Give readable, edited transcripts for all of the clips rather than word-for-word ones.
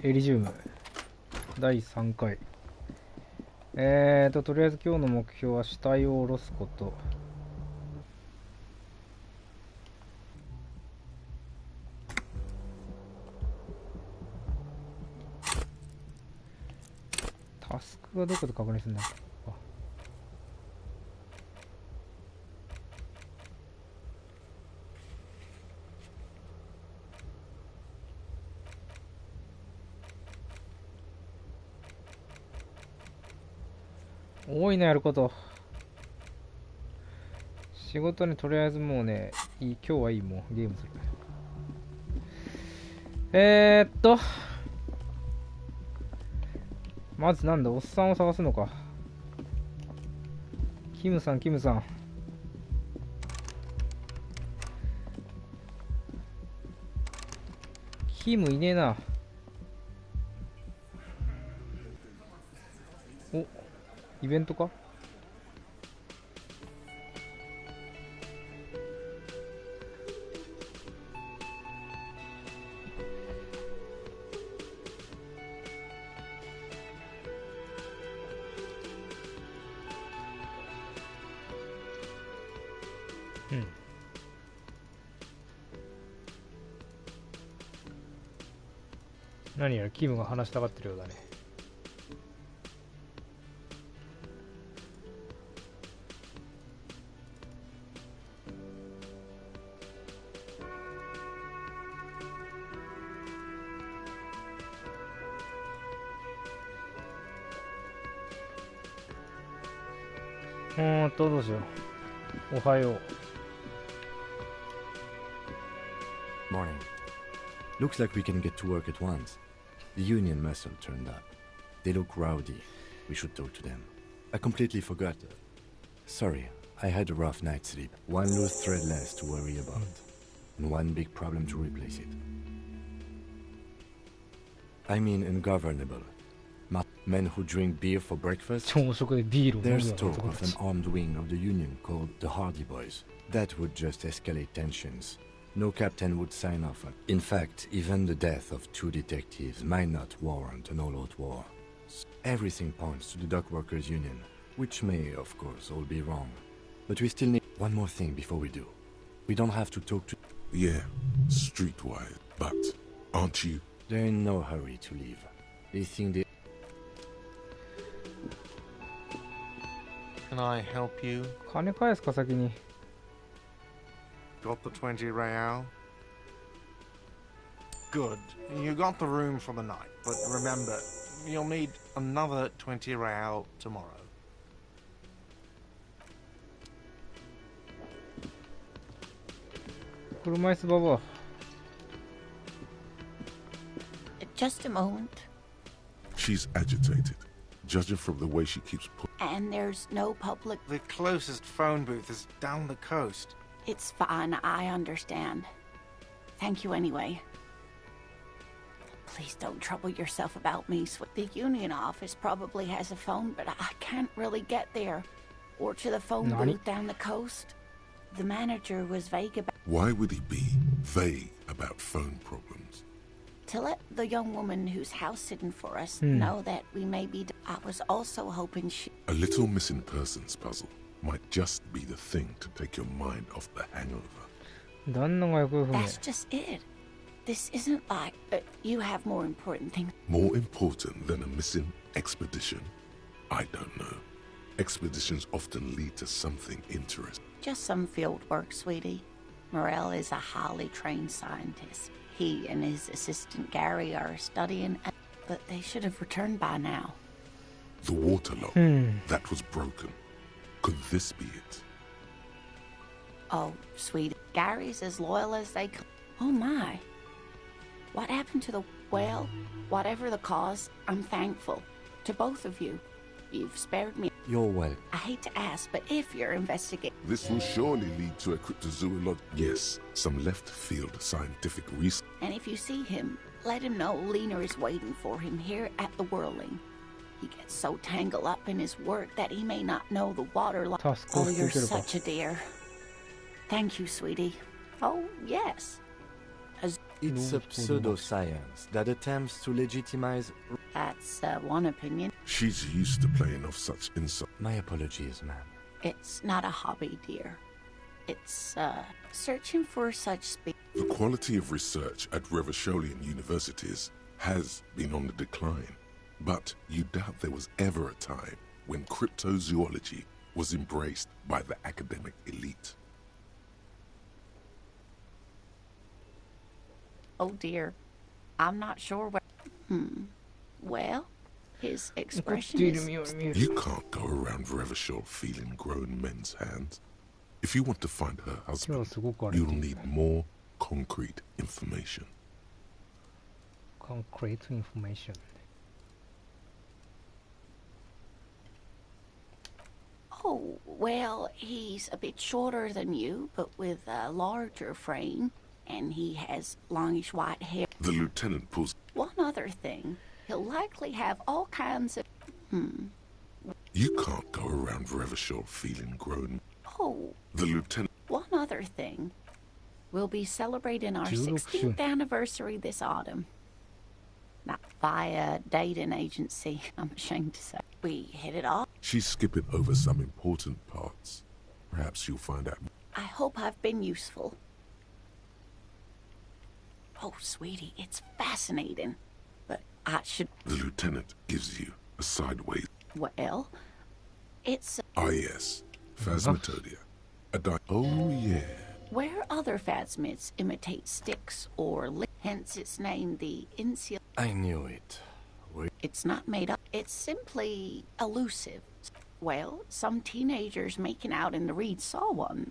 エリジウム第3回。とりあえず今日の目標は死体を下ろすこと。タスクがどこで確認するんだ。多いな、やること。仕事にとりあえずもうね、今日はいい、もうゲームする。まずなんだ、おっさんを探すのか。キムさん、キムさん。キムいねえな。お、イベントか。うん。何やらキムが話したがってるようだね。どうしよう。おはよう。Morning. Looks like we can get to work at once. The union muscle turned up. They look rowdy. We should talk to them. I completely forgot. Sorry, I had a rough night's sleep. One loose thread less to worry about. And one big problem to replace it. I mean ungovernable. Men who drink beer for breakfast? There's talk of an armed wing of the union called the Hardy Boys. That would just escalate tensions. No captain would sign off on. In fact, even the death of 2 detectives might not warrant an all-out war. Everything points to the dock workers union, which may, of course, all be wrong. But we still need one more thing before we do. We don't have to talk to... Yeah, streetwise, but aren't you? They're in no hurry to leave. They think they... Can I help you? 金返すか先に。Got the 20 real? Good. You got the room for the night, but remember, you'll need another 20 real tomorrow. Just a moment. She's agitated, judging from the way she keeps And there's no public... The closest phone booth is down the coast. It's fine, I understand. Thank you anyway. Please don't trouble yourself about me. The union office probably has a phone, but I can't really get there. Or to the phone booth down the coast. The manager was vague about... Why would he be vague about phone problems? To let the young woman who's house-sitting for us know that we may be... I was also hoping she... A little missing persons puzzle might just be the thing to take your mind off the hangover. That's just it. This isn't like... you have more important things. More important than a missing expedition? I don't know. Expeditions often lead to something interesting. Just some field work, sweetie. Morel is a highly trained scientist. He and his assistant Gary are studying, but they should have returned by now. The water lock, that was broken. Could this be it? Oh, sweetie. Gary's as loyal as they come. Oh my. What happened to the... Well, whatever the cause, I'm thankful. To both of you. You've spared me. You're welcome. I hate to ask, but if you're investigating... This will surely lead to a cryptozoology. Yes, some left-field scientific research. And if you see him, let him know Lena is waiting for him here at the Whirling. He gets so tangled up in his work that he may not know the water line. Oh, you're such a dear. Thank you, sweetie. Oh, yes. It's a pseudoscience that attempts to legitimize... That's one opinion. She's used to playing off such insult. My apologies, ma'am. It's not a hobby, dear. It's, searching for such speed. The quality of research at Revacholian universities has been on the decline. But you doubt there was ever a time when cryptozoology was embraced by the academic elite. Oh dear. I'm not sure where... Well, his expression is... You can't go around Revachol feeling grown men's hands. If you want to find her husband, you'll need more concrete information. Concrete information. Oh, well, he's a bit shorter than you, but with a larger frame, and he has longish white hair. The lieutenant pulls... One other thing, he'll likely have all kinds of... You can't go around Revachol feeling grown. Oh. The lieutenant... One other thing, we'll be celebrating our 16th anniversary this autumn. Not via dating agency, I'm ashamed to say. We hit it off. She's skipping over some important parts. Perhaps you'll find out. I hope I've been useful. Oh, sweetie, it's fascinating. But I should... The lieutenant gives you a sideways... Well, it's... Ah, yes. Phasmatodea. Oh, yeah. Where other phasmids imitate sticks or hence it's named the insul... I knew it. It's not made up. It's simply elusive. Well, some teenagers making out in the reed saw one.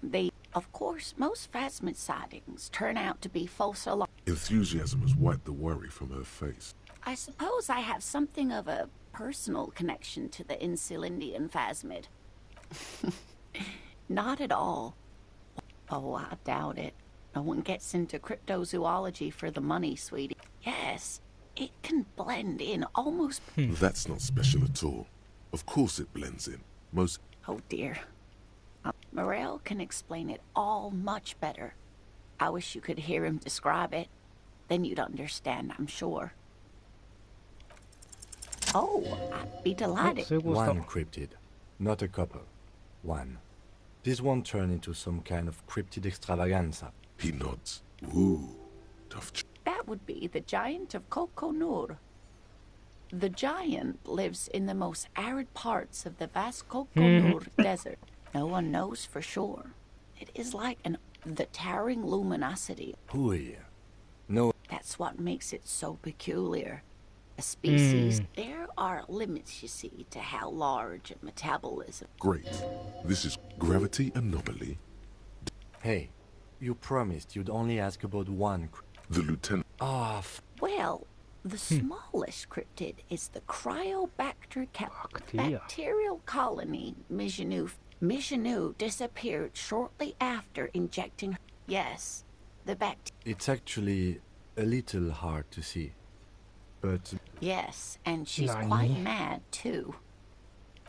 Of course, most phasmid sightings turn out to be false alarm. Enthusiasm has wiped the worry from her face. I suppose I have something of a personal connection to the Insulindian phasmid. Not at all. Oh, I doubt it. No one gets into cryptozoology for the money, sweetie. Yes, it can blend in almost... That's not special at all. Of course it blends in. Most... Oh, dear. Morel can explain it all much better. I wish you could hear him describe it. Then you'd understand, I'm sure. Oh, I'd be delighted. One cryptid, not a couple. One. This won't turn into some kind of cryptid extravaganza. He nods. Ooh, tough. That would be the giant of Coconur. The giant lives in the most arid parts of the vast Coconur desert. No one knows for sure. It is like the towering luminosity. Ooh, no. That's what makes it so peculiar. A species. There are limits, you see, to how large a metabolism. Great. This is gravity anomaly. Hey, you promised you'd only ask about one. The lieutenant. Well, the smallest cryptid is the Cryobacter bacterial colony Migenou. Migenou disappeared shortly after injecting her. Yes, the It's actually a little hard to see. But... Yes, and she's quite mad, too.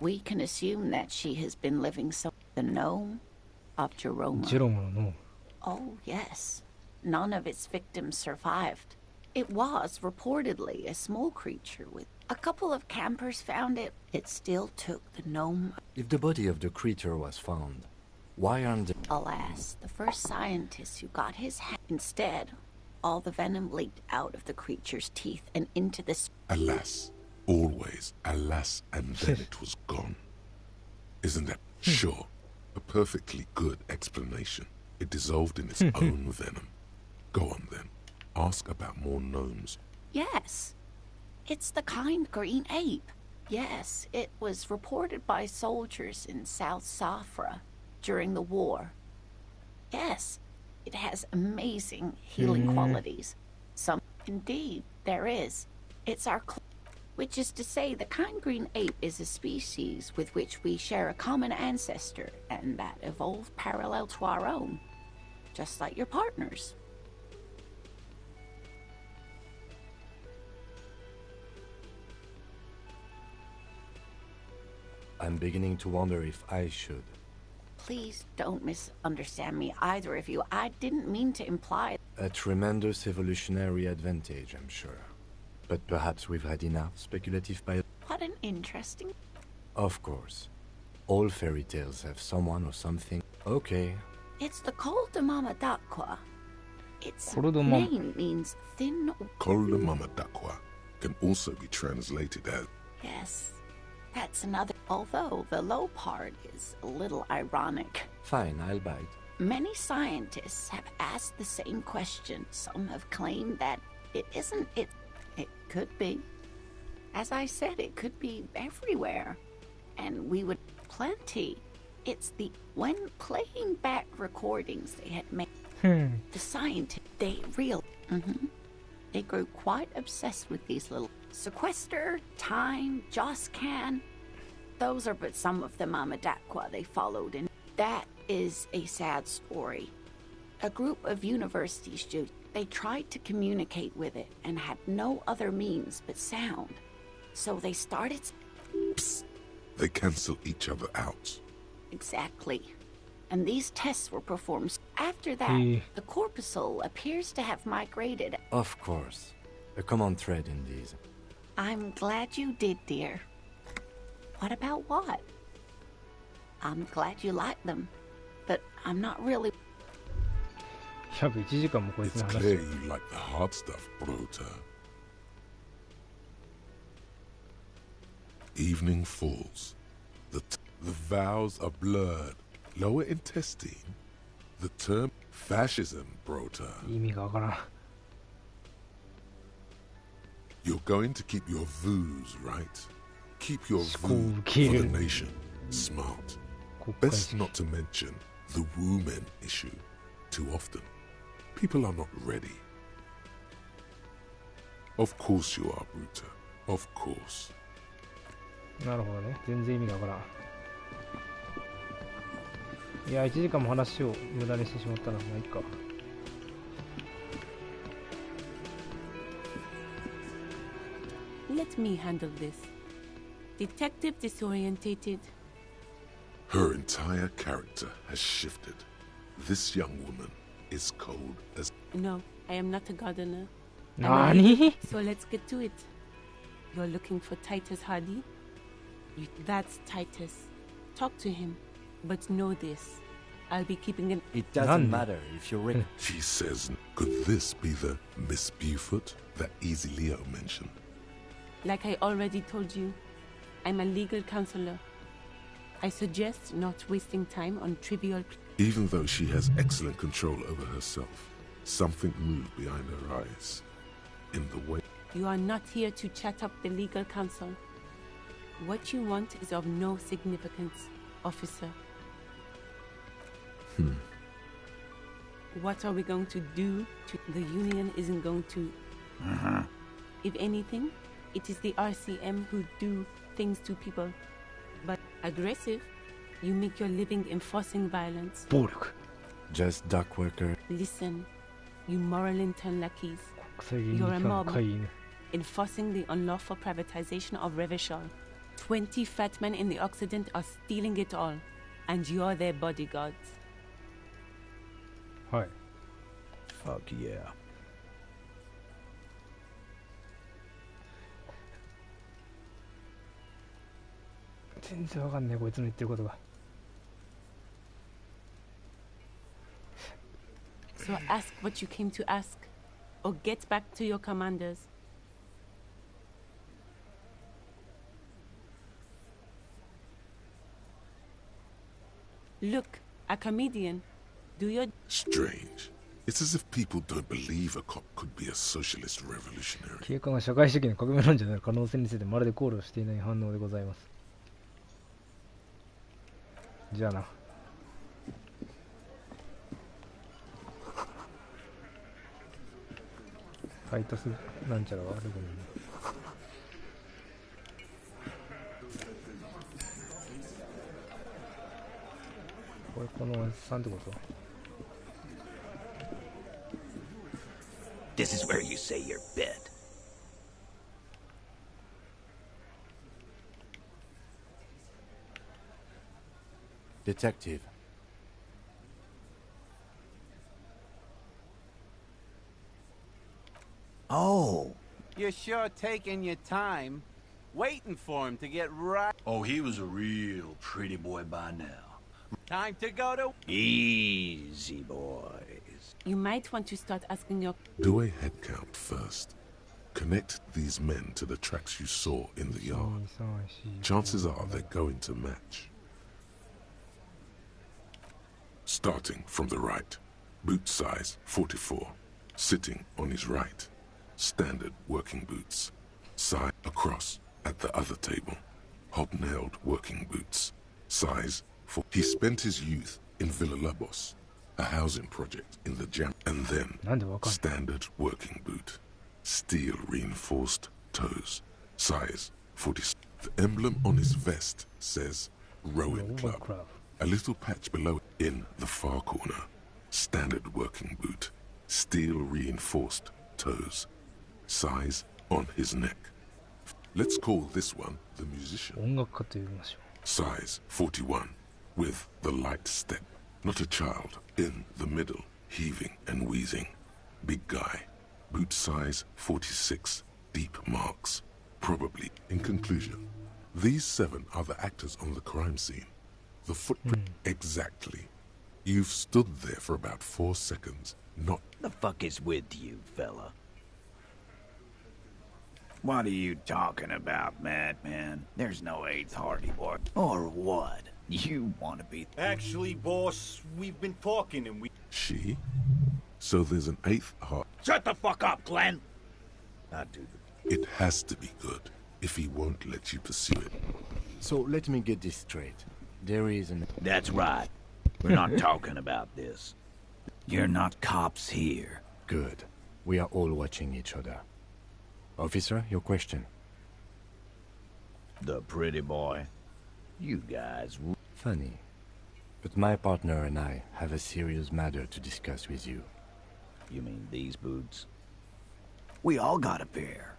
We can assume that she has been living the gnome of Jeroma. Oh, yes. None of its victims survived. It was reportedly a small creature with... A couple of campers found it. It still took the gnome... If the body of the creature was found, why aren't the... Alas, the first scientist who got his hand... Instead... all the venom leaked out of the creature's teeth and into the... Alas. Always alas, and then it was gone. Isn't that... Sure. A perfectly good explanation. It dissolved in its own venom. Go on, then. Ask about more gnomes. Yes. It's the kind green ape. Yes, it was reported by soldiers in South Safra during the war. Yes. It has amazing healing qualities. Indeed, there is. It's our... Which is to say, the kind green ape is a species with which we share a common ancestor, and that evolved parallel to our own. Just like your partners. I'm beginning to wonder if I should. Please don't misunderstand me, either of you. I didn't mean to imply... A tremendous evolutionary advantage, I'm sure. But perhaps we've had enough speculative biology. What an interesting... Of course. All fairy tales have someone or something. Okay. It's the Col de Mama d'Aqua. Its Col de Mama. name means thin... Col de Mama d'Aqua can also be translated as... Yes, that's another... Although the low part is a little ironic. Fine, I'll bite. Many scientists have asked the same question. Some have claimed that it isn't... It could be. As I said, it could be everywhere. And we would... Plenty. It's the... When playing back recordings they had made... The scientists, they They grew quite obsessed with these little... Sequester, Time, Joscan. Those are but some of the Mama d'Aqua they followed, and that is a sad story. A group of university students, they tried to communicate with it and had no other means but sound. So they started... Psst. They cancel each other out. Exactly. And these tests were performed. After that, the corpuscle appears to have migrated. Of course. A common thread in these. I'm glad you did, dear. What about what? I'm glad you like them, but I'm not really... It's clear you like the hard stuff, Brota. Evening falls. The vows are blurred. Lower intestine. The term fascism, Brota. You're going to keep your views, right? Keep your view for the nation. Smart. Best not to mention the women issue too often. People are not ready. Of course you are, Bruta. Of course. なるほどね。全然意味がわからん。いや、1時間も話を無駄にしてしまったら、まあいいか。Let me handle this. Detective disorientated. Her entire character has shifted. This young woman is cold as... No, I am not a gardener. Nani? So let's get to it. You're looking for Titus Hardy? That's Titus. Talk to him. But know this. I'll be keeping an... It doesn't matter if you're ready. She says, could this be the Miss Beaufort that Easy Leo mentioned? Like I already told you, I'm a legal counselor. I suggest not wasting time on trivial... Even though she has excellent control over herself, something moved behind her eyes. In the way... You are not here to chat up the legal counsel. What you want is of no significance, officer. What are we going to do? The Union isn't going to... If anything, it is the RCM who do things to people. But aggressive, you make your living enforcing violence. Just dock worker. Listen, you moral intern lackeys. You're a mob, enforcing the unlawful privatization of Revachol. 20 fat men in the Occident are stealing it all, and you're their bodyguards. Hi. Fuck yeah. 全然わかんねえこいつの言ってることが。So ask what you came to ask, or get back to your commanders. Look, a comedian. Do your... Strange. It's as if people don't believe a cop could be a socialist revolutionary. 警官が社会主義の革命論者である可能性についてまるで考慮していない反応でございます。じゃあな。タイタスなんちゃらはどこにいるの？これこのおじさんってこと？ This is where you say your bit. Detective. You're sure taking your time, waiting for him to get right. Oh, he was a real pretty boy by now. Time to go to... Easy, boys. You might want to start asking your... Do a head count first. Connect these men to the tracks you saw in the yard. Chances are they're going to match. Starting from the right. Boot size 44. Sitting on his right. Standard working boots. Side across at the other table. Hobnailed working boots. Size 4. He spent his youth in Villa Labos, a housing project in the Jam. And then standard working boot. Steel reinforced toes. Size 40. The emblem on his vest says Rowing Club. A little patch below in the far corner. Standard working boot. Steel reinforced toes. Size on his neck. Let's call this one the musician. Size 41 with the light step. Not a child in the middle, heaving and wheezing. Big guy. Boot size 46, deep marks. Probably. In conclusion, these 7 are the actors on the crime scene. The footprint. Exactly. You've stood there for about 4 seconds, not... The fuck is with you, fella? What are you talking about, madman? There's no 8th Hardy Boy. Or what? You want to be... Actually, boss, we've been talking and we... She? So there's an 8th heart. Shut the fuck up, Glenn! I do the... It has to be good, if he won't let you pursue it. So let me get this straight. There is an... That's right. We're not talking about this. You're not cops here. Good. We are all watching each other. Officer, your question. The pretty boy. You guys... Funny. But my partner and I have a serious matter to discuss with you. You mean these boots? We all got a pair.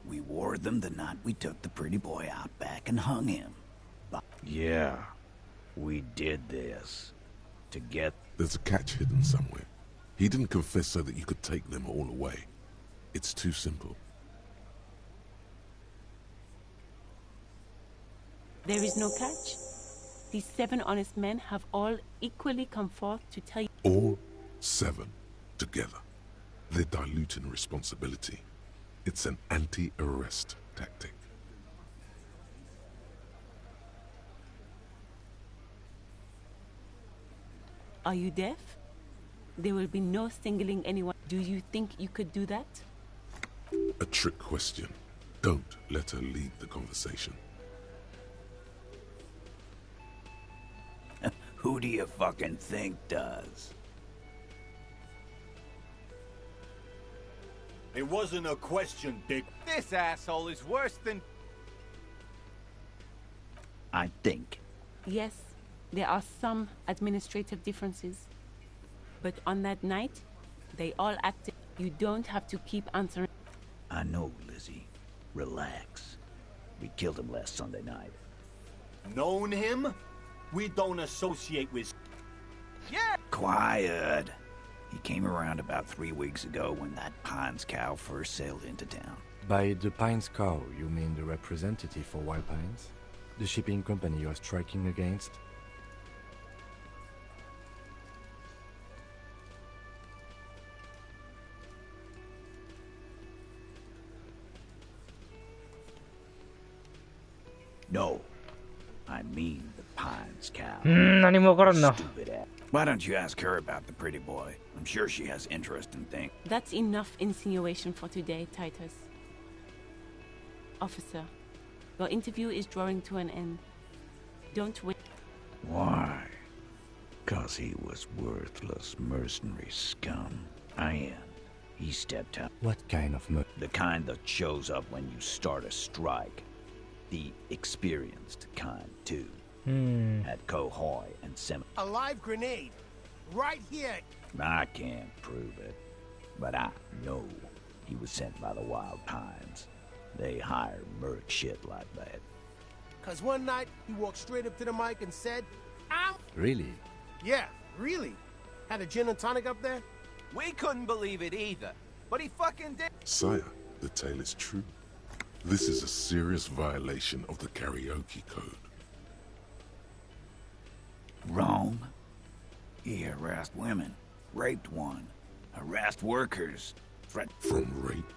We wore them the night we took the pretty boy out back and hung him. But yeah, we did this. To get... There's a catch hidden somewhere. He didn't confess so that you could take them all away. It's too simple. There is no catch. These 7 honest men have all equally come forth to tell you... All 7 together. They're diluting responsibility. It's an anti-arrest tactic. Are you deaf? There will be no singling anyone. Do you think you could do that? A trick question. Don't let her lead the conversation. Who do you fucking think does? It wasn't a question, Dick. This asshole is worse than... I think. Yes, there are some administrative differences. But on that night, they all acted. You don't have to keep answering. I know, Lizzie. Relax. We killed him last Sunday night. Known him? We don't associate with... Yeah! Quiet. He came around about 3 weeks ago when that Pines cow first sailed into town. By the Pines cow, you mean the representative for Wild Pines? The shipping company you are striking against? No. I mean the Pines cow. 何もわからんな。 Stupid ass. Why don't you ask her about the pretty boy? I'm sure she has interest in things. That's enough insinuation for today, Titus. Officer, your interview is drawing to an end. Don't wait. Why? 'Cause he was worthless mercenary scum. And he stepped out. What kind of The kind that shows up when you start a strike. The experienced kind, too. At Cohoy and Sem. A live grenade. Right here. I can't prove it. But I know he was sent by the Wild Pines. They hire merc shit like that. 'Cause one night, he walked straight up to the mic and said, I'm... Really? Yeah, really. Had a gin and tonic up there? We couldn't believe it either. But he fucking did. Sire, The tale is true. This is a serious violation of the karaoke code. Wrong. He harassed women, raped one, harassed workers, From rape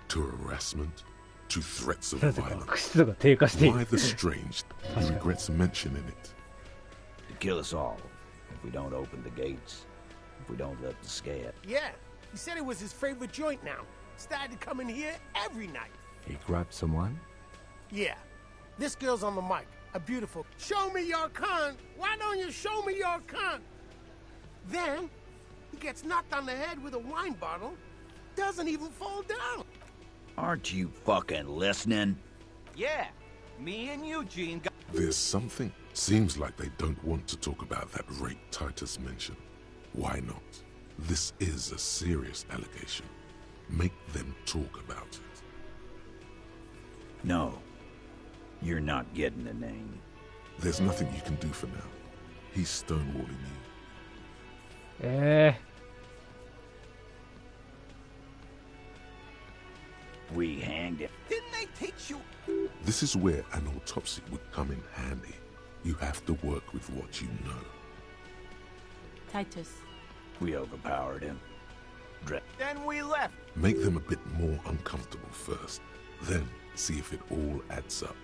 to harassment to threats of なぜか violence. 湿度が低下している。 Why the strange? He regrets mentioning it. to kill us all if we don't open the gates, if we don't let the scab. Yeah, he said it was his favorite joint now. Started to come in here every night. He grabbed someone? Yeah, this girl's on the mic. A beautiful. Show me your cunt. Why don't you show me your cunt? Then he gets knocked on the head with a wine bottle. Doesn't even fall down. Aren't you fucking listening? Yeah, me and Eugene got... There's something. Seems like they don't want to talk about that rape Titus mentioned. Why not? This is a serious allegation. Make them talk about it. No. You're not getting the name. There's nothing you can do for now. He's stonewalling you. We hanged him. Didn't they teach you? This is where an autopsy would come in handy. You have to work with what you know. Titus. We overpowered him. Then we left. Make them a bit more uncomfortable first. Then see if it all adds up.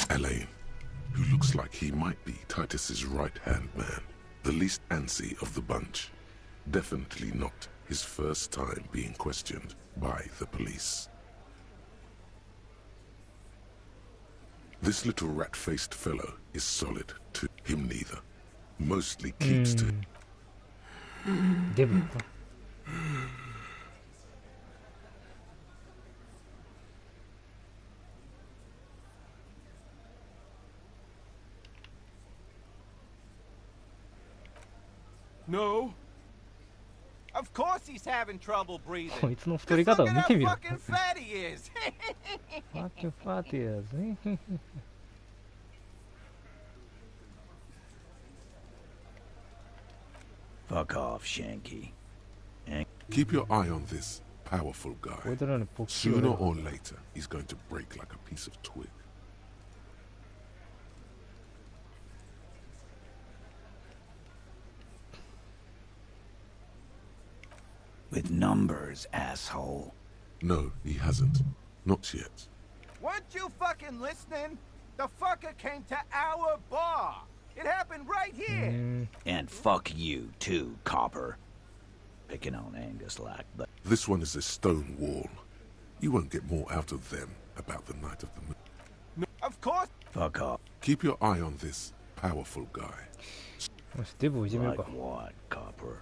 Elaine, who looks like he might be Titus's right-hand man, the least antsy of the bunch. Definitely not his first time being questioned by the police. This little rat-faced fellow is solid too. Him neither. Mostly keeps to... No. Of course he's having trouble breathing. こいつの太り方を見てみろ。 Fucking fat he is. Fucking fat he is. Fuck off, Shanky. Keep your eye on this powerful guy. こいつらにポッキリ Sooner を or later, he's going to break like a piece of twig. With numbers, asshole. No, he hasn't. Not yet. Weren't you fucking listening? The fucker came to our bar. It happened right here. And fuck you, too, copper. Picking on Angus like that. This one is a stone wall. You won't get more out of them about the night of the moon. Of course. Fuck off. Keep your eye on this powerful guy. よしデブをいじめる Like か。 what, copper?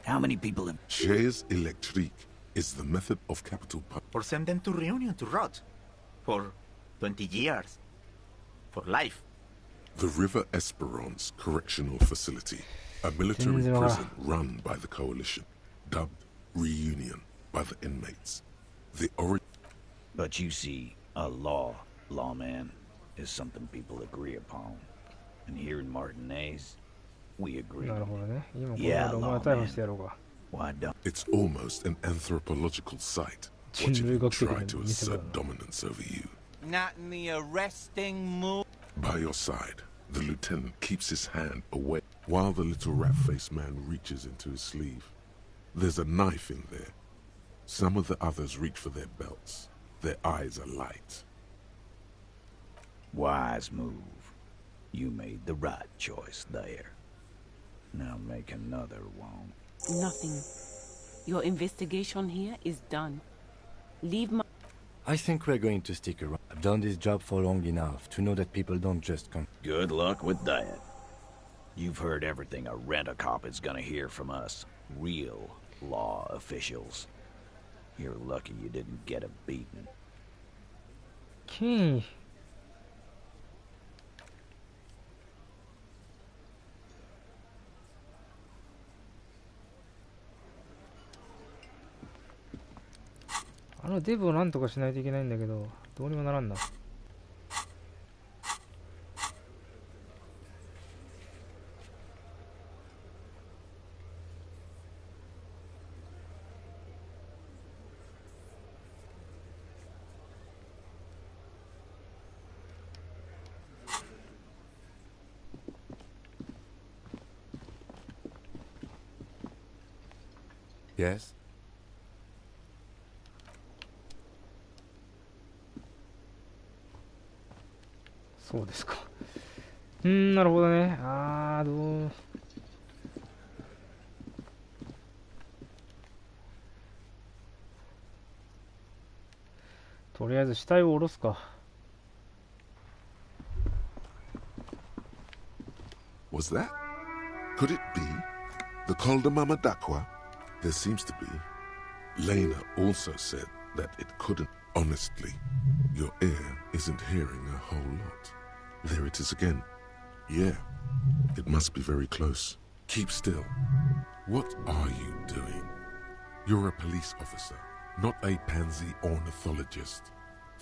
How many people have... Chaise électrique is the method of capital punishment. Or send them to Reunion to rot. For 20 years. For life. The River Esperance Correctional Facility, a military prison run by the Coalition, dubbed Reunion by the inmates. The origin... But you see, a lawman, is something people agree upon. And here in Martinez, we agree. なるほどね。今これ Yeah, でお前を逮捕してやろうか。 Why don't... It's almost an anthropological sight, watching him try to assert dominance over you. Not in the arresting mood. By your side, the lieutenant keeps his hand away while the little rat-faced man reaches into his sleeve. There's a knife in there. Some of the others reach for their belts. Their eyes are light. Wise move. You made the right choice there. Now make another one. Nothing. Your investigation here is done. Leave my... I think we're going to stick around. I've done this job for long enough to know that people don't just come. Good luck with that. You've heard everything a rent-a-cop is gonna hear from us. Real law officials. You're lucky you didn't get a beating. Okay.デブをなんとかしないといけないんだけど、どうにもならんな。Yes? そうですか。なるほどね。とりあえず死体を下ろすか。Was that? Could it be the Coldamama Dakwa? There seems to be. Lena also said that it couldn't. Honestly, your ear isn't hearing a whole lot. There it is again. Yeah, it must be very close. Keep still. What are you doing? You're a police officer, not a pansy ornithologist.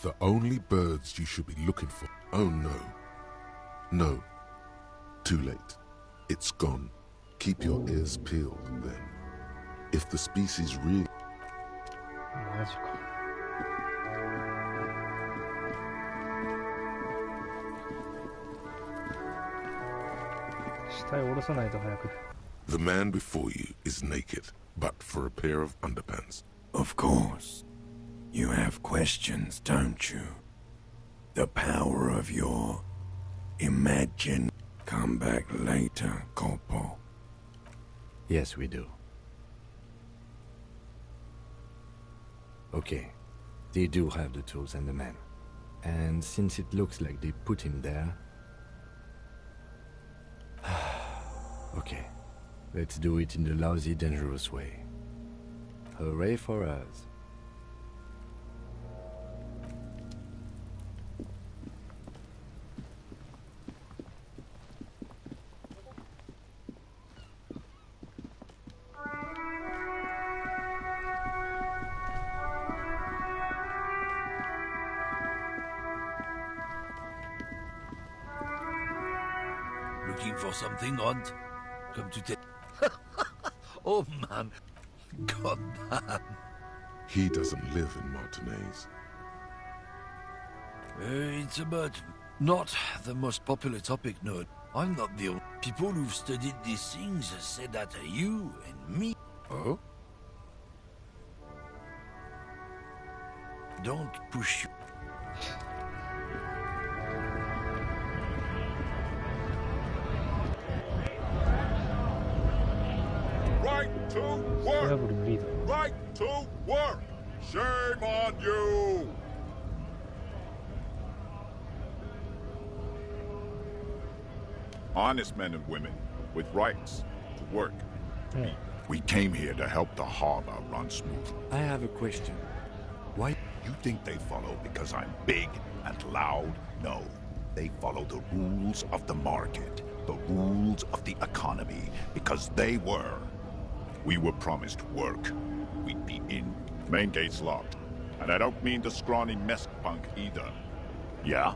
The only birds you should be looking for. Oh no. No. Too late. It's gone. Keep your ears peeled then. If the species really... マジか。死体を下ろさないと早く。The man before you is naked, but for a pair of underpants. Of course. You have questions, don't you? The power of your imagine. Come back later, Corpo. Yes, we do. Okay. They do have the tools and the man. And since it looks like they put him there... Okay. Let's do it in the lousy, dangerous way. Hooray for us. Looking for something, Aunt? Come to take... Oh, man. God damn. He doesn't live in Martinez. It's about... Not the most popular topic, no. I'm not the only... People who've studied these things say that you and me... Oh? Don't push you. Right to work! Right to work! Shame on you! Honest men and women with rights to work. We came here to help the harbor run smooth. I have a question. Why? You think they follow because I'm big and loud? No. They follow the rules of the market, the rules of the economy, because they were. We were promised work. We'd be in. Main gate's locked. And I don't mean the scrawny mess punk either. Yeah?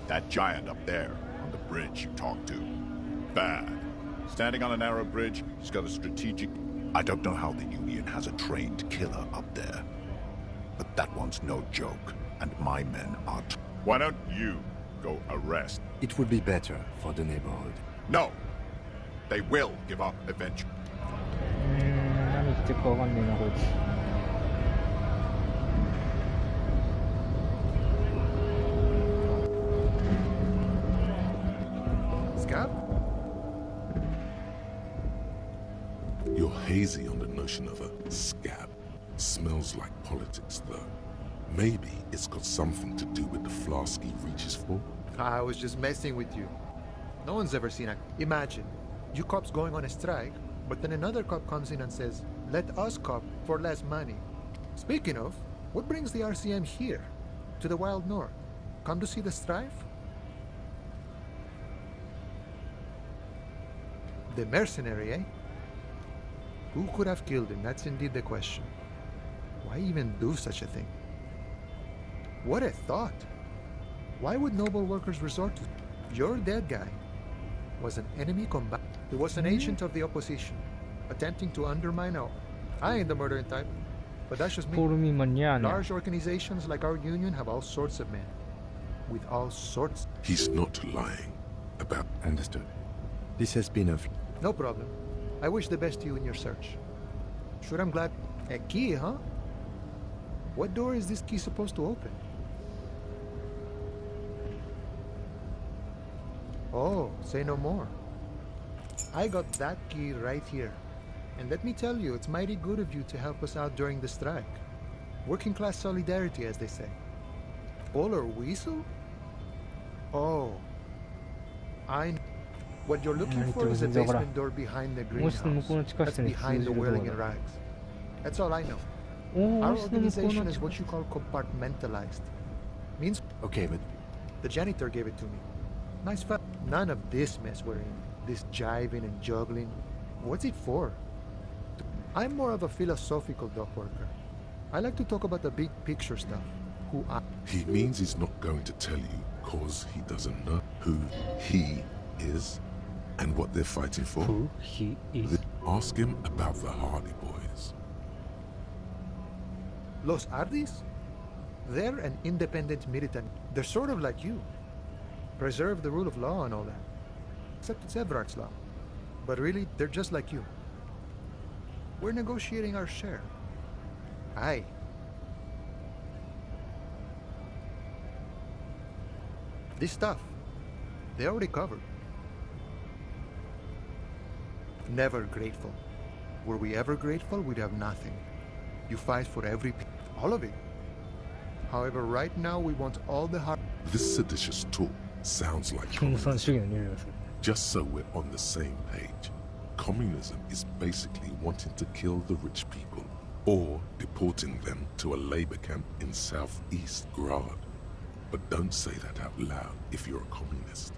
That giant up there on the bridge you talked to. Bad. Standing on a narrow bridge, he's got a strategic... I don't know how the Union has a trained killer up there. But that one's no joke, and my men are... Why don't you go arrest? It would be better for the neighborhood. No! They will give up eventually. 何言ってるかわかんねえなこいつ。Scab? You're hazy on the notion of a scab. Smells like politics, though. Maybe it's got something to do with the flask he reaches for? I was just messing with you. No one's ever seen a... Imagine, you cops going on a strike, but then another cop comes in and says, let us cop for less money. Speaking of, what brings the RCM here, to the Wild North? Come to see the strife? The mercenary, eh? Who could have killed him? That's indeed the question. Why even do such a thing? What a thought! Why would noble workers resort to... Your dead guy was an enemy combatant. He was an agent of the opposition, attempting to undermine our... I ain't the murdering type, but that's just me. Large organizations like our union have all sorts of men. With all sorts... He's not lying about... Understood. This has been a... No problem. I wish the best to you in your search. Sure, I'm glad... A key, huh? What door is this key supposed to open? Oh, say no more. I got that key right here. And let me tell you, it's mighty good of you to help us out during the strike. Working class solidarity, as they say. Polar Weasel? Oh. What you're looking for is a basement door behind the greenhouse. That's behind the whirling in rags. That's all I know. Our organization is what you call compartmentalized. Means... Okay, but... The janitor gave it to me. Nice fun. None of this mess we're in. This jiving and juggling. What's it for? I'm more of a philosophical dock worker. I like to talk about the big picture stuff. Who I... He means he's not going to tell you because he doesn't know who he is and what they're fighting for. Who he is. Ask him about the Hardy Boys. Los Ardis? They're an independent militant. They're sort of like you. Preserve the rule of law and all that. Except it's Everard's law. But really, they're just like you. We're negotiating our share. Aye. This stuff, they already covered. Never grateful. Were we ever grateful, we'd have nothing. You fight for every... all of it. However, right now we want all the hard... This seditious talk sounds like communism. Just so we're on the same page. Communism is basically wanting to kill the rich people or deporting them to a labor camp in southeast Grad. But don't say that out loud if you're a communist.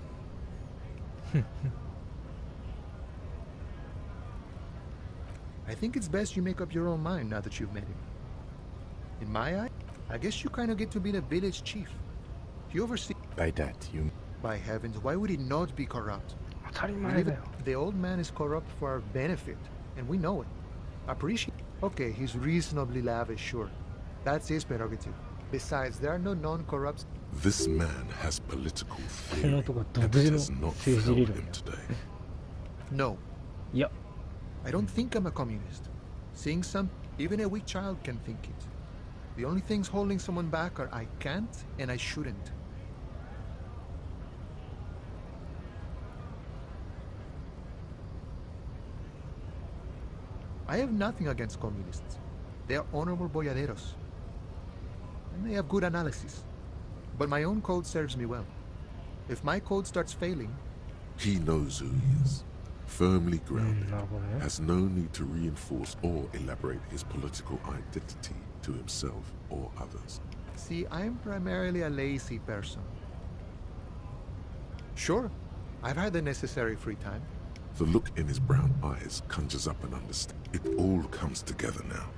I think it's best you make up your own mind now that you've met him. In my eye, I guess you kind of get to be the village chief. You oversee... By that, you... By heavens, why would he not be corrupt? The old man is corrupt for our benefit, and we know it. Appreciate... Okay, he's reasonably lavish, sure. That's his prerogative. Besides, there are no non-corrupt... This man has political theory, and it has not failed him today. No. Yep. I don't think I'm a communist. Seeing some... Even a weak child can think it. The only things holding someone back are I can't and I shouldn't. I have nothing against communists. They are honorable boyaderos. And they have good analysis. But my own code serves me well. If my code starts failing... He knows who he is. Firmly grounded. Has no need to reinforce or elaborate his political identity to himself or others. See, I'm primarily a lazy person. Sure, I've had the necessary free time. The look in his brown eyes conjures up an understanding. It all comes together now.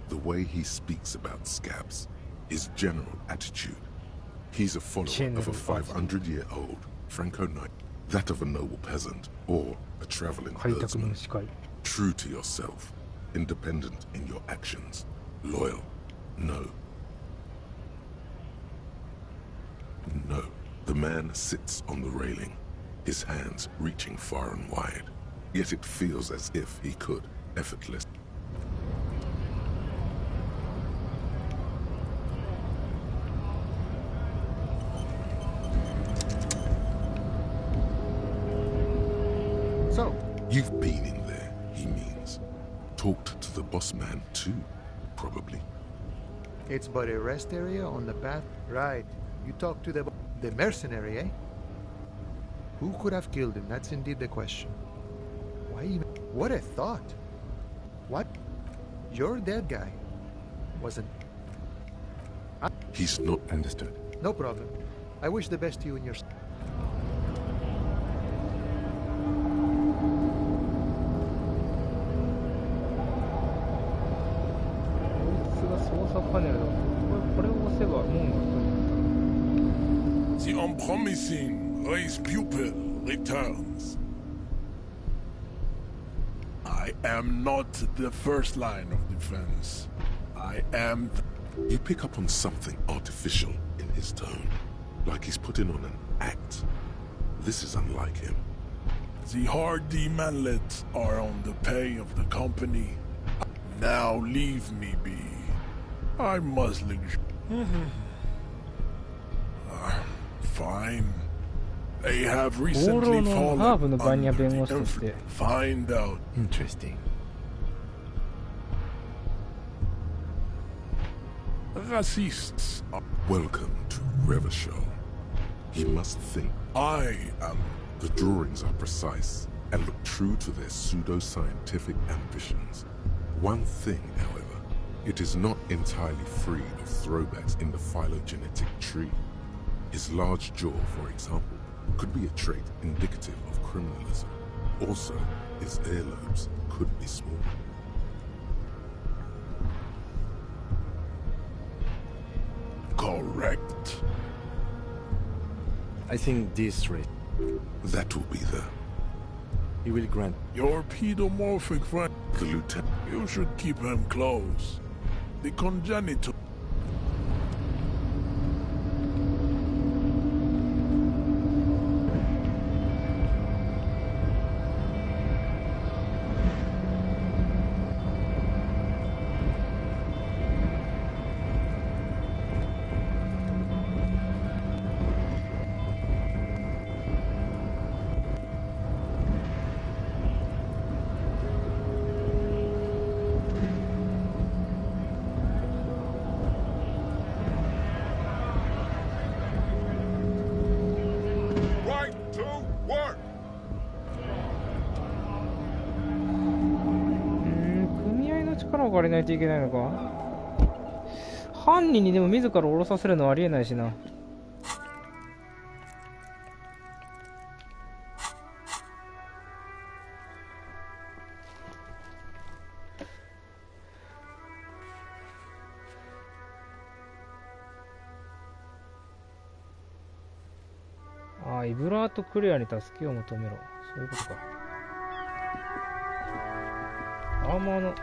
The way he speaks about scabs, his general attitude. He's a follower of a 500-year-old Franco knight, that of a noble peasant, or a traveling herdsman. True to yourself, independent in your actions, loyal. No. No. The man sits on the railing, his hands reaching far and wide. Yet it feels as if he could, effortless. So, you've been in there, he means. Talked to the boss man too, probably. It's but a rest area on the path. Right. You talk to the mercenary, eh? Who could have killed him? That's indeed the question. Why even? What a thought. What? Your dead guy wasn't. He's not understood. No problem. I wish the best to you and your. パネルだ。これを押せば門が開く。 The unpromising race pupil returns. I am not the first line of defense. I am. You pick up on something artificial in his tone, like he's putting on an act. This is unlike him. The hardy manlets are on the pay of the company. Now leave me be. I'm muzzling. Fine. They have recently fallen under the Find out. Interesting. Racists. Welcome to Revachol. He must think. I am. The drawings are precise and look true to their pseudo-scientific ambitions. One thing, however, it is not entirely free of throwbacks in the phylogenetic tree. His large jaw, for example, could be a trait indicative of criminalism. Also, his earlobes could be small. Correct. I think this rate. That will be the... He will grant... Your pedomorphic friend, the lieutenant. You should keep him close. The congenital...力を借りないといけないのか。犯人にでも自ら降ろさせるのはありえないしな。ああ、イブラート・クレアに助けを求めろ。そういうことか。アーマーの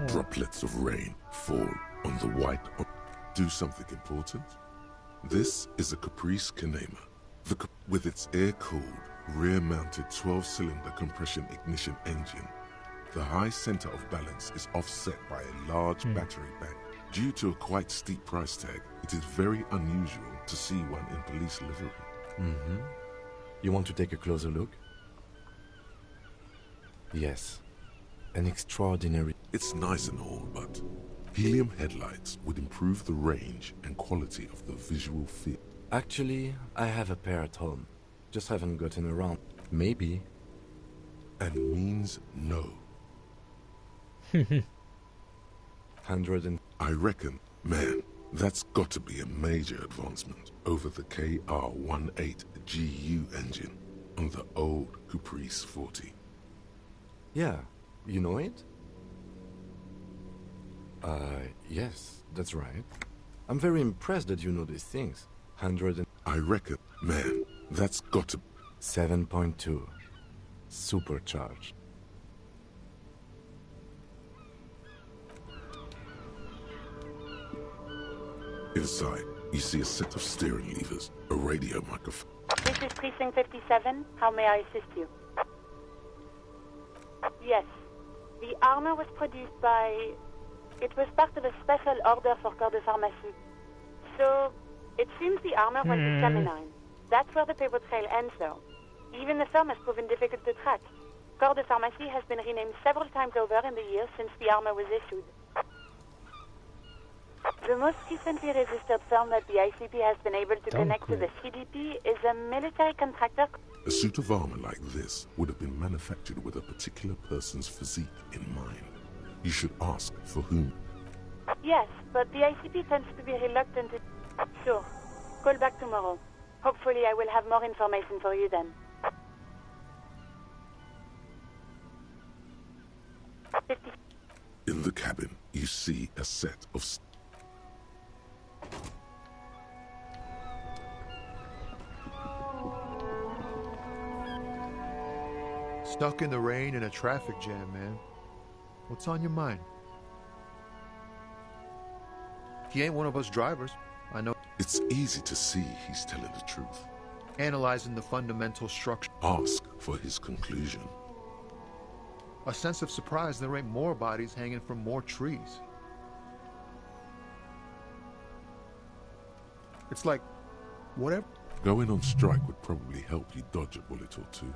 Droplets of rain fall on the white. Do something important? This is a Caprice Kanema. With its air-cooled, rear-mounted 12-cylinder compression ignition engine, the high center of balance is offset by a large battery bank. Due to a quite steep price tag, it is very unusual to see one in police livery. You want to take a closer look? Yes. An extraordinary... It's nice and all, but helium headlights would improve the range and quality of the visual field. Actually, I have a pair at home. Just haven't gotten around. Maybe. And means no. 100 and... I reckon, man, that's got to be a major advancement over the KR-18 GU engine on the old Caprice 40. Yeah. You know it? Yes, that's right. I'm very impressed that you know these things. 100 and... I reckon, man, that's got to... 7.2. Supercharged. Inside, you see a set of steering levers, a radio microphone. This is Precinct 57. How may I assist you? Yes. The armor was produced by... It was part of a special order for Corps de Pharmacie. So, it seems the armor went to Gemini. That's where the paper trail ends, though. Even the firm has proven difficult to track. Corps de Pharmacie has been renamed several times over in the years since the armor was issued. The most recently registered firm that the ICP has been able to connect to the CDP is a military contractor. A suit of armor like this would have been manufactured with a particular person's physique in mind. You should ask for whom. Yes, but the ICP tends to be reluctant to... Sure. Call back tomorrow. Hopefully I will have more information for you then. In the cabin, you see a set of... Stuck in the rain in a traffic jam, man. What's on your mind? He ain't one of us drivers. I know. It's easy to see he's telling the truth. Analyzing the fundamental structure. Ask for his conclusion. A sense of surprise there ain't more bodies hanging from more trees. It's like, whatever. Going on strike would probably help you dodge a bullet or two.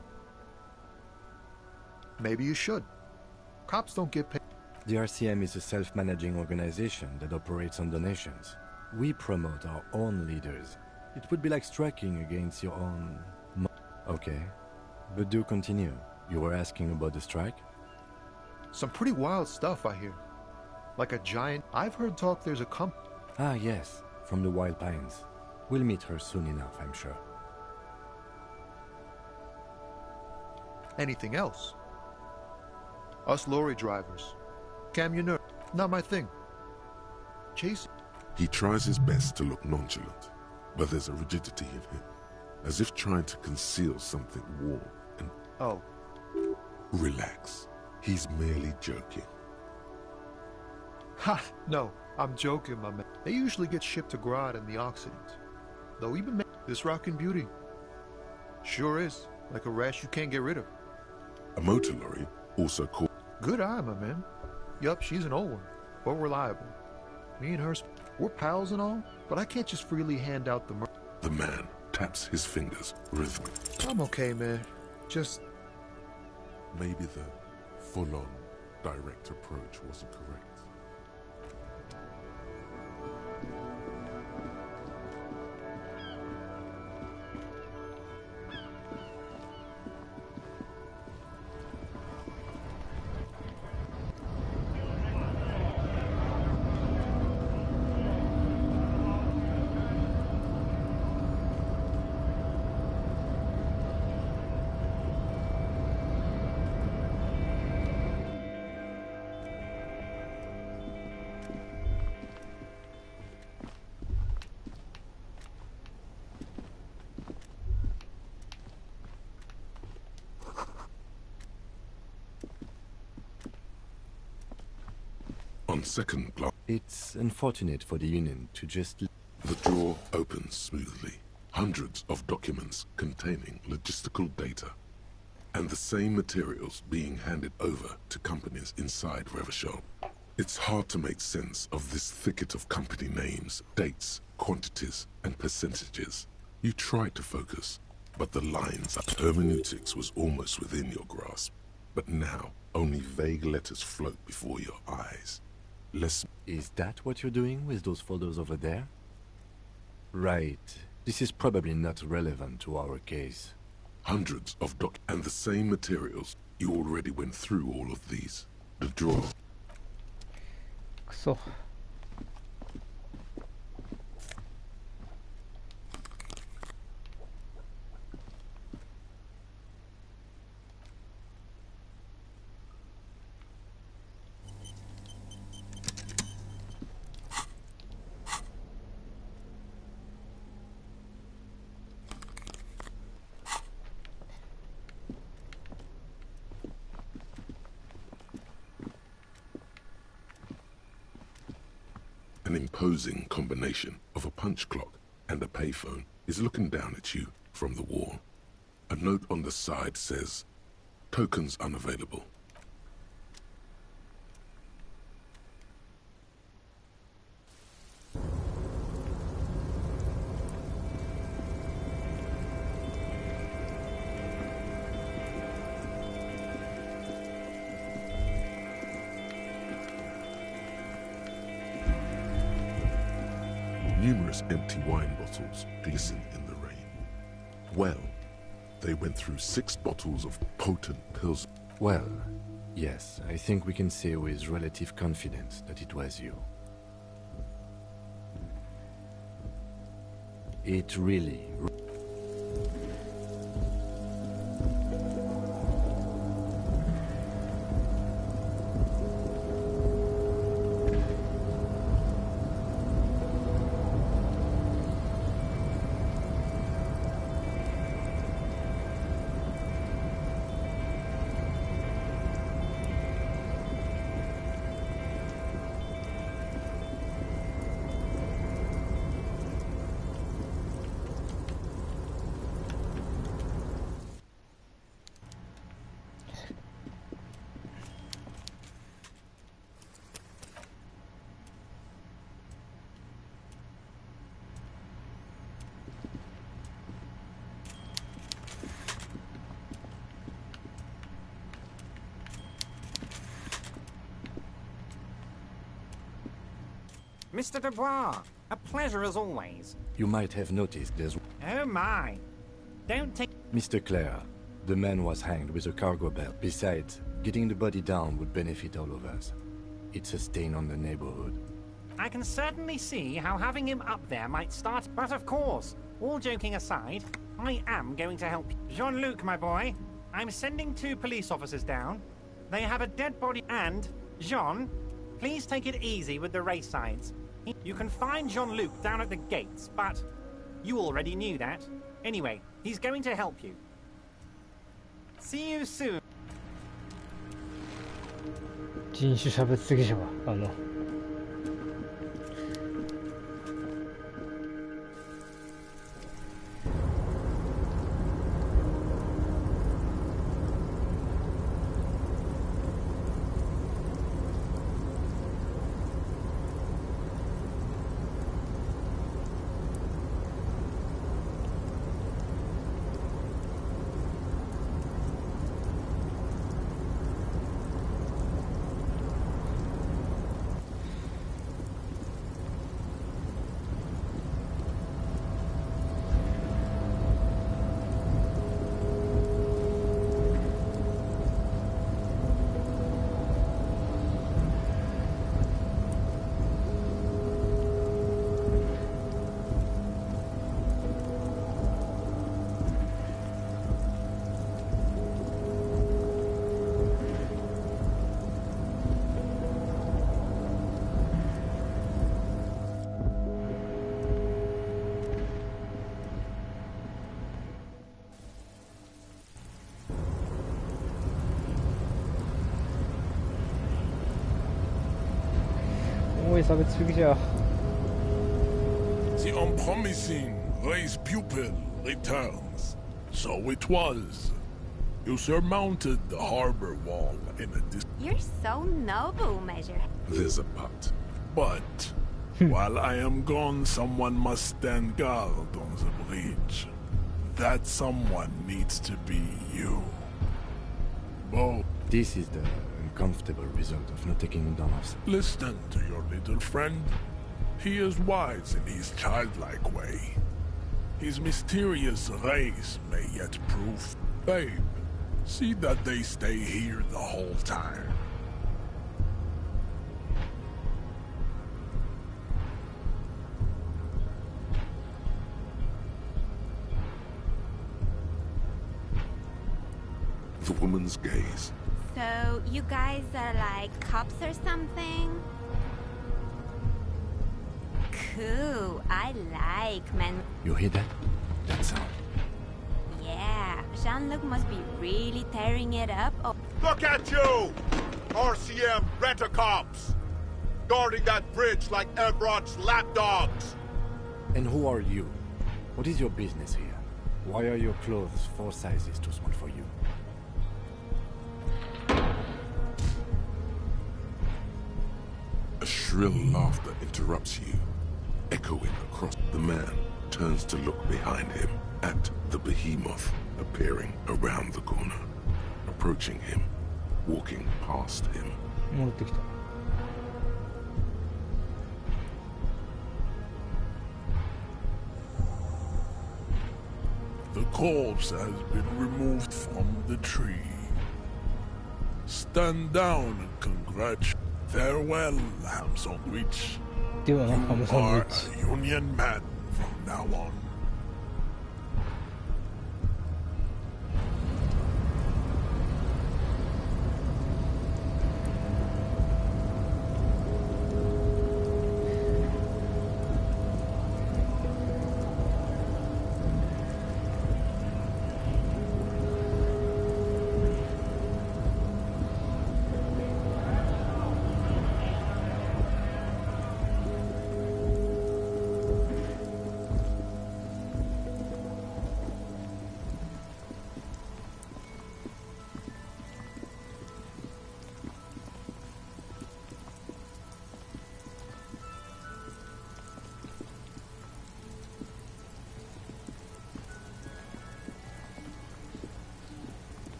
Maybe you should. Cops don't get paid. The RCM is a self-managing organization that operates on donations. We promote our own leaders. It would be like striking against your own... Okay, but do continue. You were asking about the strike? Some pretty wild stuff, I hear. Like a giant... I've heard talk there's a Ah, yes, from the Wild Pines. We'll meet her soon enough, I'm sure. Anything else? Us lorry drivers. Camionneur. Not my thing. Chase. He tries his best to look nonchalant, but there's a rigidity in him, as if trying to conceal something warm and... Oh. Relax. He's merely joking. Ha! No, I'm joking, my man. They usually get shipped to Grodd in the Occident. Though even this rockin' beauty. Sure is. Like a rash you can't get rid of. A motor lorry, also called... Good eye, my man. Yup, she's an old one, but reliable. Me and her, we're pals and all, but I can't just freely hand out the The man taps his fingers rhythmically. I'm okay, man. Just... Maybe the full-on direct approach wasn't correct. On second glance, it's unfortunate for the Union to just... The drawer opens smoothly. Hundreds of documents containing logistical data, and the same materials being handed over to companies inside Revachol. It's hard to make sense of this thicket of company names, dates, quantities, and percentages. You try to focus, but the lines up. Hermeneutics was almost within your grasp, but now only vague letters float before your eyes. Is that what you're doing with those photos over there? Right. This is probably not relevant to our case. Hundreds of and the same materials. You already went through all of these. The drawer. So. An imposing combination of a punch clock and a payphone is looking down at you from the wall. A note on the side says, "Tokens unavailable." Numerous empty wine bottles glisten in the rain. Well, they went through 6 bottles of potent pills. Well, yes, I think we can say with relative confidence that it was you. It really... Mr. Dubois, a pleasure as always. You might have noticed there's... Oh my. Don't take... Mr. Clare, the man was hanged with a cargo belt. Besides, getting the body down would benefit all of us. It's a stain on the neighborhood. I can certainly see how having him up there might start, but of course, all joking aside, I am going to help you. Jean-Luc, my boy, I'm sending 2 police officers down. They have a dead body and... Jean, please take it easy with the race signs. You can find Jean-Luc down at the gates, but you already knew that. Anyway, he's going to help you. See you soon. 人種差別的じゃわ。差別主義者。 The unpromising race pupil returns. So it was. You surmounted the harbor wall in a You're so noble, Measure. There's a but while I am gone, someone must stand guard on the bridge. That someone needs to be you. Bo. This is the uncomfortable result of not taking him down ourselves. Listen to your little friend. He is wise in his childlike way. His mysterious race may yet prove. Babe, see that they stay here the whole time. The woman's gaze. So, you guys are like cops or something? Cool, I like men. You hear that? That sound. Yeah, Jean-Luc must be really tearing it up. Oh. Look at you! RCM rent-a-cops! Guarding that bridge like Evrod's lapdogs! And who are you? What is your business here? Why are your clothes 4 sizes too small for you? A shrill laughter interrupts you, echoing across. The man turns to look behind him at the behemoth appearing around the corner, approaching him, walking past him. corpse has been removed from the tree. Stand down and congratulate. Farewell, ham sandwich. You are a Union man from now on.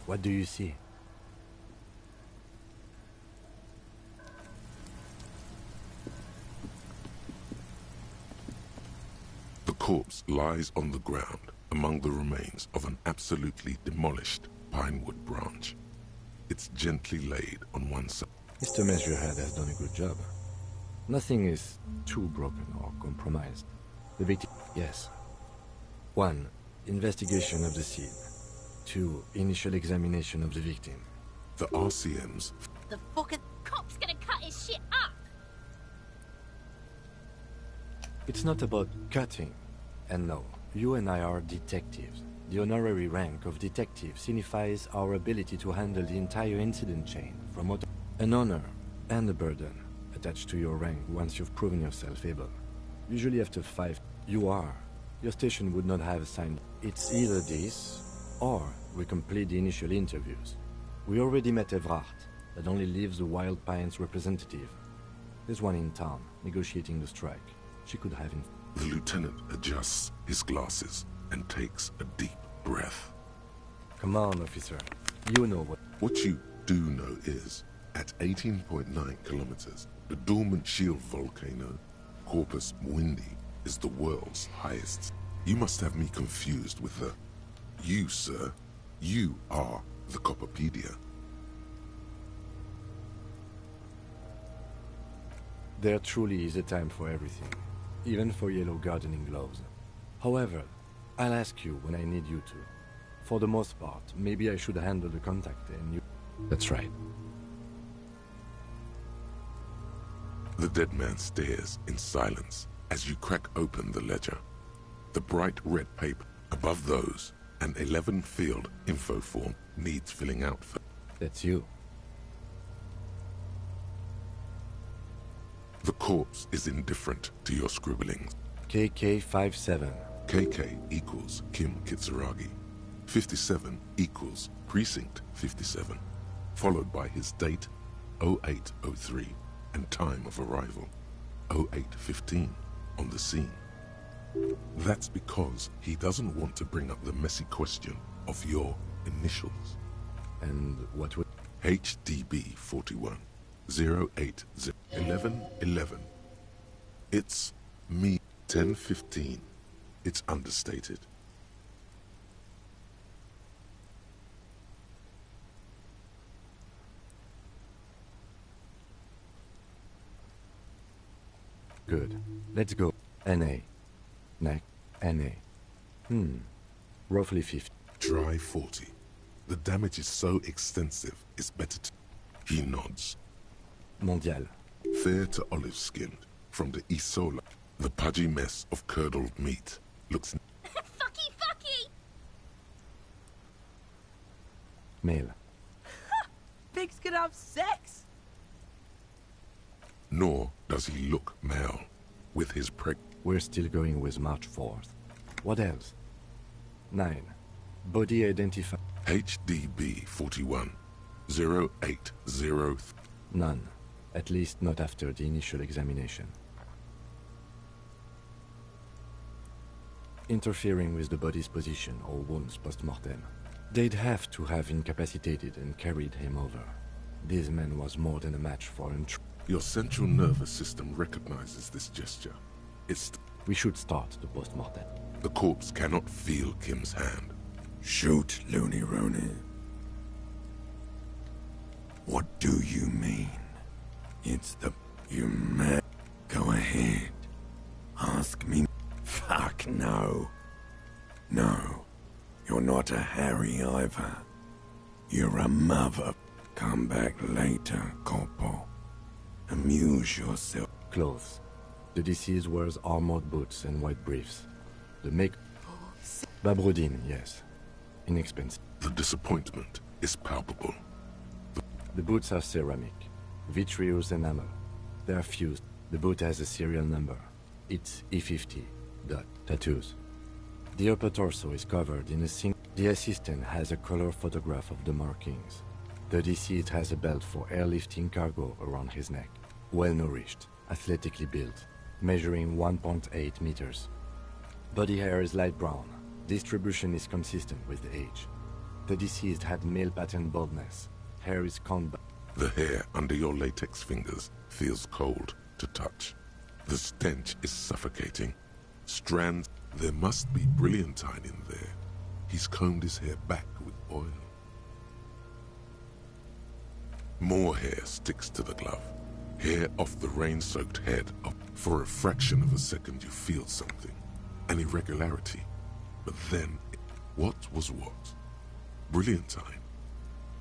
What do you see? The corpse lies on the ground among the remains of an absolutely demolished pinewood branch. It's gently laid on one side. Mr. Measurehead has done a good job. Nothing is too broken or compromised. The victim, yes. 1. Investigation of the scene. 2. Initial examination of the victim. The RCM's... The fucking cop's gonna cut his shit up! It's not about cutting. And no, you and I are detectives. The honorary rank of detective signifies our ability to handle the entire incident chain, from an honor and a burden attached to your rank once you've proven yourself able. Usually after 5, you are. Your station would not have assigned. It's either this, or we complete the initial interviews. We already met Evrard, that only leaves the Wild Pines representative. There's one in town, negotiating the strike. She could have... The lieutenant adjusts his glasses and takes a deep breath. Come on, officer. You know what... What you do know is, at 18.9 kilometers, the dormant shield volcano, Corpus Mundi, is the world's highest. You must have me confused with the... You, sir, you are the Copperpedia. There truly is a time for everything, even for yellow gardening gloves. However, I'll ask you when I need you to. For the most part, maybe I should handle the contact and you... That's right. The dead man stares in silence as you crack open the ledger. The bright red paper above those, an 11-field info form needs filling out for... That's you. The corpse is indifferent to your scribblings. KK57. KK equals Kim Kitsuragi. 57 equals Precinct 57. Followed by his date, 0803, and time of arrival, 0815, on the scene. That's because he doesn't want to bring up the messy question of your initials. And what would... HDB 41 080 1111. It's me. 1015. It's understated. Good. Let's go. NA. NAC. NA. Roughly 50. Try 40. The damage is so extensive, it's better to... He nods. Mondial. Fair to olive-skinned, from the Isola. The pudgy mess of curdled meat looks... Fucky, fucky! Male. Pigs can have sex! Nor does he look male, with his We're still going with March 4th. What else? 9. Body identified. HDB 41 080. None. At least not after the initial examination. Interfering with the body's position or wounds post-mortem. They'd have to have incapacitated and carried him over. This man was more than a match for him. Your central nervous system recognizes this gesture. It's... We should start the post-mortem. The corpse cannot feel Kim's hand. Shoot, Looney Rooney. What do you mean? It's the... You mad? Go ahead. Ask me. Fuck no. No. You're not a Harry either. You're a mother. Come back later, Corpo. Amuse yourself. Clothes. The deceased wears armored boots and white briefs. The make... Babrodine, yes. Inexpensive. The disappointment is palpable. The boots are ceramic. Vitreous enamel. They are fused. The boot has a serial number. It's E50. Tattoos. The upper torso is covered in a single... The assistant has a color photograph of the markings. The deceased has a belt for airlifting cargo around his neck. Well-nourished, athletically built, measuring 1.8 meters. Body hair is light brown. Distribution is consistent with the age. The deceased had male pattern baldness. Hair is combed. The hair under your latex fingers feels cold to touch. The stench is suffocating. Strands. There must be brilliantine in there. He's combed his hair back with oil. More hair sticks to the glove. Hair off the rain-soaked head. For a fraction of a second you feel something. An irregularity. But then, what was what? Brilliantine.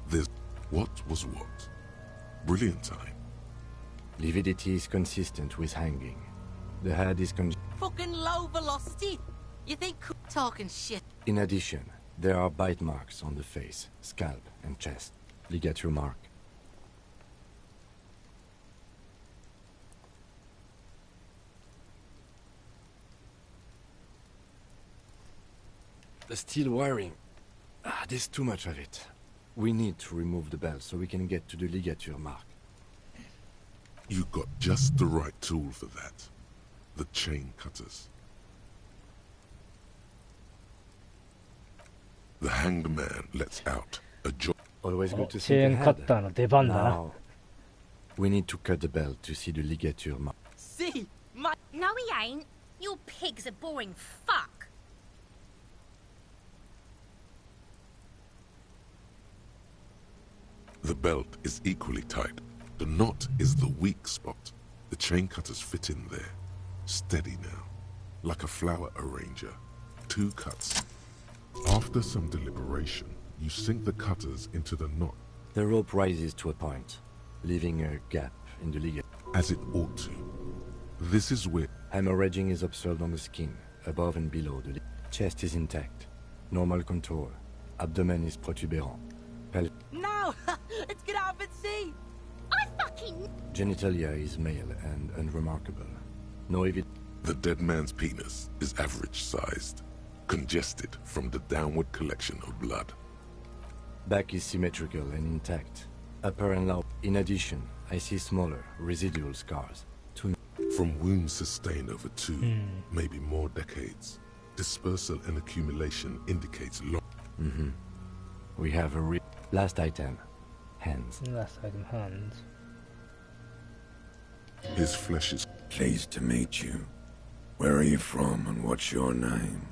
There's... What was what? Brilliantine. Lividity is consistent with hanging. The head is Fucking low velocity. You think talking shit? In addition, there are bite marks on the face, scalp, and chest. Ligature mark. The steel wiring. There's too much of it. We need to remove the belt so we can get to the ligature mark. You got just the right tool for that. The chain cutters. The hanged man lets out a jaw. Always good to チ see ェ the ーンカッ head. ターの出番だな。 Now, we need to cut the belt to see the ligature mark. See, my... No, he ain't. Your pig's a boring fuck. The belt is equally tight. The knot is the weak spot. The chain cutters fit in there. Steady now. Like a flower arranger. 2 cuts. After some deliberation, you sink the cutters into the knot. The rope rises to a point, leaving a gap in the ligature. As it ought to. This is where... Hemorrhaging is observed on the skin, above and below the chest is intact. Normal contour. Abdomen is protuberant. No! Let's get out and see! I fucking... Genitalia is male and unremarkable. No evidence. The dead man's penis is average-sized, congested from the downward collection of blood. Back is symmetrical and intact. Upper and lower. In addition, I see smaller, residual scars. From wounds sustained over 2, maybe more decades. Dispersal and accumulation indicates long... We have a last item. Hands. Last item, hands. His flesh is... Pleased to meet you. Where are you from and what's your name?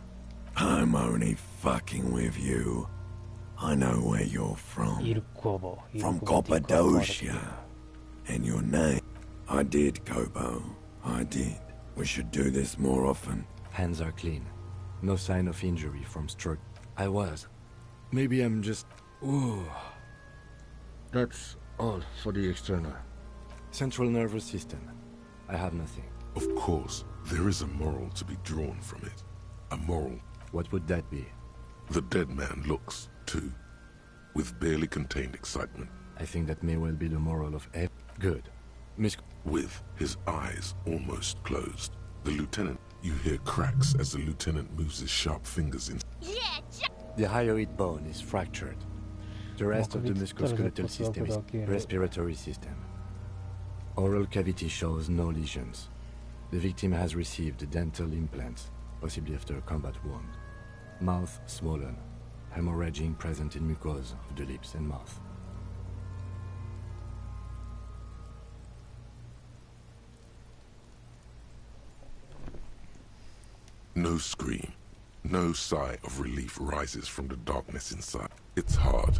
I'm only fucking with you. I know where you're from. From Cappadocia. And your name? I did, Kobo. I did. We should do this more often. Hands are clean. No sign of injury from stroke. I was. Maybe I'm just... Ooh. That's all for the external. Central nervous system. I have nothing. Of course, there is a moral to be drawn from it. A moral. What would that be? The dead man looks, too, with barely contained excitement. I think that may well be the moral of every... Good. Miss... With his eyes almost closed, the lieutenant... You hear cracks as the lieutenant moves his sharp fingers in... Yeah, The hyoid bone is fractured. The rest of the musculoskeletal system is respiratory system. Oral cavity shows no lesions. The victim has received dental implants, possibly after a combat wound. Mouth swollen. Hemorrhaging present in mucosa of the lips and mouth. No scream, no sigh of relief rises from the darkness inside. It's hard.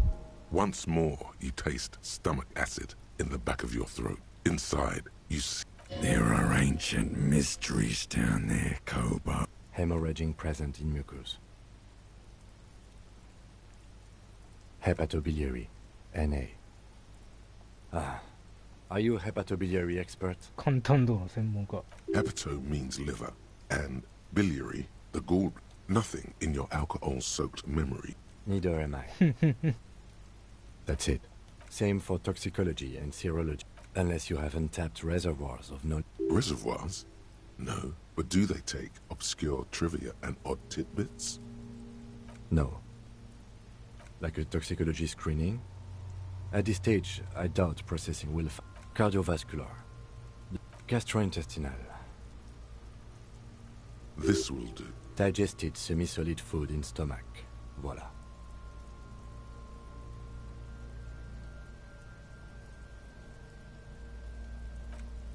Once more, you taste stomach acid in the back of your throat. Inside, you see... There are ancient mysteries down there, Kobo. Hemorrhaging present in mucus. Hepatobiliary, NA. Ah, are you a hepatobiliary expert? 簡単度の専門家。 Hepato means liver, and biliary, the gall. Nothing in your alcohol-soaked memory. Neither am I. That's it. Same for toxicology and serology, unless you have untapped reservoirs of knowledge. Reservoirs? No, but do they take obscure trivia and odd tidbits? No. Like a toxicology screening? At this stage, I doubt processing will cardiovascular, gastrointestinal. This will do. Digested semi-solid food in stomach. Voila.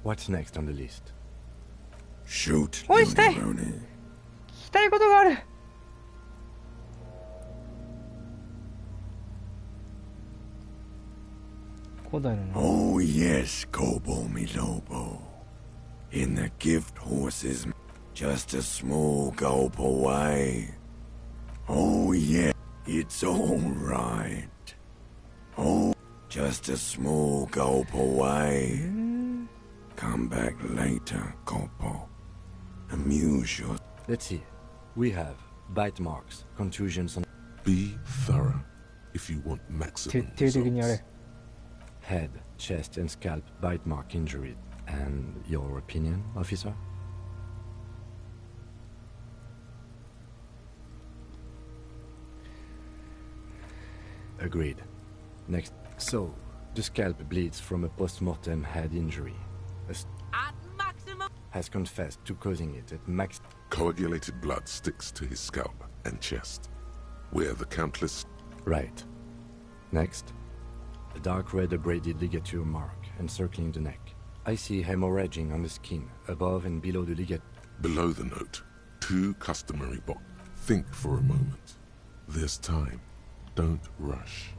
What's next on the list? Shoot. おい、したい。聞きたいことがある。古代のな。 Oh yes, Kobo mi lobo. In the gift horses, just a small gulp away. Oh yeah, it's all right. Oh, just a small gulp away. Come back later, Kobo. Amuse your... Let's see. We have bite marks, contusions on... Be thorough if you want maximum results. Head, chest and scalp bite mark injuries. And your opinion, officer? Agreed. Next. So, the scalp bleeds from a post-mortem head injury. At maximum. Has confessed to causing it at max. Coagulated blood sticks to his scalp and chest, where the countless... Right. Next. A dark red abraded ligature mark encircling the neck. I see hemorrhaging on the skin, above and below the ligature. Below the note, 2 customary boxes. Think for a moment. There's time. Don't rush.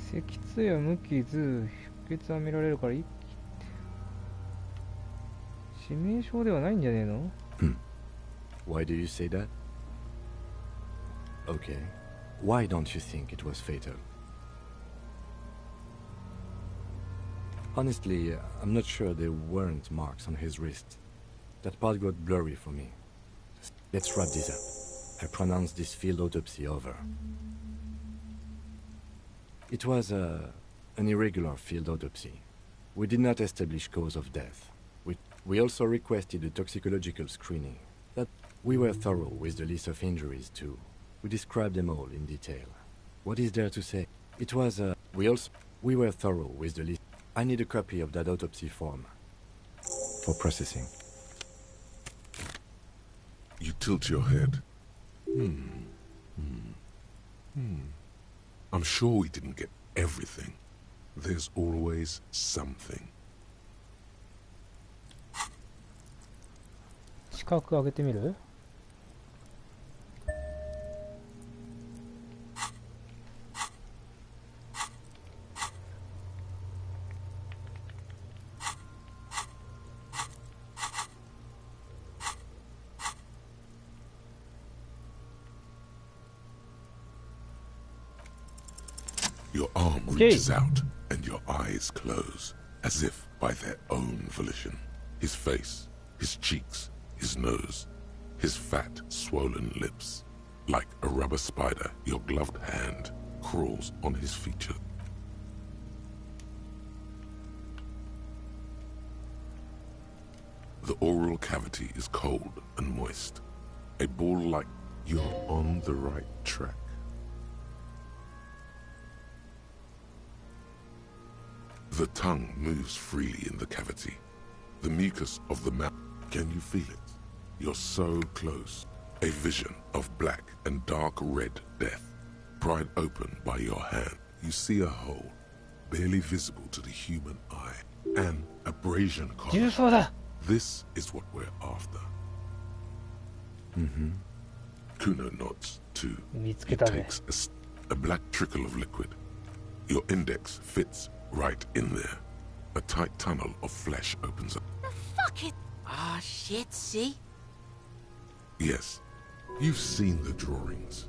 「脊椎は無傷、出血は見られるから一気」致命傷ではないんじゃねえの？ Why do you say that? Okay. Why don't you think it was fatal? Honestly, I'm not sure there weren't marks on his wrist. That part got blurry for me. Let's wrap this up. I pronounce this field autopsy over. It was an irregular field autopsy. We did not establish cause of death. We also requested a toxicological screening. That we were thorough with the list of injuries too. We described them all in detail. What is there to say? It was we were thorough with the list. I need a copy of that autopsy form for processing. You tilt your head. I'm sure we didn't get everything. There's always something. 視覚上げてみる？ Your arm reaches out and your eyes close, as if by their own volition. His face, his cheeks, his nose, his fat, swollen lips. Like a rubber spider, your gloved hand crawls on his feature. The oral cavity is cold and moist. A ball like you're on the right track. The tongue moves freely in the cavity. The mucus of the mouth. Can you feel it? You're so close. A vision of black and dark red death. Pried open by your hand. You see a hole. barely visible to the human eye. An abrasion collar. This is what we're after. Kuno nods too. He takes a black trickle of liquid. Your index fits right in there. A tight tunnel of flesh opens up. The fuck it! Ah, shit, see? Yes. You've seen the drawings.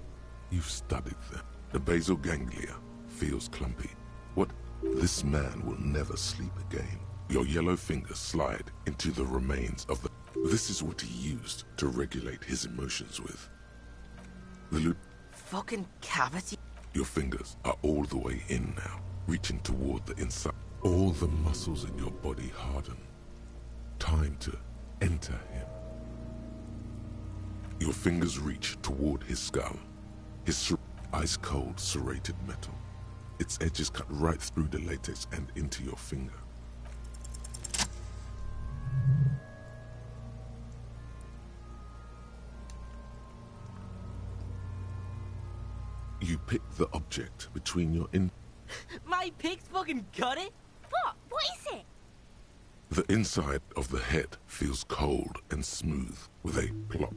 You've studied them. The basal ganglia feels clumpy. What? This man will never sleep again. Your yellow fingers slide into the remains of the... This is what he used to regulate his emotions with. The fucking cavity. Your fingers are all the way in now, reaching toward the inside. All the muscles in your body harden. Time to enter him. Your fingers reach toward his skull. His ice-cold serrated metal. Its edges cut right through the latex and into your finger. You pick the object between your My pig's fucking got it? What? What is it? The inside of the head feels cold and smooth with a plop.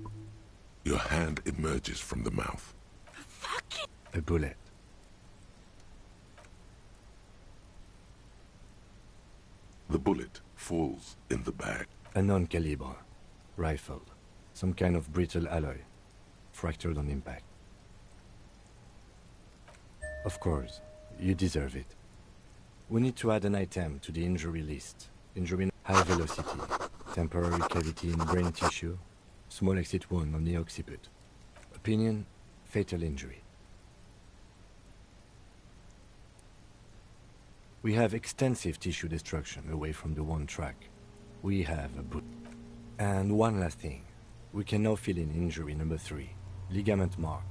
Your hand emerges from the mouth. Fuck it! A bullet. The bullet falls in the bag. A non-caliber rifle. Some kind of brittle alloy. Fractured on impact. Of course, you deserve it. We need to add an item to the injury list. Injury high velocity, temporary cavity in brain tissue, small exit wound on the occiput. Opinion, fatal injury. We have extensive tissue destruction away from the wound track. We have a boot. And one last thing. We can now fill in injury number 3, ligament mark.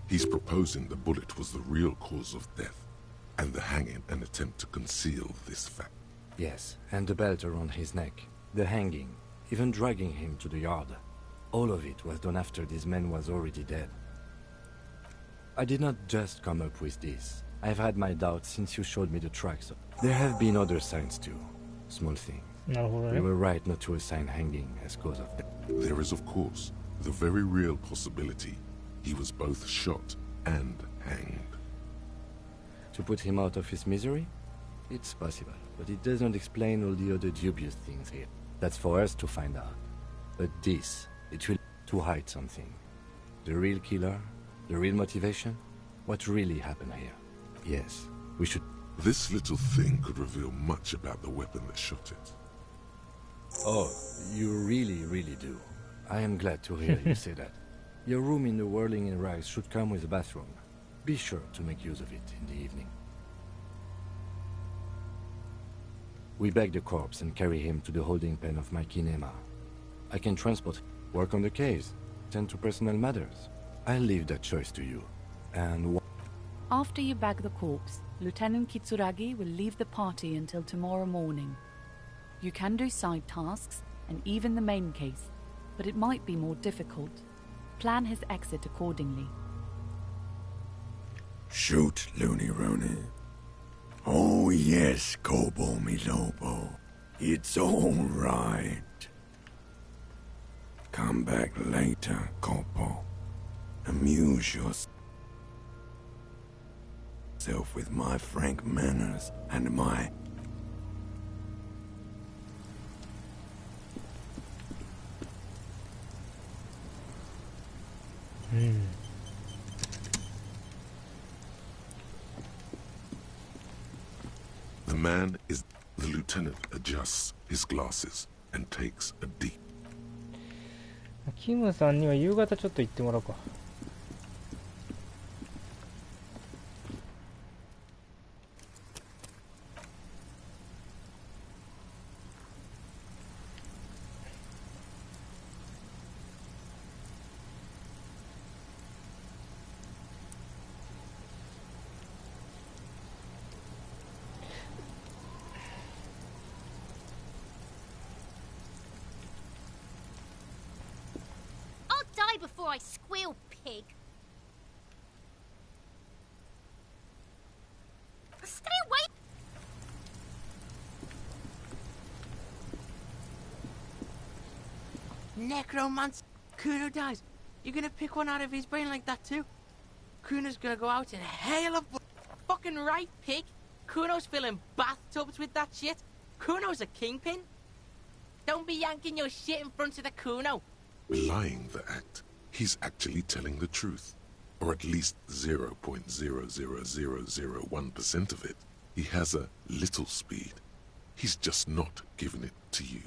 He's proposing the bullet was the real cause of death, and the hanging an attempt to conceal this fact. Yes, and the belt around his neck, the hanging, even dragging him to the yard. All of it was done after this man was already dead. I did not just come up with this. I've had my doubts since you showed me the tracks. There have been other signs too. Small things. We were right not to assign hanging as cause of death. There is, of course, the very real possibility he was both shot and hanged. To put him out of his misery? It's possible, but it doesn't explain all the other dubious things here. That's for us to find out. But this, it will to hide something. The real killer, the real motivation, what really happened here. Yes, we should... This little thing could reveal much about the weapon that shot it. Oh, you really, really do. I am glad to hear you say that. Your room in the Whirling in Rags should come with a bathroom. Be sure to make use of it in the evening. We bag the corpse and carry him to the holding pen of my kinema. I can transport, work on the case, tend to personal matters. I'll leave that choice to you. And after you bag the corpse, Lieutenant Kitsuragi will leave the party until tomorrow morning. You can do side tasks and even the main case, but it might be more difficult. Plan his exit accordingly. Shoot, Looney Rooney. Oh yes, Kobo mi Lobo. It's all right. Come back later, Kobo. Amuse yourself with my frank manners and my... The man is... The lieutenant adjusts his glasses and takes a deep... キムさんには夕方ちょっと行ってもらおうか。Before I squeal, pig. Stay away! necromancer. Kuno dies. You're gonna pick one out of his brain like that too? Kuno's gonna go out in a hail of blood. Fucking right, pig. Kuno's filling bathtubs with that shit. Kuno's a kingpin. Don't be yanking your shit in front of the Kuno. Lying the act. He's actually telling the truth. Or at least 0.00001% of it. He has a little speed. He's just not giving it to you.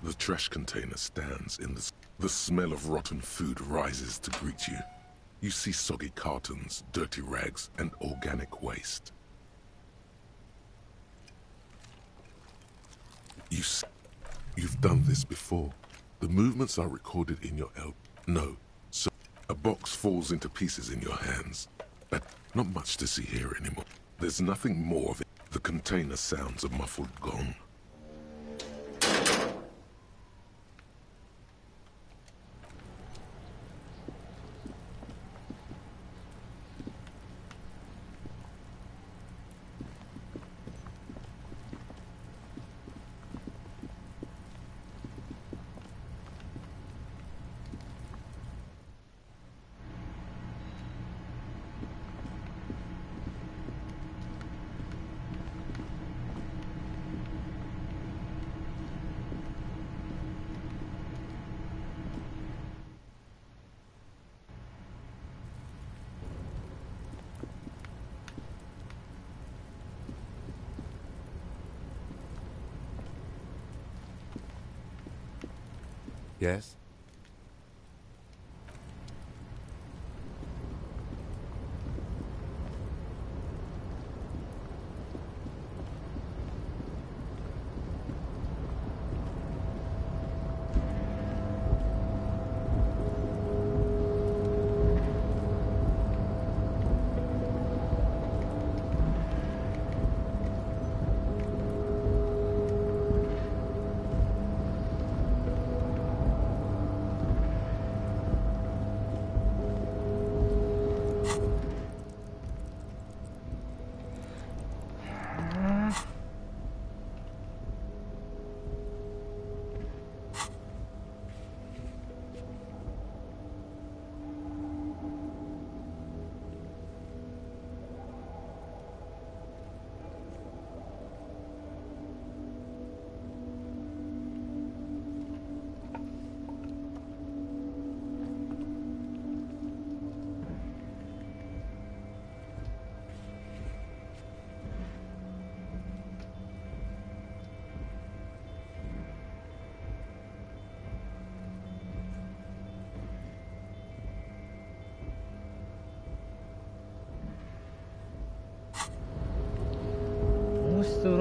The trash container stands in the smell of rotten food rises to greet you. You see soggy cartons, dirty rags, and organic waste. You've done this before. The movements are recorded in your No. So, a box falls into pieces in your hands. But not much to see here anymore. There's nothing more of it. The container sounds a muffled gong. Yes?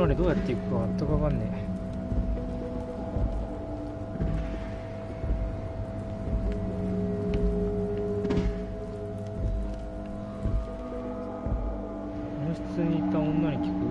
裏にどうやって行くか全く分かんねえ。温室にいた女に聞く？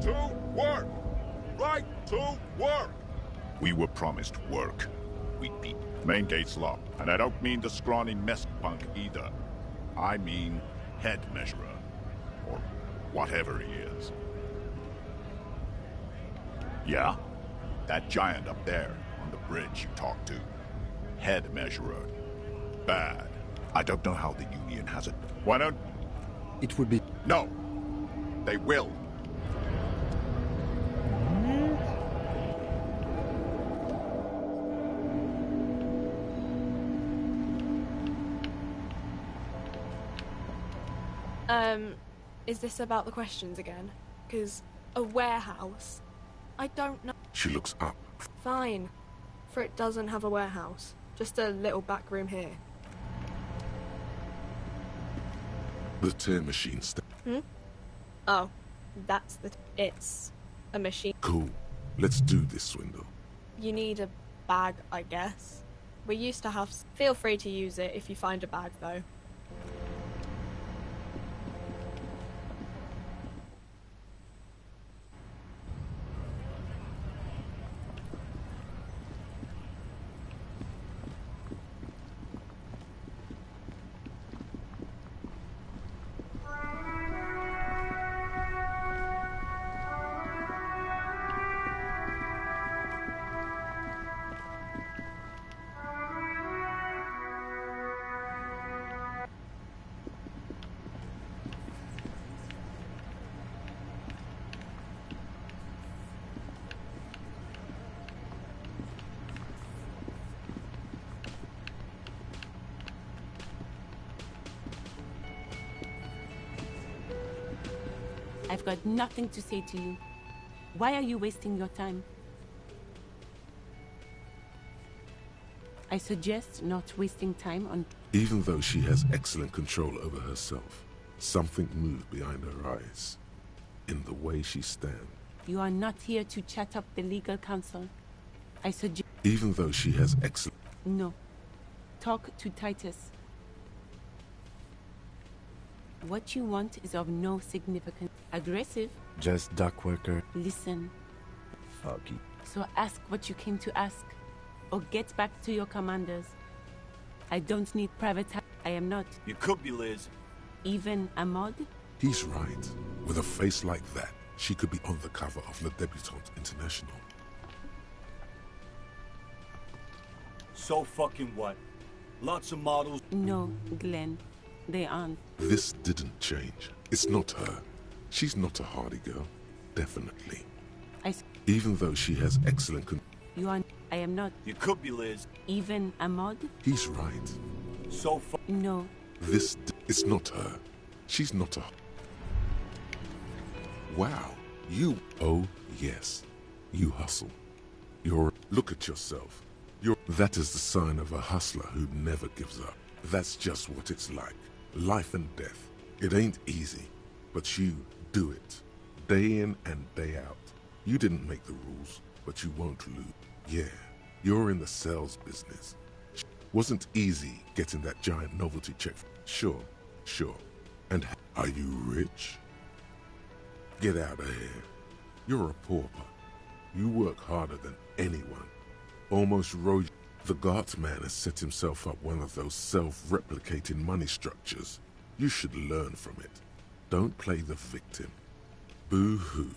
to work! Right to work! We were promised work. We'd be main gate's locked, and I don't mean the scrawny mess punk either. I mean head measurer, or whatever he is. Yeah? That giant up there on the bridge you talked to. Head measurer. Bad. I don't know how the Union has it. Why don't... It would be... No! They will. Is this about the questions again? Because a warehouse? I don't know. She looks up. Fine. For it doesn't have a warehouse. Just a little back room here. The tear machine Oh, that's the... It's a machine. Cool. Let's do this, Swindle. You need a bag, I guess. We used to have... Feel free to use it if you find a bag, though. I've got nothing to say to you. Why are you wasting your time? I suggest not wasting time on... Even though she has excellent control over herself, something moved behind her eyes. In the way she stands. You are not here to chat up the legal counsel. I suggest... Even though she has excellent... No. Talk to Titus. What you want is of no significance. Aggressive? Just dock worker. Listen. Fuck you. So ask what you came to ask. Or get back to your commanders. I don't need private... I am not. You could be, Liz. Even Ahmad? He's right. With a face like that, she could be on the cover of Le Debutante International. So fucking what? Lots of models... No, Glenn. They aren't. This didn't change. It's not her. She's not a hardy girl. Definitely. Even though she has excellent You are... I am not. You could be, Liz. Even Ahmad? He's right. So No. It's not her. She's not a... Wow. You... Oh, yes. You hustle. Look at yourself. That is the sign of a hustler who never gives up. That's just what it's like. Life and death. It ain't easy, but you do it. Day in and day out. You didn't make the rules, but you won't lose. Yeah, you're in the sales business. Wasn't easy getting that giant novelty check. Sure. And are you rich? Get out of here. You're a pauper. You work harder than anyone. Almost rode... The Guardsman has set himself up one of those self-replicating money structures. You should learn from it. Don't play the victim. Boo-hoo.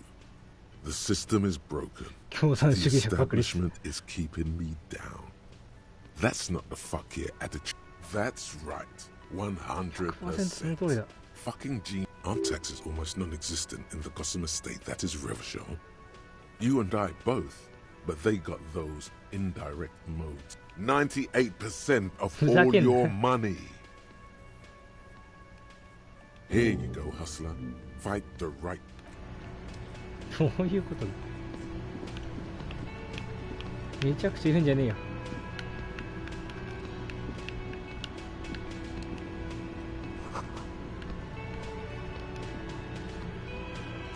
The system is broken. The establishment is keeping me down. That's not the fuck yeah attitude. That's right. 100%. Fucking G. Our tax is almost non-existent in the Gossamer state. That is Revachol. You and I both. But they got those indirect modes. 98% of all your money. Here you go, hustler. Fight the right. どういうことだ。めちゃくちゃいるんじゃねえよ。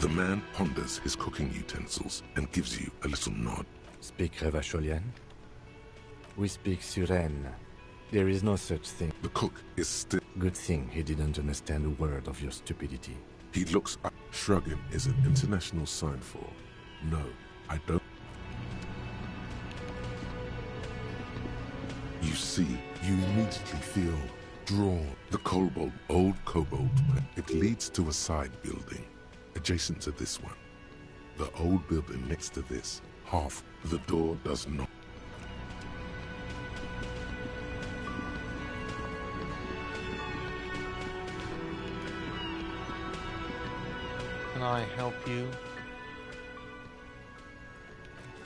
The man ponders his cooking utensils and gives you a little nod. Speak Revacholian? We speak Suren. There is no such thing. The cook is still... Good thing he didn't understand a word of your stupidity. He looks up. Shrugging is an international sign for, no, I don't. You see, you immediately feel drawn. The old cobalt, it leads to a side building, adjacent to this one. The old building next to this, half, the door does not. Can I help you?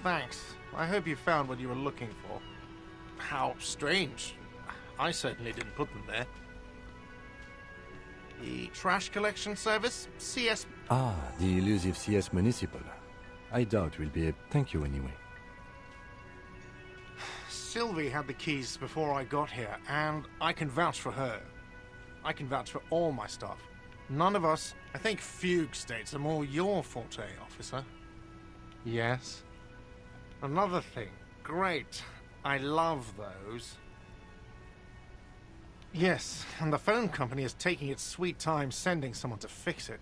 Thanks. I hope you found what you were looking for. How strange. I certainly didn't put them there. The trash collection service? CS... Ah, the elusive CS Municipal. I doubt we'll be able... Thank you anyway. Sylvie had the keys before I got here, and I can vouch for her. I can vouch for all my stuff. None of us... I think fugue states are more your forte, officer. Yes. Another thing. Great. I love those. Yes, and the phone company is taking its sweet time sending someone to fix it.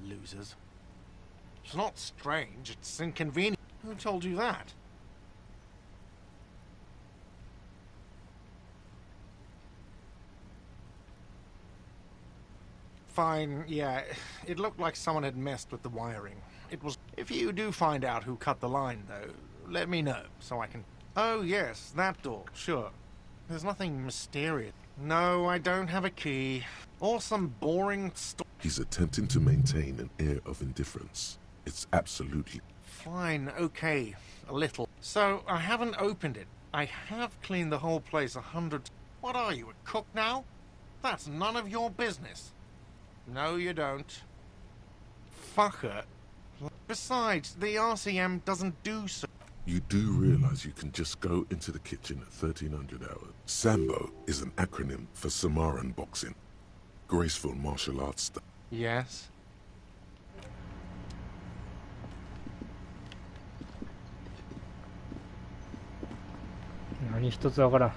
Losers. It's not strange, it's inconvenient. Who told you that? Fine, yeah. It looked like someone had messed with the wiring. It was... If you do find out who cut the line, though, let me know, so I can... Oh, yes, that door, sure. There's nothing mysterious. No, I don't have a key. Or some boring He's attempting to maintain an air of indifference. It's absolutely... Fine, okay. A little. So, I haven't opened it. I have cleaned the whole place 100... What are you, a cook now? That's none of your business. No, you don't. Fucker. Besides, the RCM doesn't do so. You do realize you can just go into the kitchen at 1300 hours. Sambo is an acronym for Samoan boxing. Graceful martial arts stuff. Yes?何一つわからん。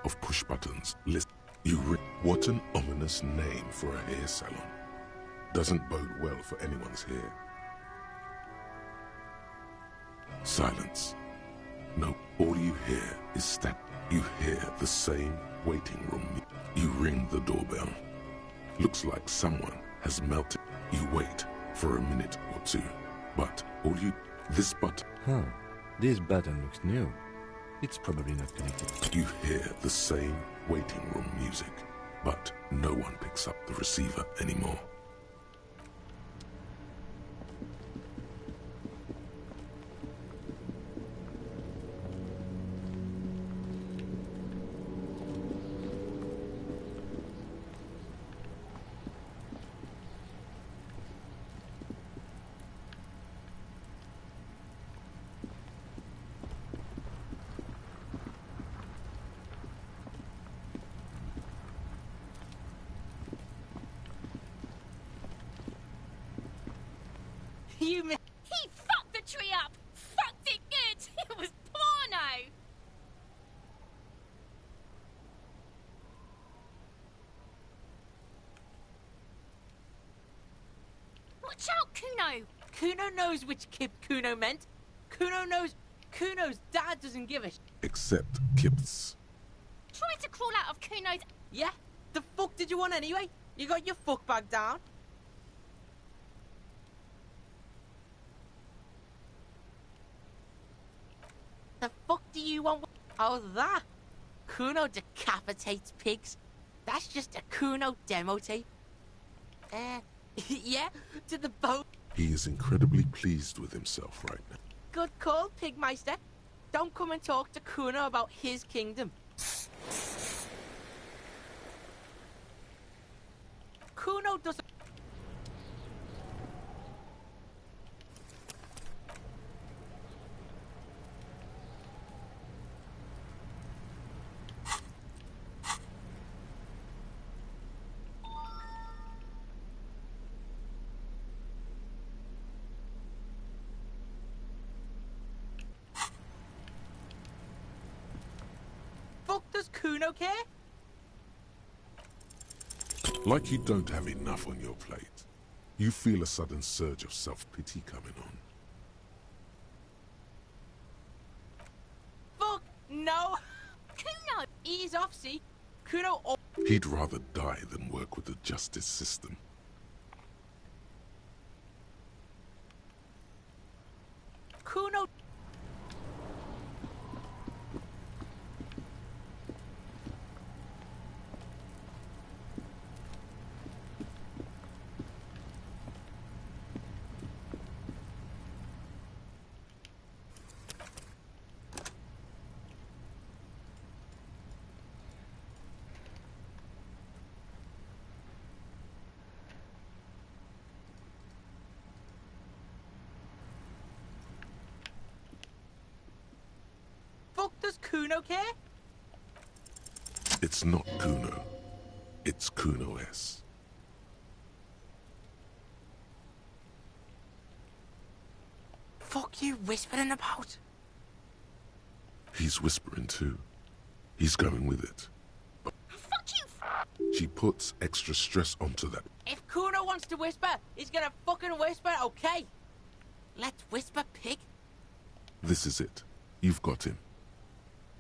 Of push buttons. List. What an ominous name for a hair salon. Doesn't bode well for anyone's hair. Silence. No, all you hear is stat. You hear the same waiting room. You ring the doorbell. Looks like someone has melted. You wait for a minute or two, but all you... This button... Huh. This button looks new. It's probably not connected. You hear the same waiting room music, but no one picks up the receiver anymore. He fucked the tree up! Fucked it good! It was porno! Watch out, Kuno! Kuno knows which kid Kuno meant. Kuno knows... Kuno's dad doesn't give a Except Kip's. Try to crawl out of Kuno's... Yeah? The fuck did you want anyway? You got your fuck bag down? The fuck do you want? Oh, that? Kuno decapitates pigs. That's just a Kuno demo tape. Yeah, to the boat. He is incredibly pleased with himself right now. Good call, Pigmeister. Don't come and talk to Kuno about his kingdom. Kuno fucked us. Fuck does Kuno care? Like you don't have enough on your plate. You feel a sudden surge of self-pity coming on. Fuck no! Kuno! Ease off, see? Kuno... He'd rather die than work with the justice system. Kuno... Fuck does Kuno care? It's not Kuno. It's Kuno S. Fuck you whispering about? He's whispering too. He's going with it. But Fuck you! she puts extra stress onto that. If Kuno wants to whisper, he's gonna fucking whisper, okay? Let's whisper, pig. This is it. You've got him.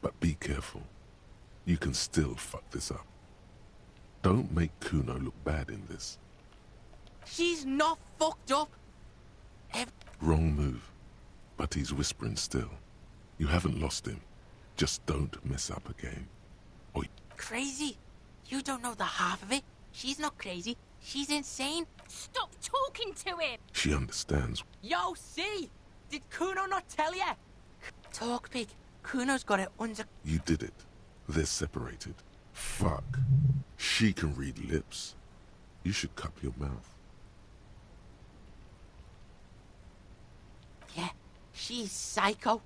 But be careful. You can still fuck this up. Don't make Kuno look bad in this. She's not fucked up. Wrong move. But he's whispering still. You haven't lost him. Just don't mess up again. Or Crazy? You don't know the half of it. She's not crazy. She's insane. Stop talking to him! she understands. Yo, see? Did Kuno not tell ya? Talk, pig. Kuno's got it under... You did it. They're separated. Fuck. She can read lips. You should cup your mouth. Yeah, she's psycho.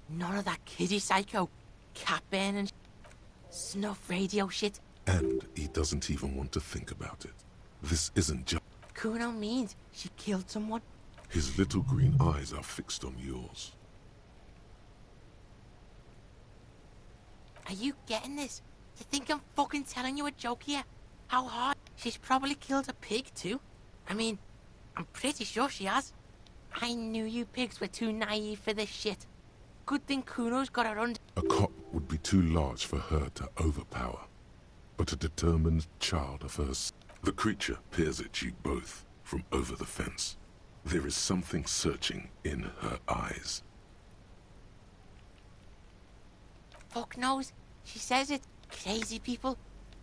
None of that kiddie psycho. Cat burning, snuff radio shit. And he doesn't even want to think about it. This isn't just... Kuno means she killed someone. His little green eyes are fixed on yours. Are you getting this? You think I'm fucking telling you a joke here? How hard? She's probably killed a pig too. I mean, I'm pretty sure she has. I knew you pigs were too naive for this shit. Good thing Kuno's got her under... A cop would be too large for her to overpower. But a determined child of hers... The creature peers at you both from over the fence. There is something searching in her eyes. Fuck knows. She says it. Crazy people.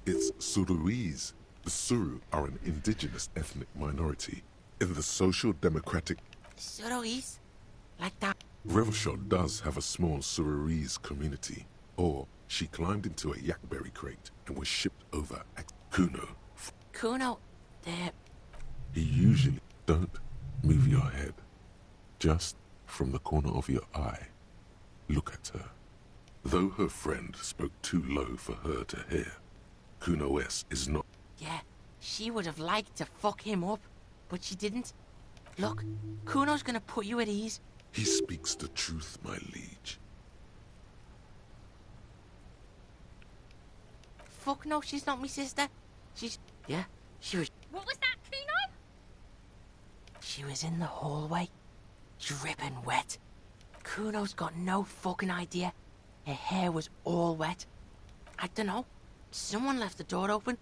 It's Suruese. The Suru are an indigenous ethnic minority in the social democratic... Suruese? Like that? Revelshot does have a small Suruese community. Or she climbed into a yakberry crate and was shipped over at Kuno. Kuno, there... He usually... Don't move your head. Just from the corner of your eye, look at her. Though her friend spoke too low for her to hear, Kuno S is not... Yeah, she would have liked to fuck him up, but she didn't. Look, Kuno's gonna put you at ease. He speaks the truth, my liege. Fuck no, she's not my sister. She's... Yeah, she was... What was that, Kuno? She was in the hallway, dripping wet. Kuno's got no fucking idea. Her hair was all wet. I don't know. Someone left the door open.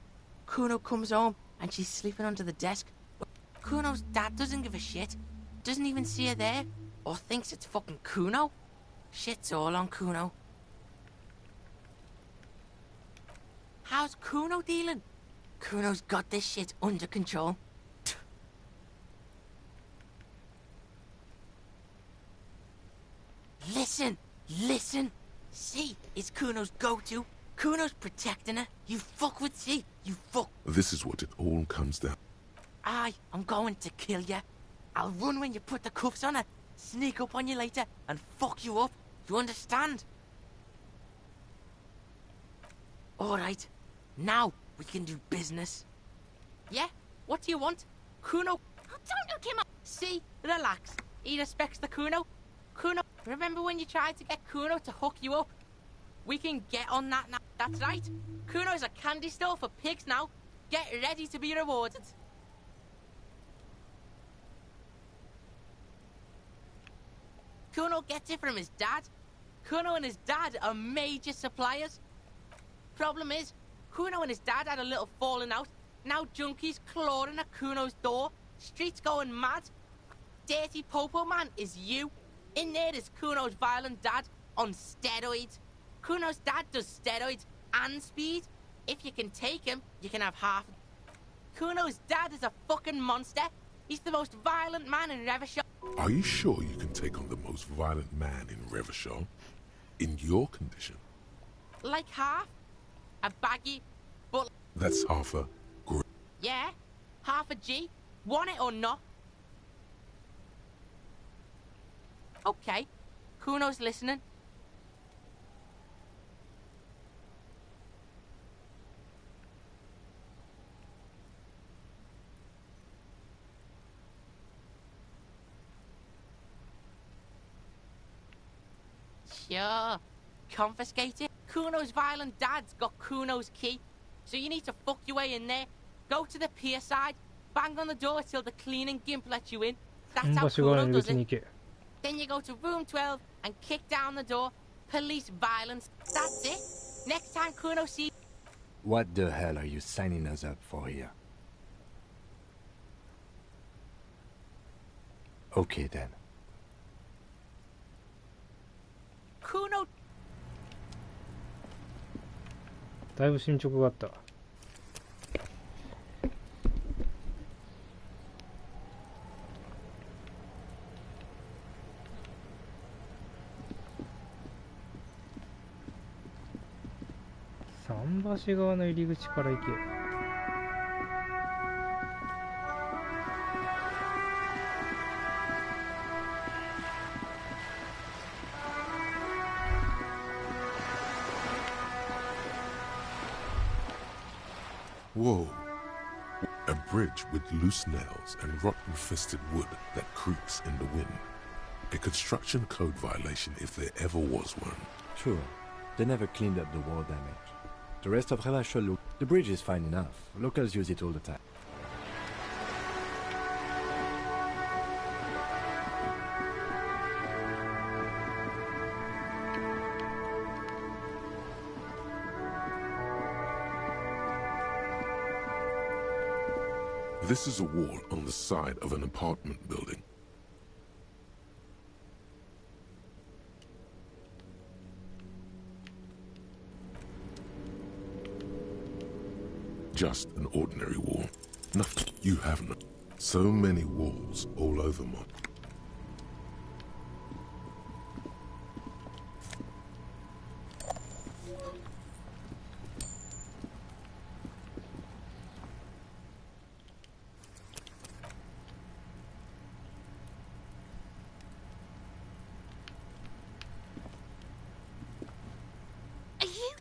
Kuno comes home and she's sleeping under the desk. But Kuno's dad doesn't give a shit. Doesn't even see her there. Or thinks it's fucking Kuno. Shit's all on Kuno. How's Kuno dealing? Kuno's got this shit under control. Listen, listen. C is Kuno's go-to. Kuno's protecting her. You fuck with C. You fuck. This is what it all comes down. I'm going to kill you. I'll run when you put the cuffs on her, sneak up on you later, and fuck you up. You understand? Alright, now we can do business. Yeah? What do you want? Kuno? Oh, don't look him up! See? Relax. He respects the Kuno. Kuno, remember when you tried to get Kuno to hook you up? We can get on that now. That's right. Kuno's a candy store for pigs now. Get ready to be rewarded. Kuno gets it from his dad. Kuno and his dad are major suppliers. Problem is, Kuno and his dad had a little falling out. Now junkies clawing at Kuno's door. Streets going mad. Dirty Popo man is you. In there is Kuno's violent dad on steroids. Kuno's dad does steroids and speed. If you can take him, you can have half. Kuno's dad is a fucking monster. He's the most violent man in Revachol. Are you sure you can take on the most violent man in Revachol? In your condition? Like half? A baggy, but... That's half a... Yeah, half a G. Want it or not? Okay, Kuno's listening. Sure. Confiscate it. Kuno's violent dad's got Kuno's key. So you need to fuck your way in there. Go to the pier side. Bang on the door till the cleaning gimp lets you in. That's how Kuno does it. Then you go to room 12 and kick down the door. Police violence. That's it. Next time Kuno sees... What the hell are you signing us up for here? Okay then. Kuno... だいぶ進捗があった。桟橋側の入り口から行け。Whoa. A bridge with loose nails and rotten-fisted wood that creaks in the wind. A construction code violation if there ever was one. Sure. They never cleaned up the war damage. The rest of Revachol, the bridge is fine enough. Locals use it all the time. This is a wall on the side of an apartment building. Just an ordinary wall. Nothing. You have no. So many walls all over Mod.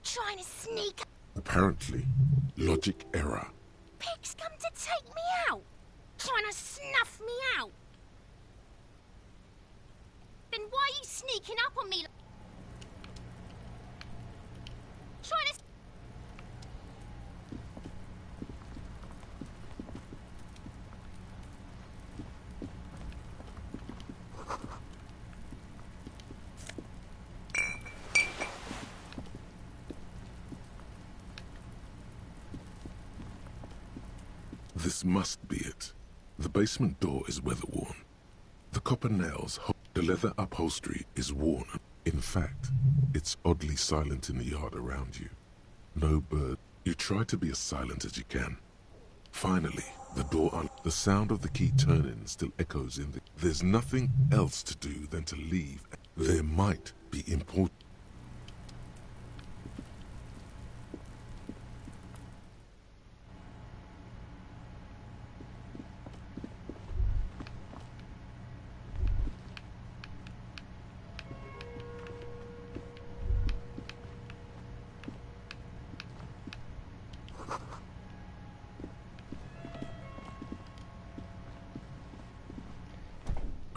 Trying to sneak. Apparently, logic error. Pigs come to take me out. Trying to snuff me out. Then why are you sneaking up on me? Trying to. This must be it. The basement door is weather-worn. The copper nails, the leather upholstery is worn. In fact, it's oddly silent in the yard around you. No bird. You try to be as silent as you can. Finally, the door the sound of the key turning still echoes in the... There's nothing else to do than to leave. There might be important...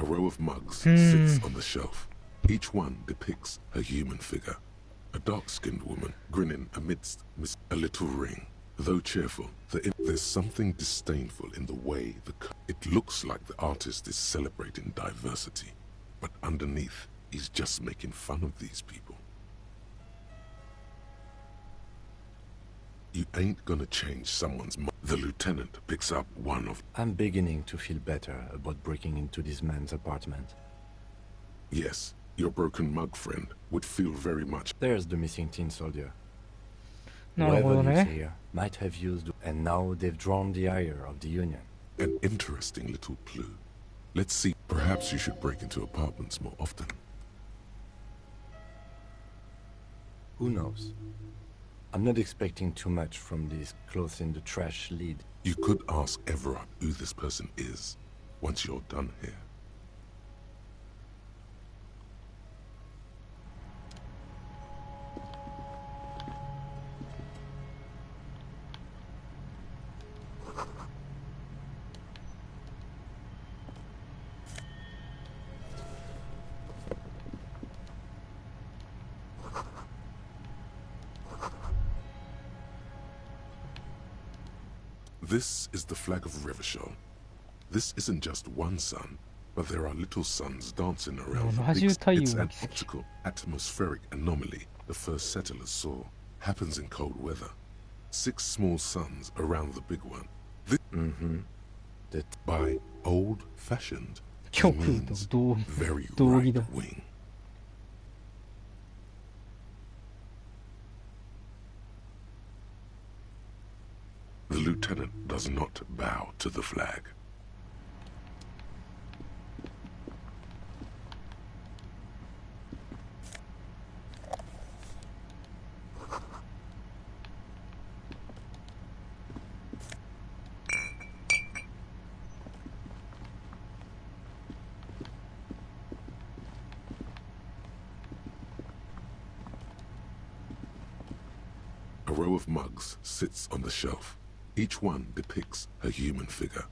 row of mugs sits on the shelf. Each one depicts a human figure. A dark-skinned woman grinning amidst a little ring. Though cheerful, there's something disdainful in the way it looks like the artist is celebrating diversity. But underneath, he's just making fun of these people. You ain't gonna change someone's mind. The lieutenant picks up one of... I'm beginning to feel better about breaking into this man's apartment. Yes, your broken mug friend would feel very much... There's the missing tin soldier. Whoever lives here might have used... And now they've drawn the ire of the Union. An interesting little clue. Let's see. Perhaps you should break into apartments more often. Who knows? I'm not expecting too much from this clothes in the trash lead. You could ask Everard who this person is once you're done here. This is the flag of Revachol. This isn't just one sun, but there are little suns dancing around the big... It's an optical, atmospheric anomaly the first settlers saw. Happens in cold weather. 6 small suns around the big one. That by old-fashioned means very right-wing. The lieutenant does not bow to the flag. A row of mugs sits on the shelf. Each one depicts a human figure.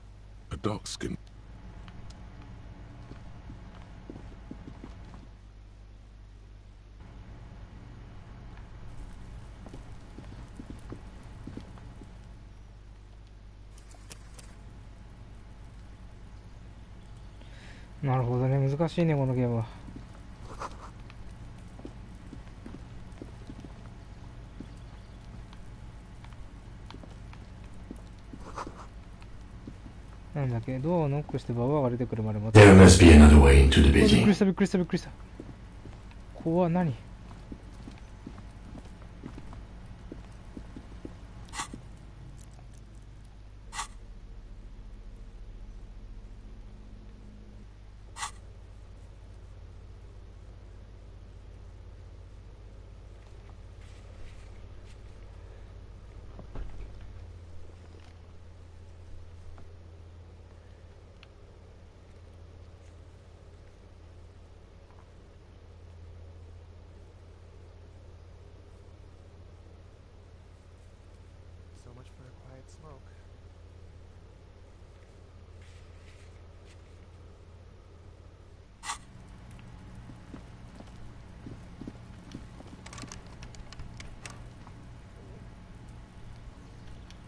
A dark-skinned...なるほどね、難しいねこのゲームは。なんだっけ、ドアをノックしてババアが出てくるまで待って。There must be another way into the びっ building. くりしたびっくりしたびっくりした。怖っ、何？So much for a quiet smoke.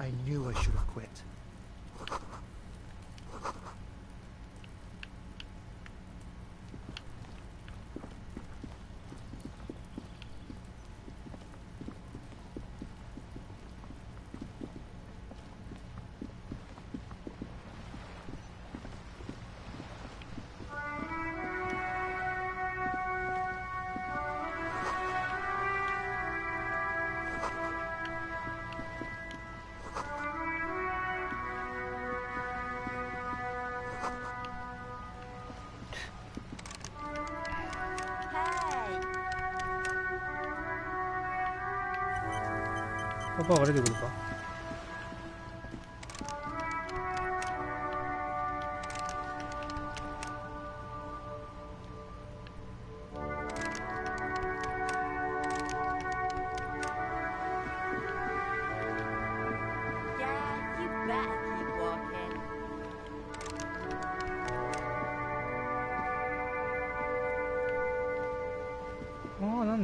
I knew I should have quit. Hey! パパが出てくるか。Yeah, you better keep walking.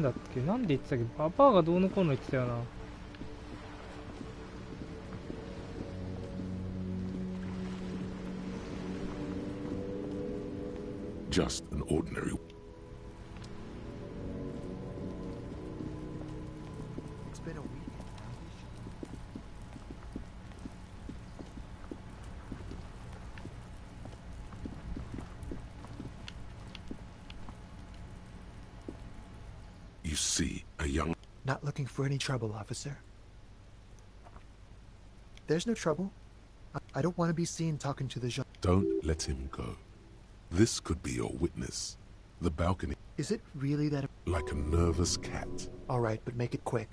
だっけ、なんで言ってたっけ、パパがどうのこうの言ってたよな。Just an ordinary. It's been a week. You see a young... Not looking for any trouble, officer. There's no trouble. I don't want to be seen talking to the gendarme. Don't let him go. This could be your witness. The balcony... Is it really that... Like a nervous cat. All right, but make it quick.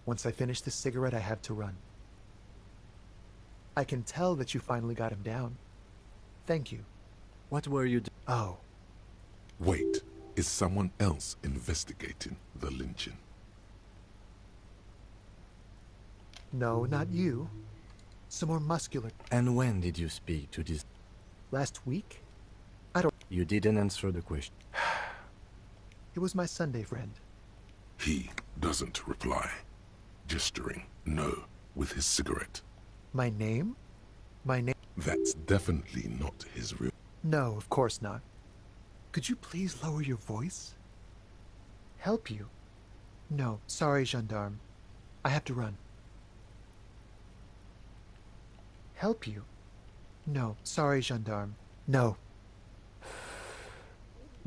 Once I finish this cigarette, I have to run. I can tell that you finally got him down. Thank you. What were you doing? Oh. Wait, is someone else investigating the lynching? No, not you. Some more muscular... And when did you speak to this... Last week? You didn't answer the question. It was my Sunday friend. He doesn't reply, gesturing no with his cigarette. My name? My name? That's definitely not his real... No, of course not. Could you please lower your voice? Help you? No, sorry, gendarme. I have to run. Help you? No, sorry, gendarme. No.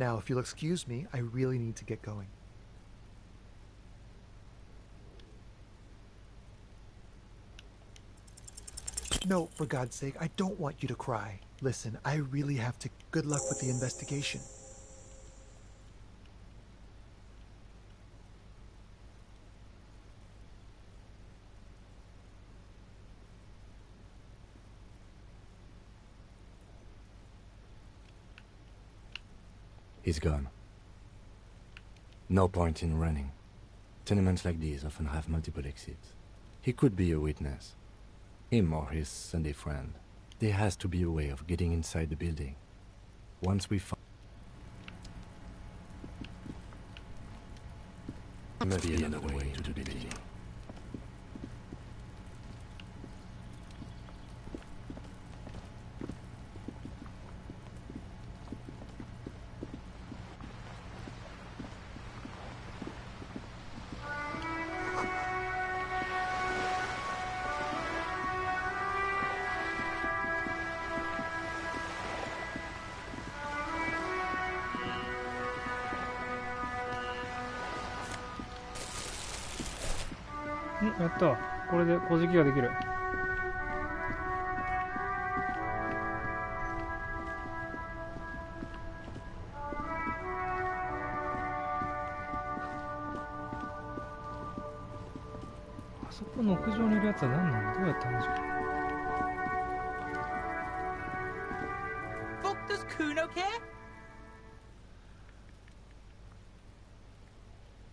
Now, if you'll excuse me, I really need to get going. No, for God's sake, I don't want you to cry. Listen, I really have to... Good luck with the investigation. He's gone. No point in running. Tenements like these often have multiple exits. He could be a witness. Him or his Sunday friend. There has to be a way of getting inside the building. Once we find... There must be another way to the building.やった。これで小じきができる。あそこの屋上にいるやつは何なの？どうやって話する？ Fuck does Kuno care?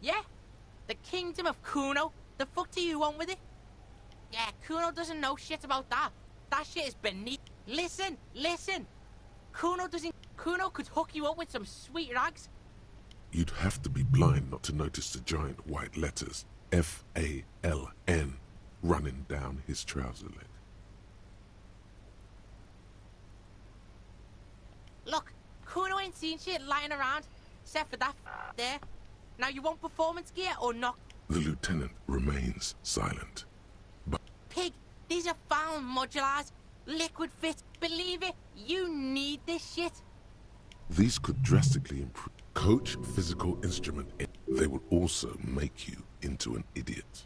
Yeah, the kingdom of Kuno. The fuck do you want with it? Yeah, Kuno doesn't know shit about that. That shit is beneath. Listen, listen. Kuno could hook you up with some sweet rags. You'd have to be blind not to notice the giant white letters F-A-L-N running down his trouser leg. Look, Kuno ain't seen shit lying around, except for that there. Now you want performance gear or not? The lieutenant remains silent. But Pig, these are found modulars. Liquid fit. Believe it, you need this shit. these could drastically improve. Coach physical instrument. They will also make you into an idiot.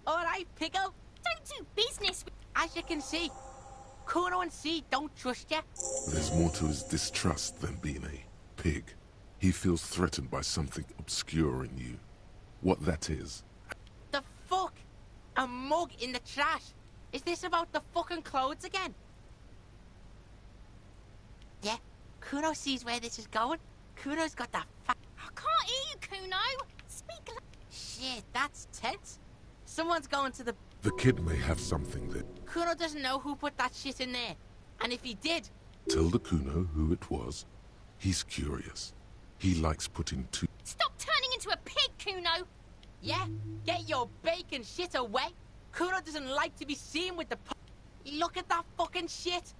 Alright, Pico. Don't do business with... As you can see, Kuno and C don't trust you. There's more to his distrust than being a pig. He feels threatened by something obscure in you. What that is. The fuck? A mug in the trash? Is this about the fucking clothes again? Yeah, Kuno sees where this is going. Kuno's got that fat... I can't hear you, Kuno. Speak... Shit, that's tense. Someone's going to the... The kid may have something that... Kuno doesn't know who put that shit in there. And if he did... Tell the Kuno who it was. He's curious. He likes putting two... Stop turning into a pig, Kuno! Yeah? Get your bacon shit away! Kuno doesn't like to be seen with the Look at that fucking shit!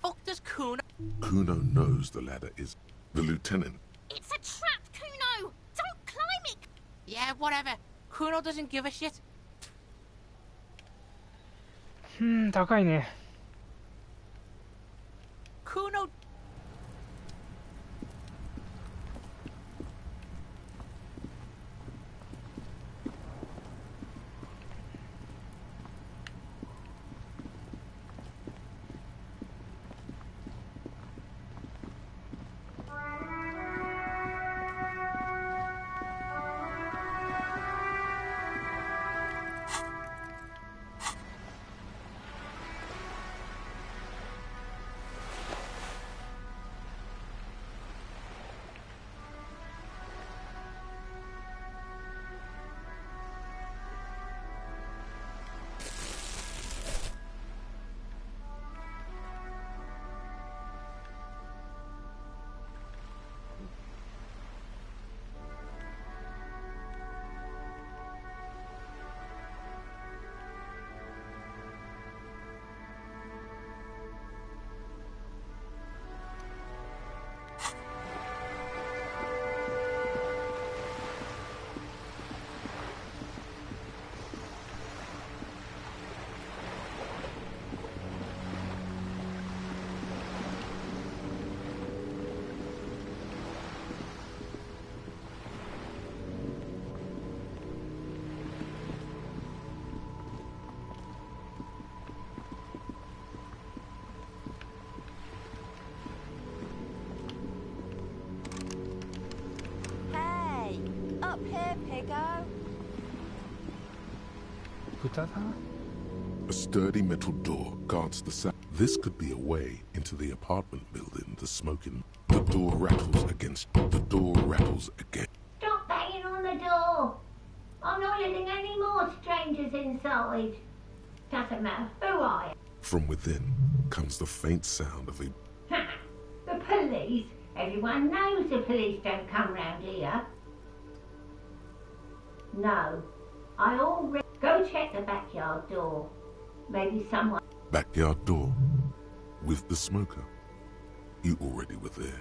Fuck does Kuno... Kuno knows the ladder is... The lieutenant. It's a trap, Kuno! Don't climb it! Yeah, whatever. Kuno doesn't give a shit. 高いね。Kuno... Up here, Piggo. A sturdy metal door guards the south. This could be a way into the apartment building. The smoking. The door rattles against. The door rattles again. Stop banging on the door. I'm not letting any more strangers inside. Doesn't matter who I am. From within comes the faint sound of a... Ha! The police? Everyone knows the police don't come round here. No. I already... Go check the backyard door. Maybe someone... Backyard door. With the smoker. You already were there.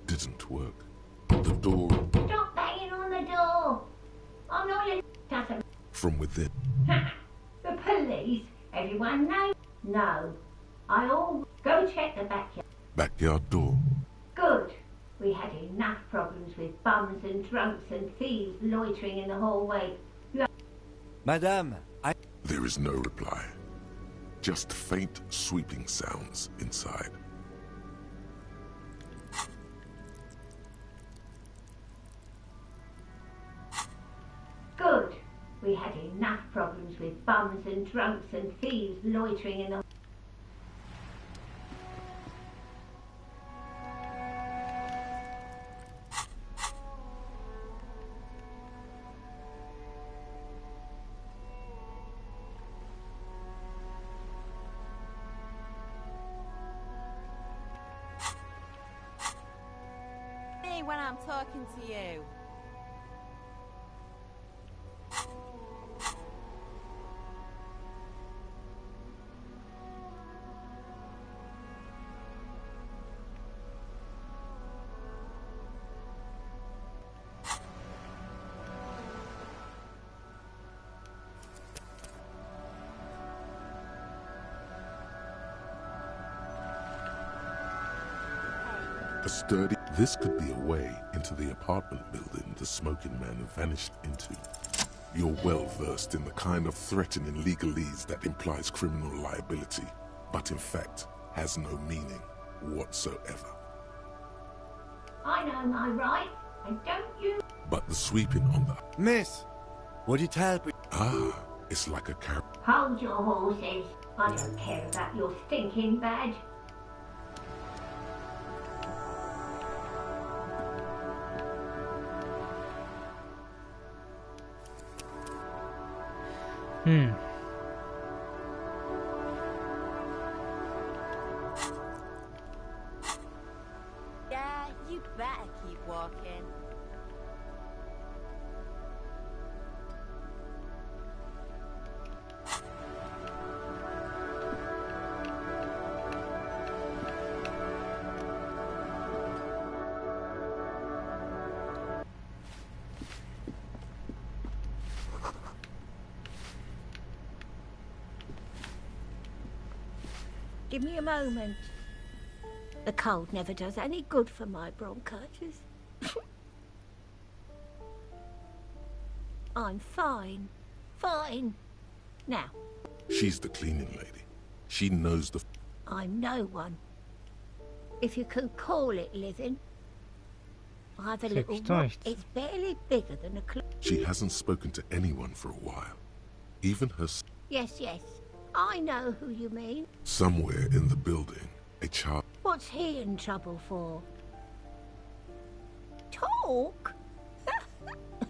Didn't work. The door... Stop banging on the door. I'm not letting... Doesn't... From within. Ha! The police? Everyone knows... No. I all... Go check the backyard... Backyard door. Good. We had enough problems with bums and drunks and thieves loitering in the hallway. Madame, I... There is no reply. Just faint, sweeping sounds inside. Good. We had enough problems with bums and drunks and thieves loitering in the... When I'm talking to you. A sturdy... This could be a way into the apartment building the smoking man vanished into. You're well versed in the kind of threatening legalese that implies criminal liability, but in fact has no meaning whatsoever. I know my rights, and don't you... But the sweeping on the... Miss, would you tell me... Ah, it's like a carrot. Hold your horses. I don't care about your stinking badge. Yeah, you better keep walking. Give me a moment. The cold never does any good for my bronchitis. I'm fine. Fine. Now. She's the cleaning lady. She knows the... I'm no one. If you can call it living. I have a little rock. It's barely bigger than a clock. She hasn't spoken to anyone for a while. Even her... Yes, yes. I know who you mean. Somewhere in the building, a child... What's he in trouble for? Talk?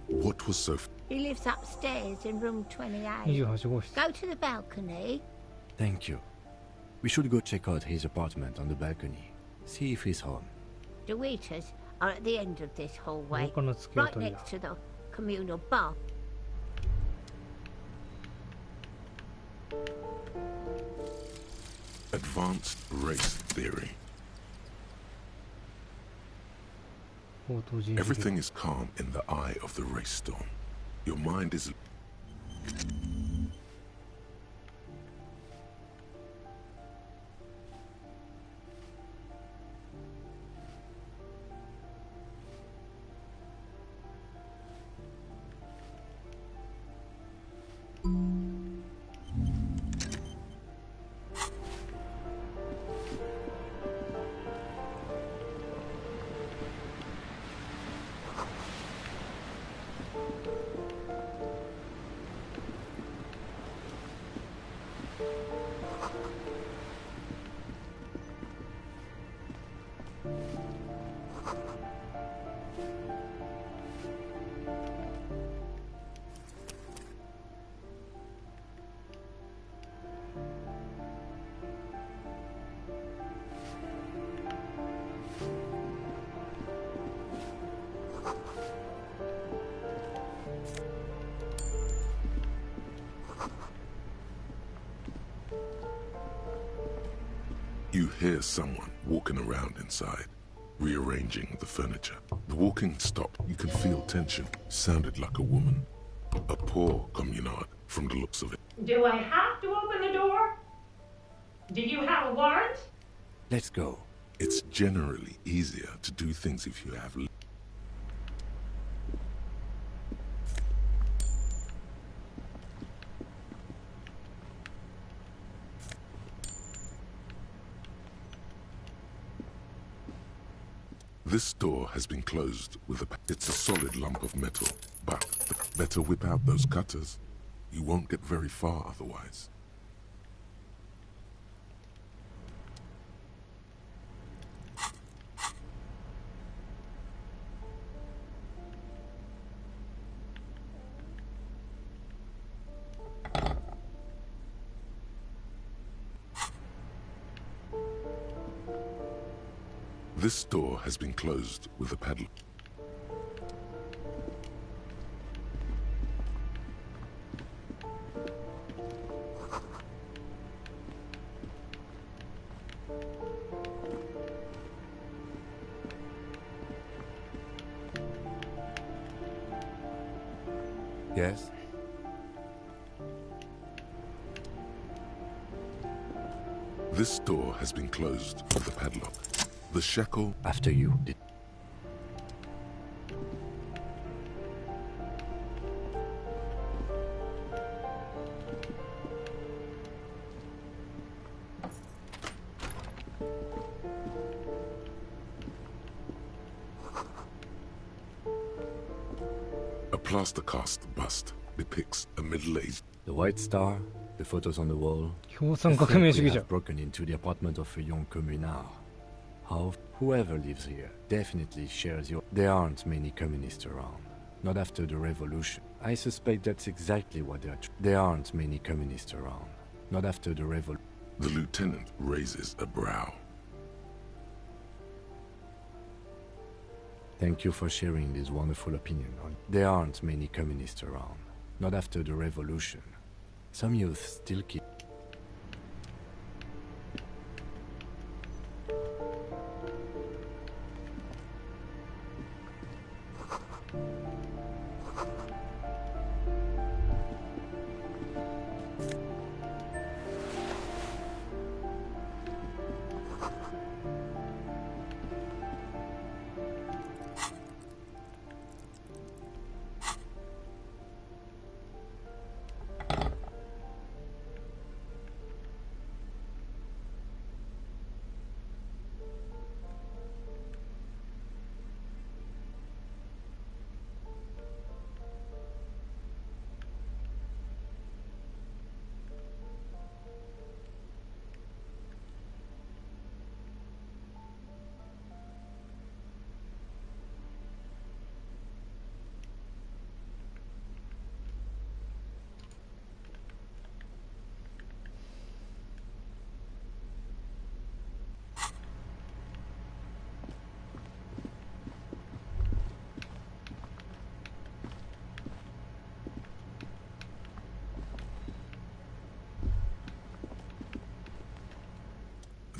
What was so... He lives upstairs in room 28. Go to the balcony. Thank you. We should go check out his apartment on the balcony. See if he's home. The waiters are at the end of this hallway, right next to the communal bar. Advanced race theory. Everything is calm in the eye of the race storm. Your mind is... You hear someone walking around inside, rearranging the furniture. The walking stopped. You can feel tension. Sounded like a woman. A poor communard, from the looks of it. Do I have to open the door? Do you have a warrant? Let's go. It's generally easier to do things if you have... This door has been closed with a... It's a solid lump of metal, but better whip out those cutters. You won't get very far otherwise. This door has been closed with a padlock. Yes? This door has been closed with a padlock. The shackle... After you. A plaster cast bust depicts a middle-aged... The White Star, the photos on the wall. We have broken into the apartment of a young communard. Whoever lives here definitely shares your... There aren't many communists around. Not after the revolution. I suspect that's exactly what they're... There aren't many communists around. Not after the revolution. The lieutenant raises a brow. Thank you for sharing this wonderful opinion. There aren't many communists around. Not after the revolution. Some youth still keep...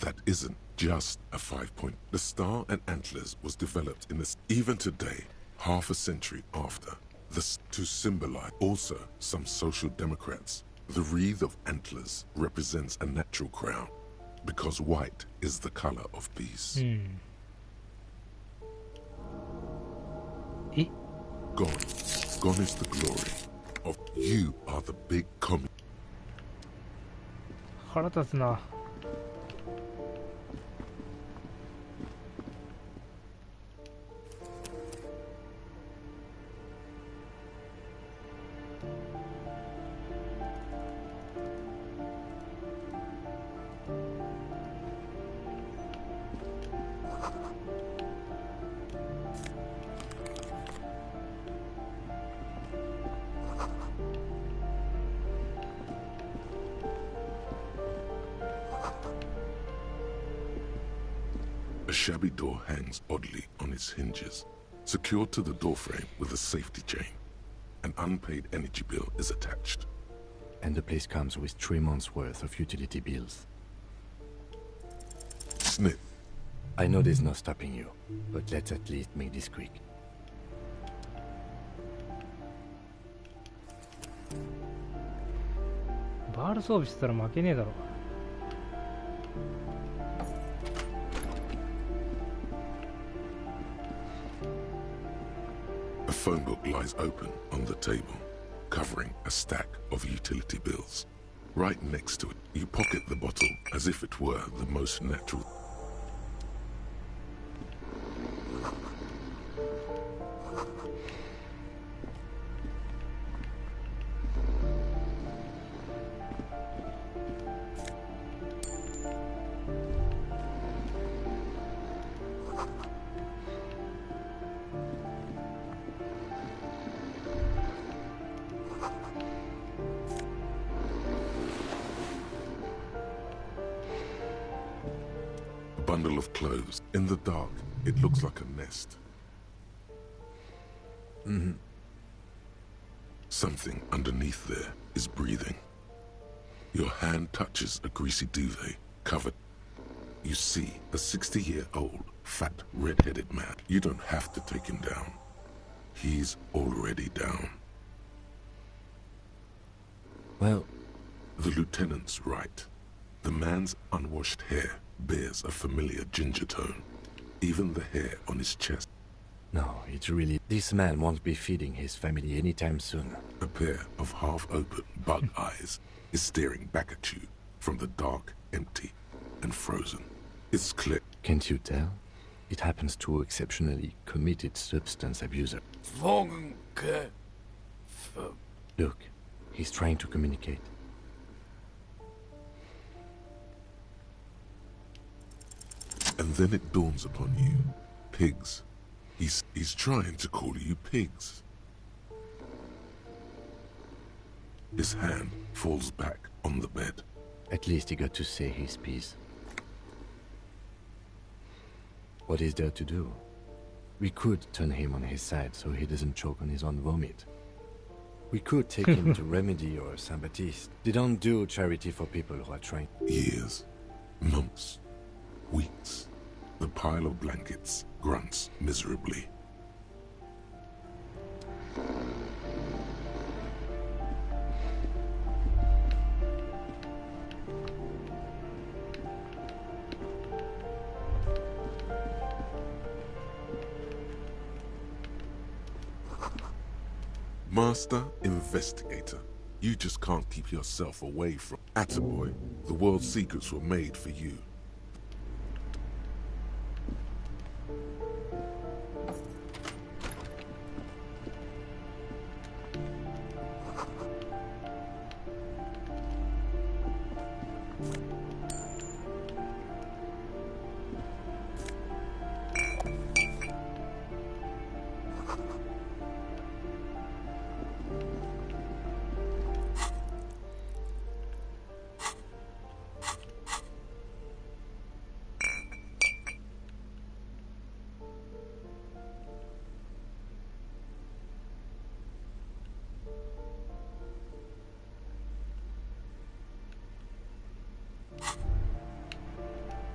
that isn't just a 5-point. The star and antlers was developed in this even today, half a century after, this to symbolize also some social democrats. The wreath of antlers represents a natural crown, because white is the color of peace. Gone is the glory of you are the big common. 腹立つな。A shabby door hangs oddly on its hinges, secured to the doorframe with a safety chain. An unpaid energy bill is attached. And the place comes with 3 months' worth of utility bills. Snip. I know there's no stopping you, but let's at least make this quick.バール装備したら負けねえだろ。A phone book lies open on the table, covering a stack of utility bills. Right next to it, you pocket the bottle as if it were the most natural. Bundle of clothes. In the dark, it looks like a nest. Something underneath there is breathing. Your hand touches a greasy duvet covered. You see a 60-year-old, fat, red-headed man. You don't have to take him down. He's already down. Well, the lieutenant's right. The man's unwashed hair bears a familiar ginger tone, even the hair on his chest. No, it's really... This man won't be feeding his family anytime soon. A pair of half-open bug eyes is staring back at you from the dark, empty, and frozen. It's clear. Can't you tell? It happens to exceptionally committed substance abuser. Look, he's trying to communicate. And then it dawns upon you. Pigs. He's trying to call you pigs. His hand falls back on the bed. At least he got to say his piece. What is there to do? We could turn him on his side so he doesn't choke on his own vomit. We could take him to Remedy or Saint-Baptiste. They don't do charity for people who are trying. Years. Months. Weeks. The pile of blankets grunts miserably. Master Investigator, you just can't keep yourself away from... Attaboy, the world's secrets were made for you.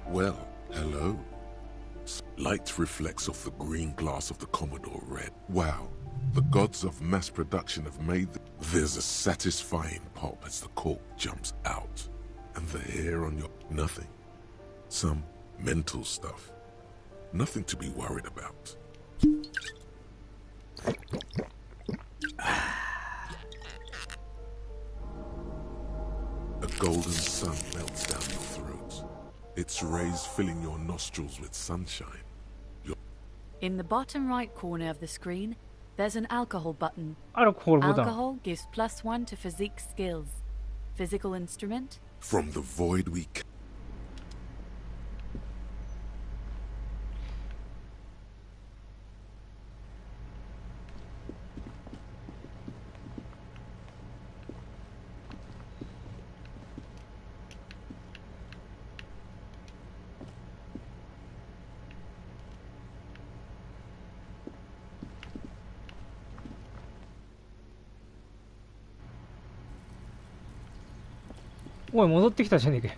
Well, hello. Light reflects off the green glass of the Commodore Red. Wow, the gods of mass production have made There's a satisfying pop as the cork jumps out. And the hair on your... Nothing. Some mental stuff. Nothing to be worried about. A golden sun melts down your throat. Its rays filling your nostrils with sunshine. In the bottom right corner of the screen, there's an alcohol button. Alcohol gives +1 to physique skills. Physical instrument? From the void we...おい、戻ってきたじゃねえか。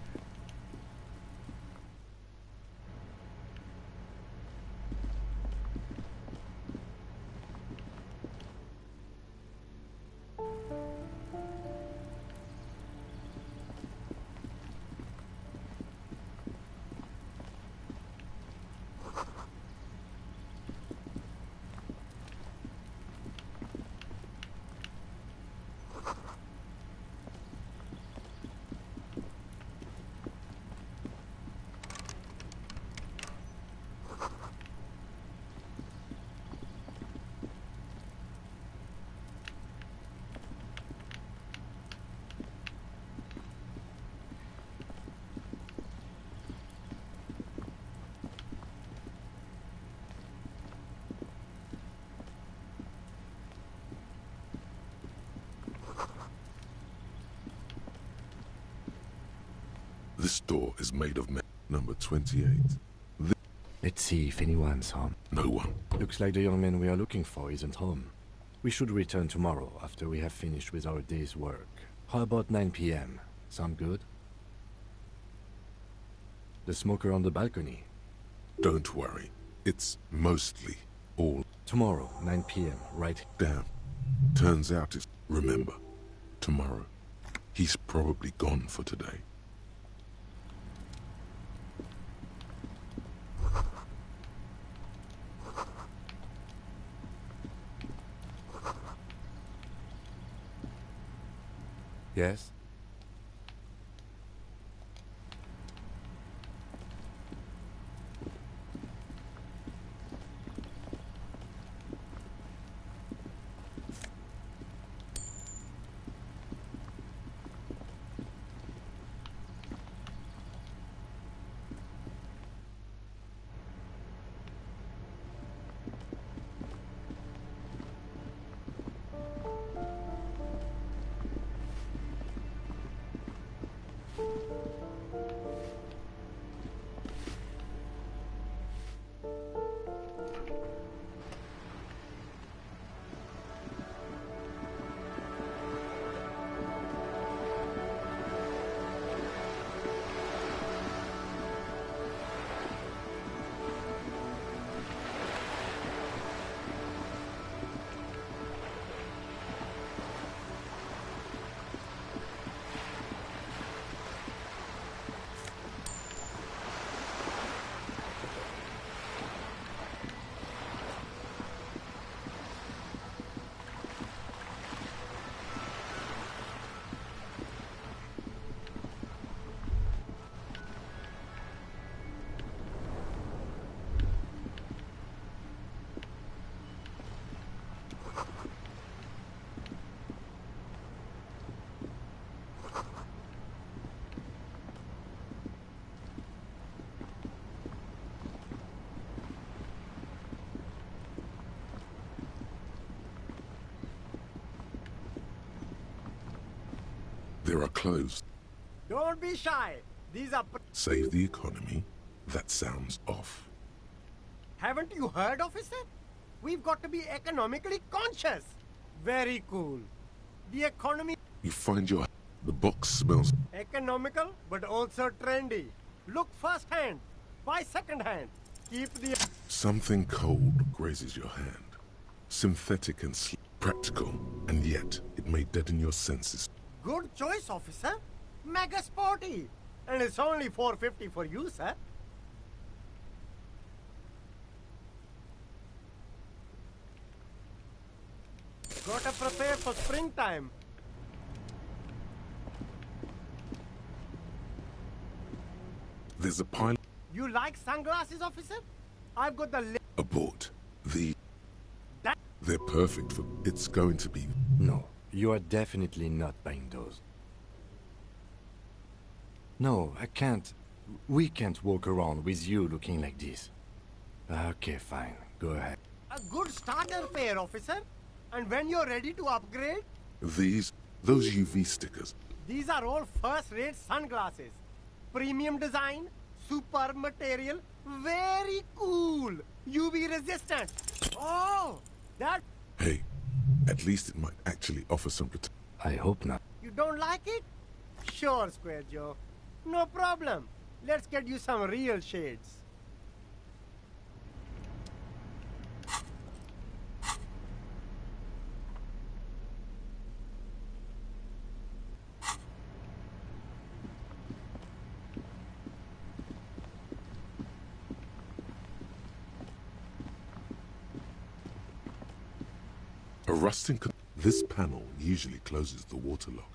This door is made of number 28. Let's see if anyone's home. No one. Looks like the young man we are looking for isn't home. We should return tomorrow after we have finished with our day's work. How about 9 p.m.? Sound good? The smoker on the balcony. Don't worry. It's mostly all... Tomorrow, 9 p.m., right? Damn. Turns out it's... Remember, tomorrow. He's probably gone for today. Yes? There are clothes. Don't be shy. These are... Save the economy? That sounds off. Haven't you heard, officer? We've got to be economically conscious. Very cool. The economy... You find your... The box smells... Economical, but also trendy. Look first hand, buy second hand. Keep the... Something cold grazes your hand. Synthetic and practical, and yet it may deaden your senses. Good choice, officer. Mega sporty. And it's only $4.50 for you, sir. Gotta prepare for springtime. There's a pile. You like sunglasses, officer? I've got the... Abort. They're perfect for... It's going to be... No, you are definitely not buying those. No, I can't. We can't walk around with you looking like this. Okay, fine. Go ahead. A good starter pair, officer. And when you're ready to upgrade... Those UV stickers. These are all first-rate sunglasses. Premium design, superb material, very cool. UV resistant. Oh, that... Hey, at least it might actually offer some protection. I hope not. You don't like it? Sure, Square Joe. No problem. Let's get you some real shades. A rusting... This panel usually closes the water lock.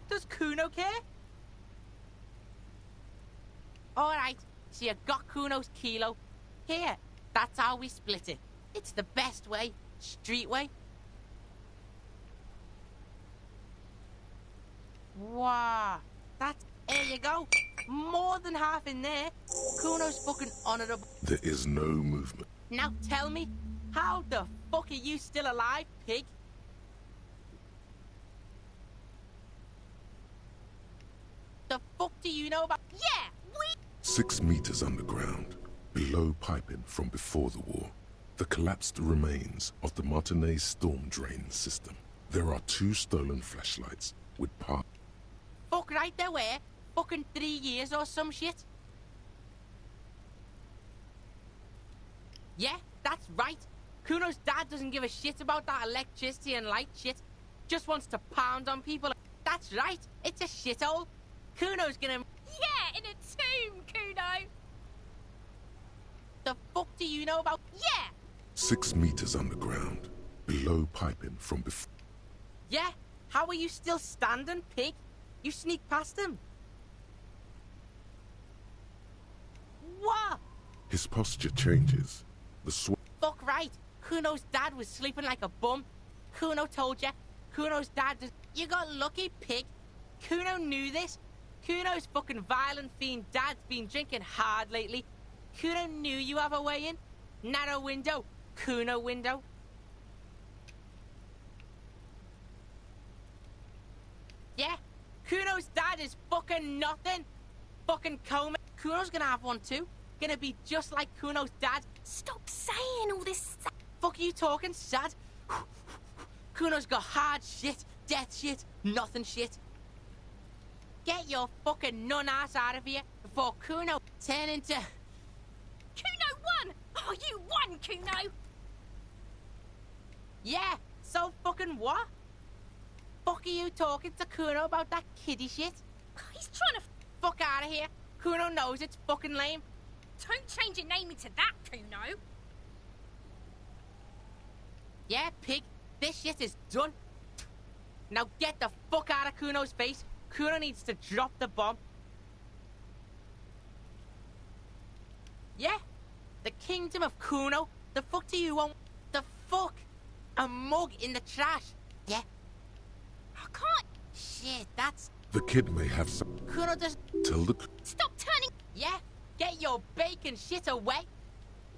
Does Kuno care? Alright, so you got Kuno's kilo. Here, that's how we split it. It's the best way, street way. Wow, there you go. More than half in there. Kuno's fucking honourable. There is no movement. Now tell me, how the fuck are you still alive, pig? The fuck do you know about... Yeah, 6 meters underground, below piping from before the war, the collapsed remains of the Martinez storm drain system. There are 2 stolen flashlights with part... Fuck right there were. Fucking 3 years or some shit. Yeah, that's right. Kuno's dad doesn't give a shit about that electricity and light shit. Just wants to pound on people. That's right. It's a shithole. Kuno's gonna... Yeah, in a tomb, Kuno! The fuck do you know about... Yeah! 6 meters underground, below piping from before... Yeah? How are you still standing, pig? You sneaked past him. What? His posture changes. Fuck right. Kuno's dad was sleeping like a bum. Kuno told you. Kuno's dad does... You got lucky, pig. Kuno knew this. Kuno's fucking violent fiend dad's been drinking hard lately. Kuno knew you have a way in. Narrow window. Kuno window. Yeah? Kuno's dad is fucking nothing. Fucking coma. Kuno's gonna have one too. Gonna be just like Kuno's dad. Stop saying all this. Fuck are you talking, sad? Kuno's got hard shit, death shit, nothing shit. Get your fucking nun ass out of here before Kuno turn into... Kuno won! Oh, you won, Kuno! Yeah, so fucking what? Fuck are you talking to Kuno about that kiddie shit? He's trying to... Fuck out of here. Kuno knows it's fucking lame. Don't change your name into that, Kuno. Yeah, pig. This shit is done. Now get the fuck out of Kuno's face. Kuno needs to drop the bomb. Yeah? The kingdom of Kuno The fuck do you want? The fuck? A mug in the trash? Yeah. I can't. Shit, that's... The kid may have some... Kuno does... Tell the... Stop turning... Yeah? Get your bacon shit away.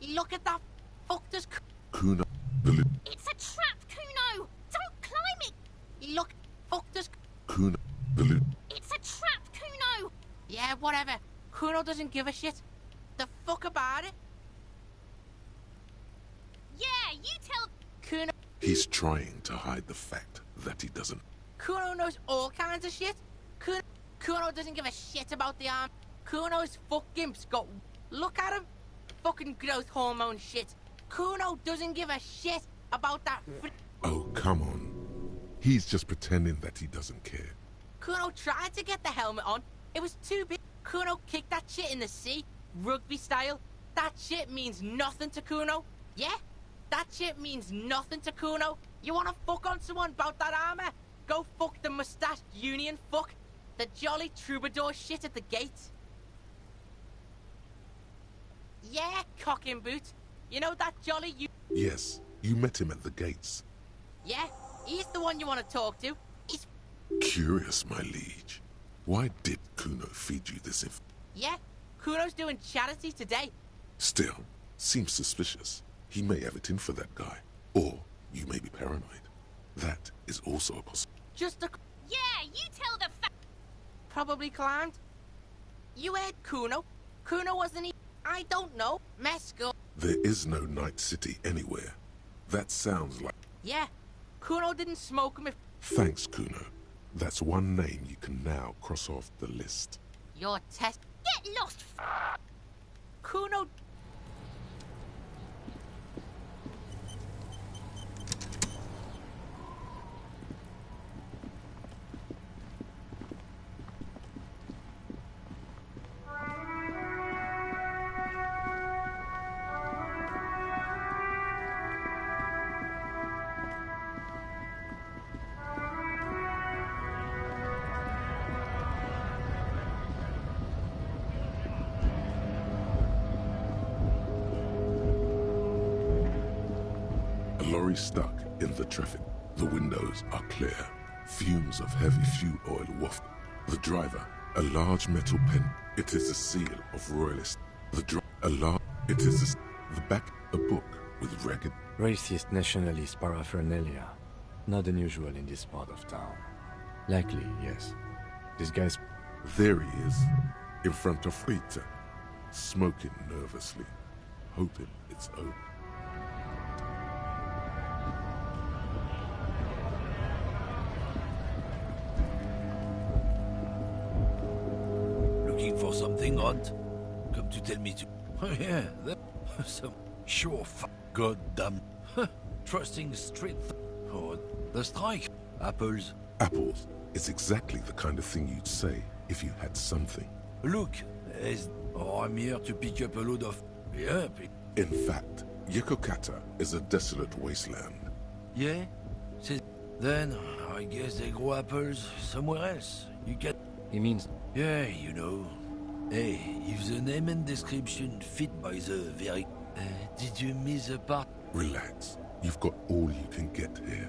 Look at that. Fuck does... Kuno... The... It's a trap, Kuno! Don't climb it! Look... Fuck does... Kuno... The... It's a trap, Kuno! Yeah, whatever. Kuno doesn't give a shit. The fuck about it? Yeah, you tell... Kuno... He's trying to hide the fact that he doesn't. Kuno knows all kinds of shit. Kuno doesn't give a shit about the arm. Kuno's fucking got... Look at him. Fucking growth hormone shit. Kuno doesn't give a shit about that Oh, come on. He's just pretending that he doesn't care. Kuno tried to get the helmet on. It was too big. Kuno kicked that shit in the sea. Rugby style. That shit means nothing to Kuno. Yeah? That shit means nothing to Kuno. You wanna fuck on someone about that armor? Go fuck the mustached union fuck. The jolly troubadour shit at the gate. Yeah, cock and boot. You know that jolly Yes, you met him at the gates. Yeah, he's the one you want to talk to. He's... Curious, my liege. Why did Kuno feed you this info? Yeah, Kuno's doing charity today. Still, seems suspicious. He may have it in for that guy. Or you may be paranoid. That is also a possibility. Just a... Yeah, you tell the Probably climbed. You heard Kuno. Kuno wasn't he... I don't know. Mesco. There is no Night City anywhere. That sounds like... Yeah. Kuno didn't smoke him if... Thanks, Kuno. That's one name you can now cross off the list. Your test... Get lost, Kuno... Lorry stuck in the traffic. The windows are clear. Fumes of heavy fuel oil waft. The driver, a large metal pen. It is a seal of royalist. It is the back, a book with ragged... Racist nationalist paraphernalia. Not unusual in this part of town. Likely, yes. This guy's... There he is, in front of Rita, smoking nervously, hoping it's over. Looking for something, Hunt? Come to tell me to... Oh yeah, that... Some... Sure goddamn... Trusting street... Oh, the strike. Apples. Apples is exactly the kind of thing you'd say if you had something. Look, I'm here to pick up a load of... Yeah, In fact, Yekokata is a desolate wasteland. Yeah? Then, I guess they grow apples somewhere else. You get... He means... Yeah, you know. Hey, if the name and description fit by the very... did you miss a part? Relax. You've got all you can get here.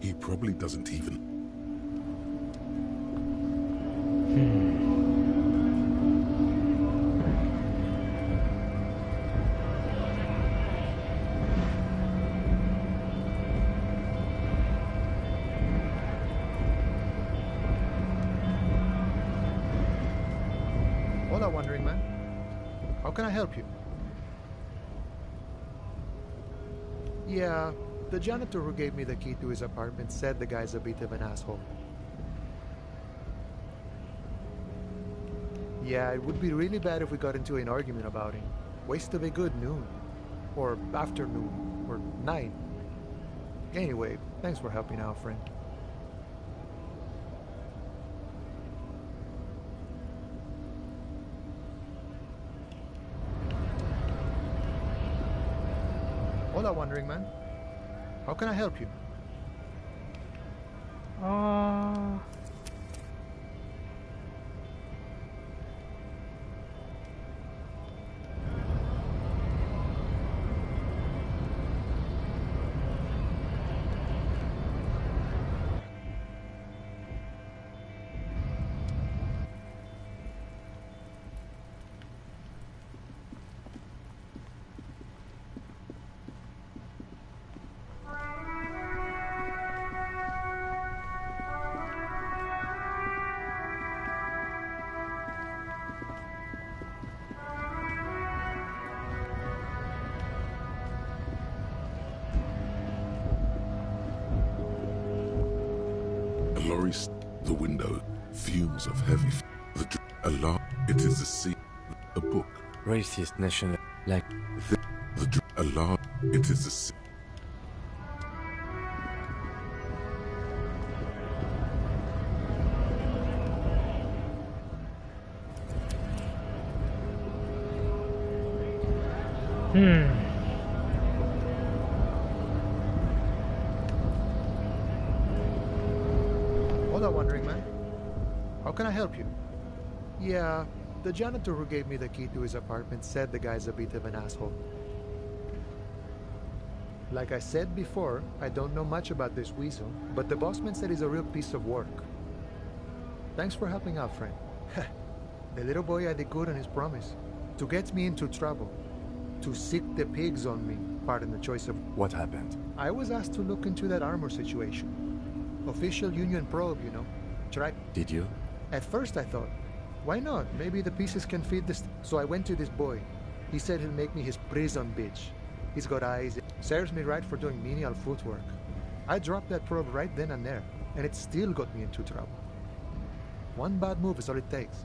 He probably doesn't even... Hola, Wandering Man. How can I help you? Yeah, the janitor who gave me the key to his apartment said the guy's a bit of an asshole. Yeah, it would be really bad if we got into an argument about him. Waste of a good noon. Or afternoon. Or night. Anyway, thanks for helping out, friend. Hola, Wandering Man. How can I help you? lorry, the window, fumes of heavy, alarm. It is a sea, a book. Racist national, like the alarm. It is a sea. Hold on, Wandering Man. How can I help you? Yeah, the janitor who gave me the key to his apartment said the guy's a bit of an asshole. Like I said before, I don't know much about this weasel, but the bossman said he's a real piece of work. Thanks for helping out, friend. The little boy had a good on his promise. To get me into trouble. To sick the pigs on me. Pardon the choice of... What happened? I was asked to look into that armor situation. Official Union probe, you know. Try... Did you? At first I thought, why not? Maybe the pieces can fit this... So I went to this boy. He said he'll make me his prison bitch. He's got eyes. Serves me right for doing menial footwork. I dropped that probe right then and there, and it still got me into trouble. One bad move is all it takes.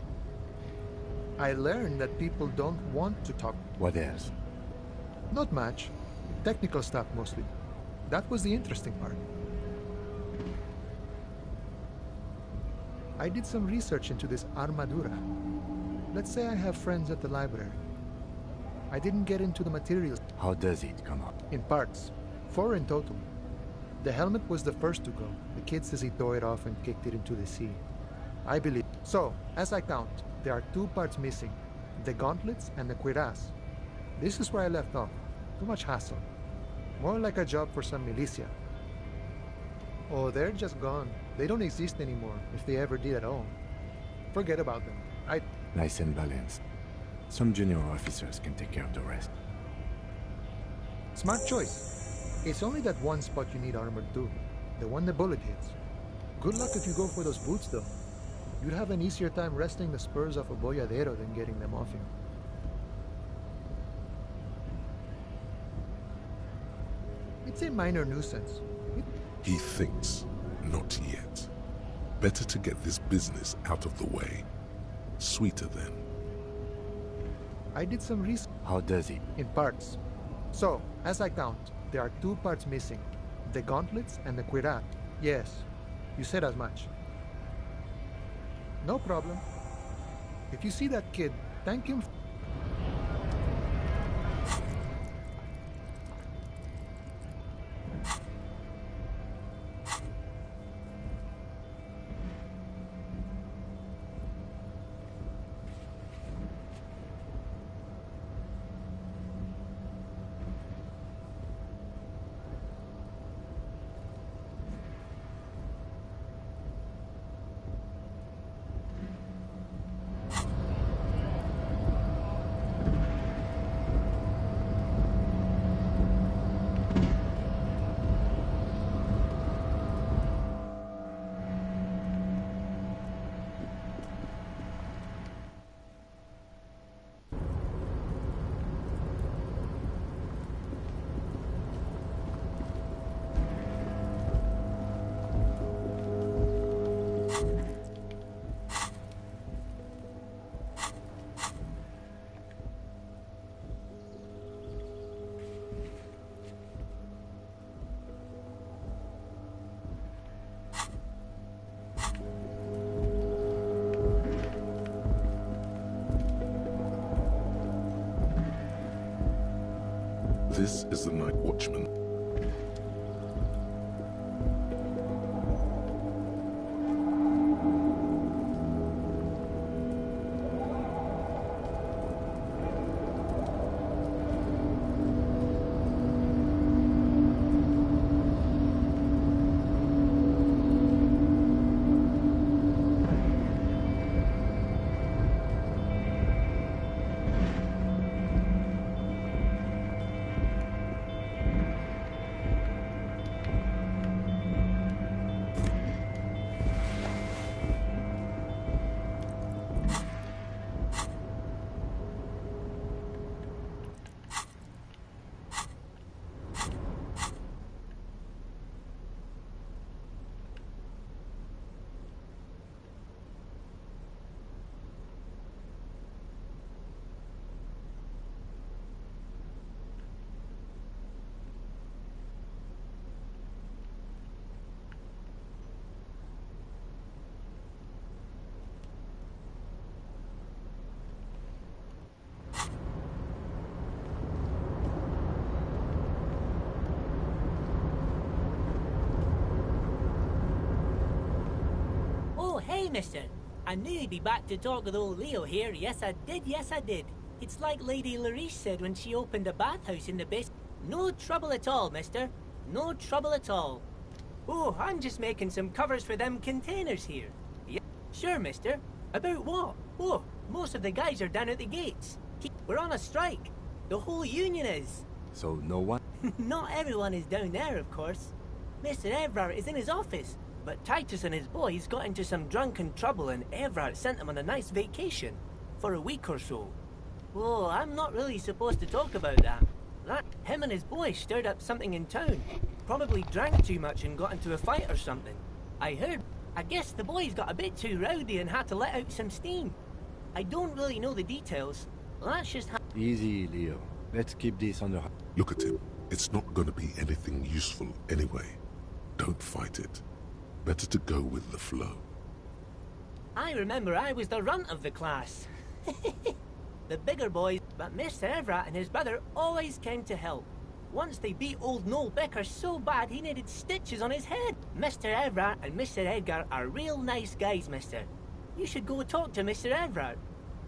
I learned that people don't want to talk. What else? Not much. Technical stuff mostly. That was the interesting part. I did some research into this armadura. Let's say I have friends at the library. I didn't get into the materials. How does it come up? In parts. 4 in total. The helmet was the first to go. The kid says he tore it off and kicked it into the sea. I believe. So, as I count, there are 2 parts missing. The gauntlets and the cuirass. This is where I left off. Too much hassle. More like a job for some militia. Oh, they're just gone. They don't exist anymore, if they ever did at all. Forget about them. Nice and balanced. Some junior officers can take care of the rest. Smart choice. It's only that one spot you need armored too. The one the bullet hits. Good luck if you go for those boots though. You'd have an easier time wresting the spurs off a boyadero than getting them off him. It's a minor nuisance. He thinks, not yet. Better to get this business out of the way. Sweeter then. I did some research. How does it? In parts. So, as I count, there are 2 parts missing. The gauntlets and the cuirass. Yes, you said as much. No problem. If you see that kid, thank him. This is the night watchman. Hey, mister. I knew you'd be back to talk with old Leo here. Yes, I did. Yes, I did. It's like Lady Larice said when she opened a bathhouse in the basement. No trouble at all, mister. No trouble at all. Oh, I'm just making some covers for them containers here. Yeah, sure, mister. About what? Oh, most of the guys are down at the gates. We're on a strike. The whole union is. So no one? Not everyone is down there, of course. Mr. Everard is in his office, but Titus and his boys got into some drunken trouble and Everard sent them on a nice vacation for a week or so. Oh, I'm not really supposed to talk about that. Him and his boys stirred up something in town. Probably drank too much and got into a fight or something. I heard. I guess the boys got a bit too rowdy and had to let out some steam. I don't really know the details. That's just how... Easy, Leo. Let's keep this under... Look at him. It's not going to be anything useful anyway. Don't fight it. Better to go with the flow. I remember I was the runt of the class. The bigger boys, but Mr. Everett and his brother always came to help. Once they beat old Noel Becker so bad he needed stitches on his head. Mr. Everett and Mr. Edgar are real nice guys, mister. You should go talk to Mr. Everett.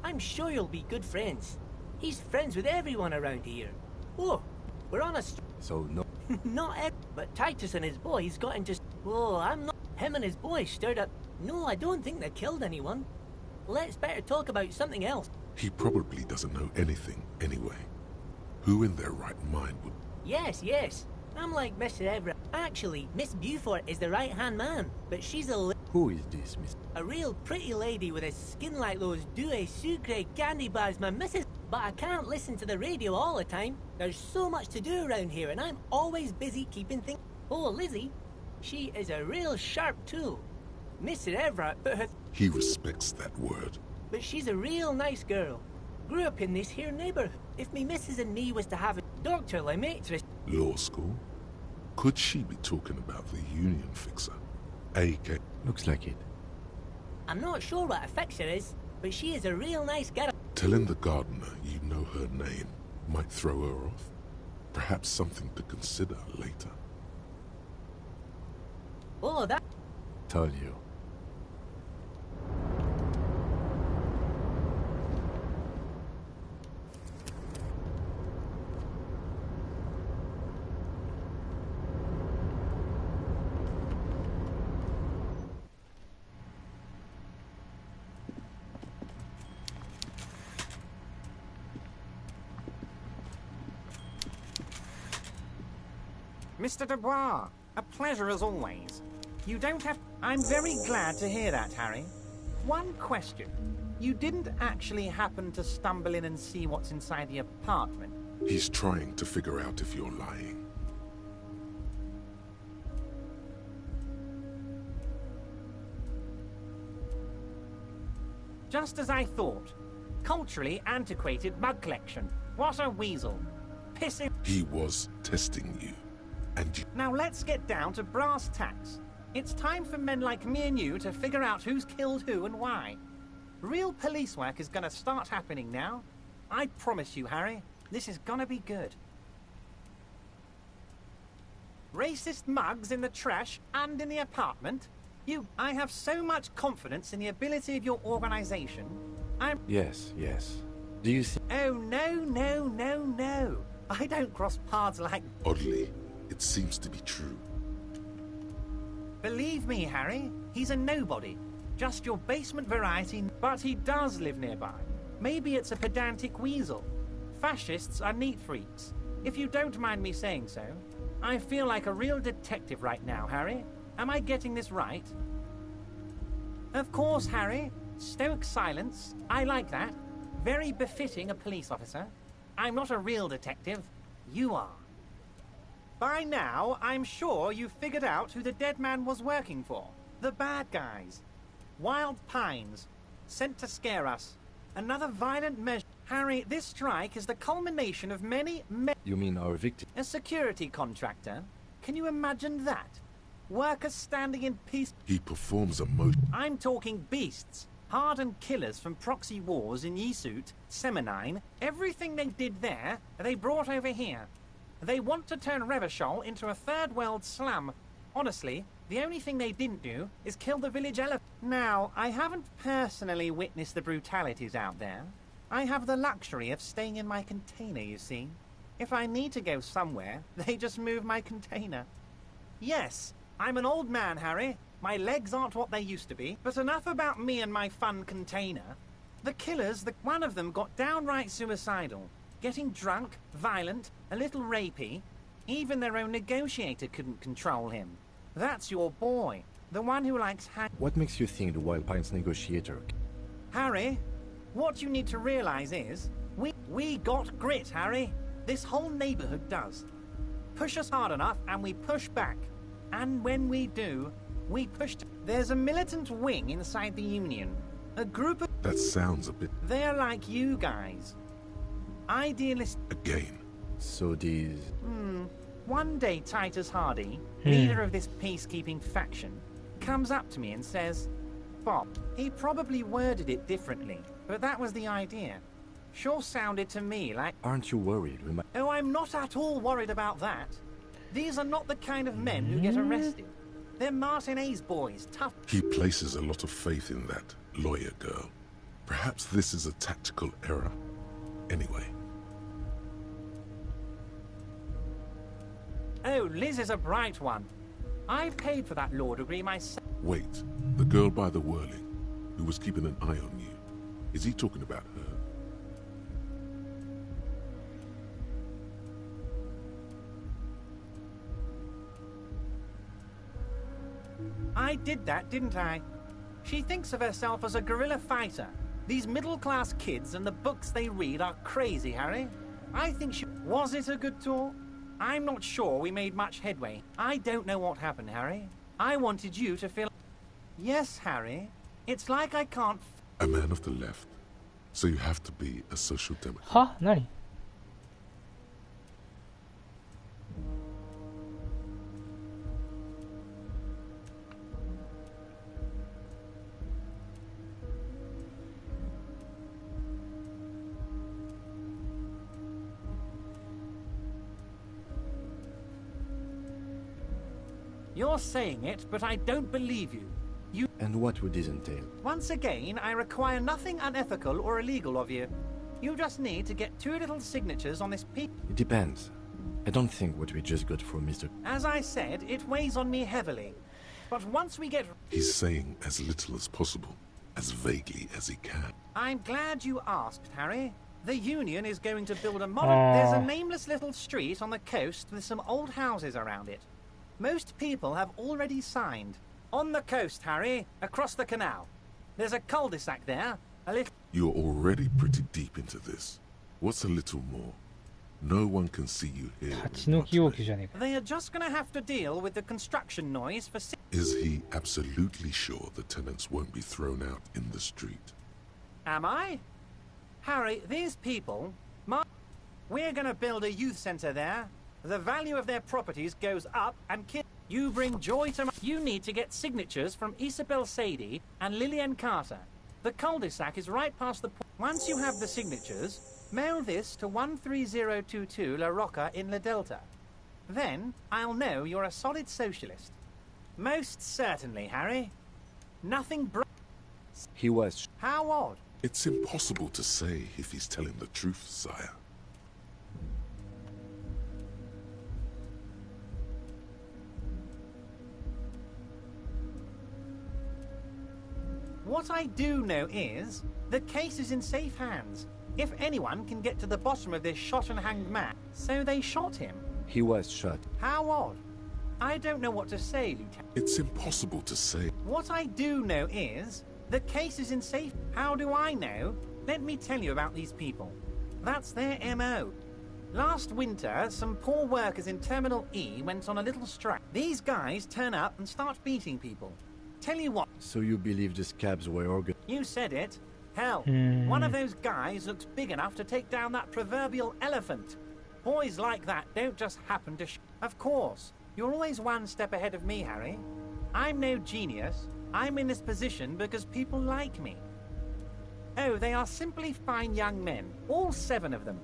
I'm sure you'll be good friends. He's friends with everyone around here. Oh, we're on a... So no... Not but Titus and his boys got into... Oh, I'm not... Him and his boys stirred up... No, I don't think they killed anyone. Let's better talk about something else. He probably doesn't know anything anyway. Who in their right mind would... Yes, yes. I'm like Mr. Everett. Actually, Miss Beaufort is the right-hand man, but she's a... Who is this, Miss? A real pretty lady with a skin like those Douai Sucre candy bars my missus... But I can't listen to the radio all the time. There's so much to do around here, and I'm always busy keeping things... Oh, Lizzie. She is a real sharp tool. Mr. Everett put her... He respects that word. But she's a real nice girl. Grew up in this here neighborhood. If me missus and me was to have a doctor like mattress... Law school? Could she be talking about the union fixer? AK... Looks like it. I'm not sure what a fixer is, but she is a real nice girl. Telling the gardener you know her name might throw her off. Perhaps something to consider later. Oh, that... Told you. Mr. Dubois, a pleasure as always. You don't have... I'm very glad to hear that, Harry. One question. You didn't actually happen to stumble in and see what's inside the apartment? He's trying to figure out if you're lying. Just as I thought. Culturally antiquated mug collection. What a weasel. Pissing... He was testing you. And you... Now let's get down to brass tacks. It's time for men like me and you to figure out who's killed who and why. Real police work is gonna start happening now. I promise you, Harry, this is gonna be good. Racist mugs in the trash and in the apartment? I have so much confidence in the ability of your organization. Yes, yes. Do you see... Oh, no, no, no, no. I don't cross paths like... Oddly, it seems to be true. Believe me, Harry, he's a nobody. Just your basement variety, but he does live nearby. Maybe it's a pedantic weasel. Fascists are neat freaks. If you don't mind me saying so, I feel like a real detective right now, Harry. Am I getting this right? Of course, Harry. Stoic silence. I like that. Very befitting a police officer. I'm not a real detective. You are. By now, I'm sure you've figured out who the dead man was working for. The bad guys. Wild Pines. Sent to scare us. Another violent measure. Harry, this strike is the culmination of many... You mean our victim? A security contractor? Can you imagine that? Workers standing in peace... He performs a motion... I'm talking beasts. Hardened killers from proxy wars in Yesut, Seminine. Everything they did there, they brought over here. They want to turn Revachol into a third world slum. Honestly, The only thing they didn't do is kill the village elephant. Now, I haven't personally witnessed the brutalities out there. I have the luxury of staying in my container, you see. If I need to go somewhere, they just move my container. Yes, I'm an old man, Harry. My legs aren't what they used to be. But enough about me and my fun container. The killers, one of them got downright suicidal. Getting drunk, violent, a little rapey. Even their own negotiator couldn't control him. That's your boy. The one who likes What makes you think the Wild Pines negotiator? Harry, what you need to realize is, we got grit, Harry. This whole neighborhood does. Push us hard enough and we push back. And when we do, we push... There's a militant wing inside the Union. A group of... That sounds a bit... They're like you guys. Idealist... Again. So these... One day Titus Hardy, leader of this peacekeeping faction, comes up to me and says, Bob, he probably worded it differently, but that was the idea. Sure sounded to me like... Aren't you worried? Oh, I'm not at all worried about that. These are not the kind of men who get arrested. They're Martinez boys, tough... He places a lot of faith in that lawyer girl. Perhaps this is a tactical error. Anyway. Oh, Liz is a bright one. I paid for that law degree myself. Wait, the girl by the whirling, who was keeping an eye on you. Is he talking about her? I did that, didn't I? She thinks of herself as a guerrilla fighter. These middle-class kids and the books they read are crazy, Harry. I think she... Was it a good tour? I'm not sure we made much headway. I don't know what happened, Harry. I wanted you to feel... Yes, Harry. It's like I can't... A man of the left. So you have to be a social democrat. Huh? Nani? You're saying it, but I don't believe you. And what would this entail? Once again, I require nothing unethical or illegal of you. You just need to get 2 little signatures on this piece. It depends. I don't think what we just got from Mr. As I said, it weighs on me heavily. But once we get... He's saying as little as possible, as vaguely as he can. I'm glad you asked, Harry. The Union is going to build a modern... There's a nameless little street on the coast with some old houses around it. Most people have already signed. On the coast, Harry, across the canal. There's a cul-de-sac there, a little... You're already pretty deep into this. What's a little more? No one can see you here. They are just going to have to deal with the construction noise for... Is he absolutely sure the tenants won't be thrown out in the street? Am I? Harry, these people... We're going to build a youth centre there. The value of their properties goes up and you bring joy to my... You need to get signatures from Isabel Sadie and Lillian Carter. The cul-de-sac is right past the... Once you have the signatures, mail this to 13022 La Rocca in La Delta. Then I'll know you're a solid socialist. Most certainly, Harry. Nothing He was... How odd. It's impossible to say if he's telling the truth, sire. What I do know is, the case is in safe hands. If anyone can get to the bottom of this shot and hanged man, so they shot him. He was shot. How odd. I don't know what to say, Lieutenant. It's impossible to say. What I do know is, the case is in safe... How do I know? Let me tell you about these people. That's their M.O. Last winter, some poor workers in Terminal E went on a little strike. These guys turn up and start beating people. Tell you what. So you believe the scabs were organized? You said it. Hell, one of those guys looks big enough to take down that proverbial elephant. Boys like that don't just happen to Of course, you're always one step ahead of me, Harry. I'm no genius. I'm in this position because people like me. Oh, they are simply fine young men. All 7 of them.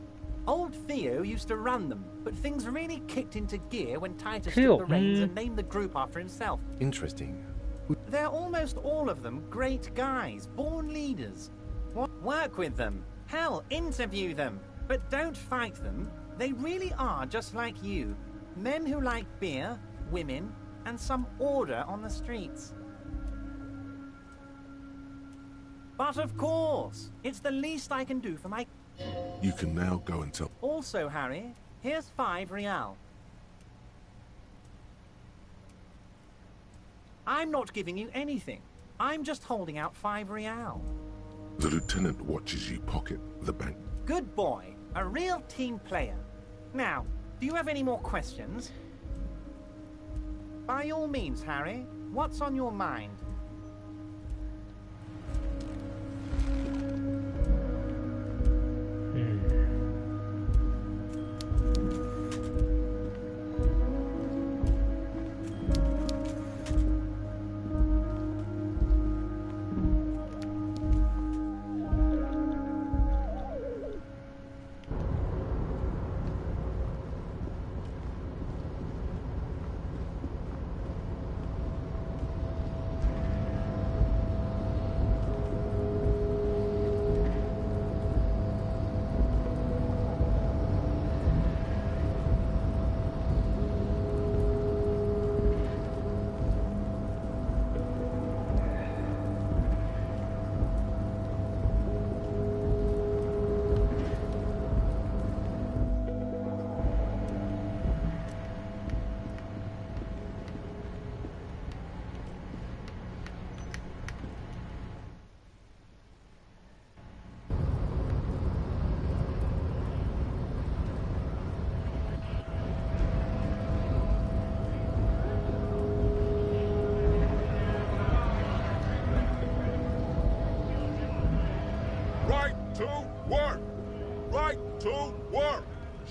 Old Theo used to run them, but things really kicked into gear when Titus took the reins and named the group after himself. Interesting. They're almost all of them great guys, born leaders. Work with them. Hell, interview them. But don't fight them. They really are just like you. Men who like beer, women, and some order on the streets. But of course, it's the least I can do for my... You can now go and tell... Also, Harry, here's 5 real. I'm not giving you anything. I'm just holding out 5 real. The lieutenant watches you pocket the bank. Good boy. A real team player. Now, do you have any more questions? By all means, Harry. What's on your mind?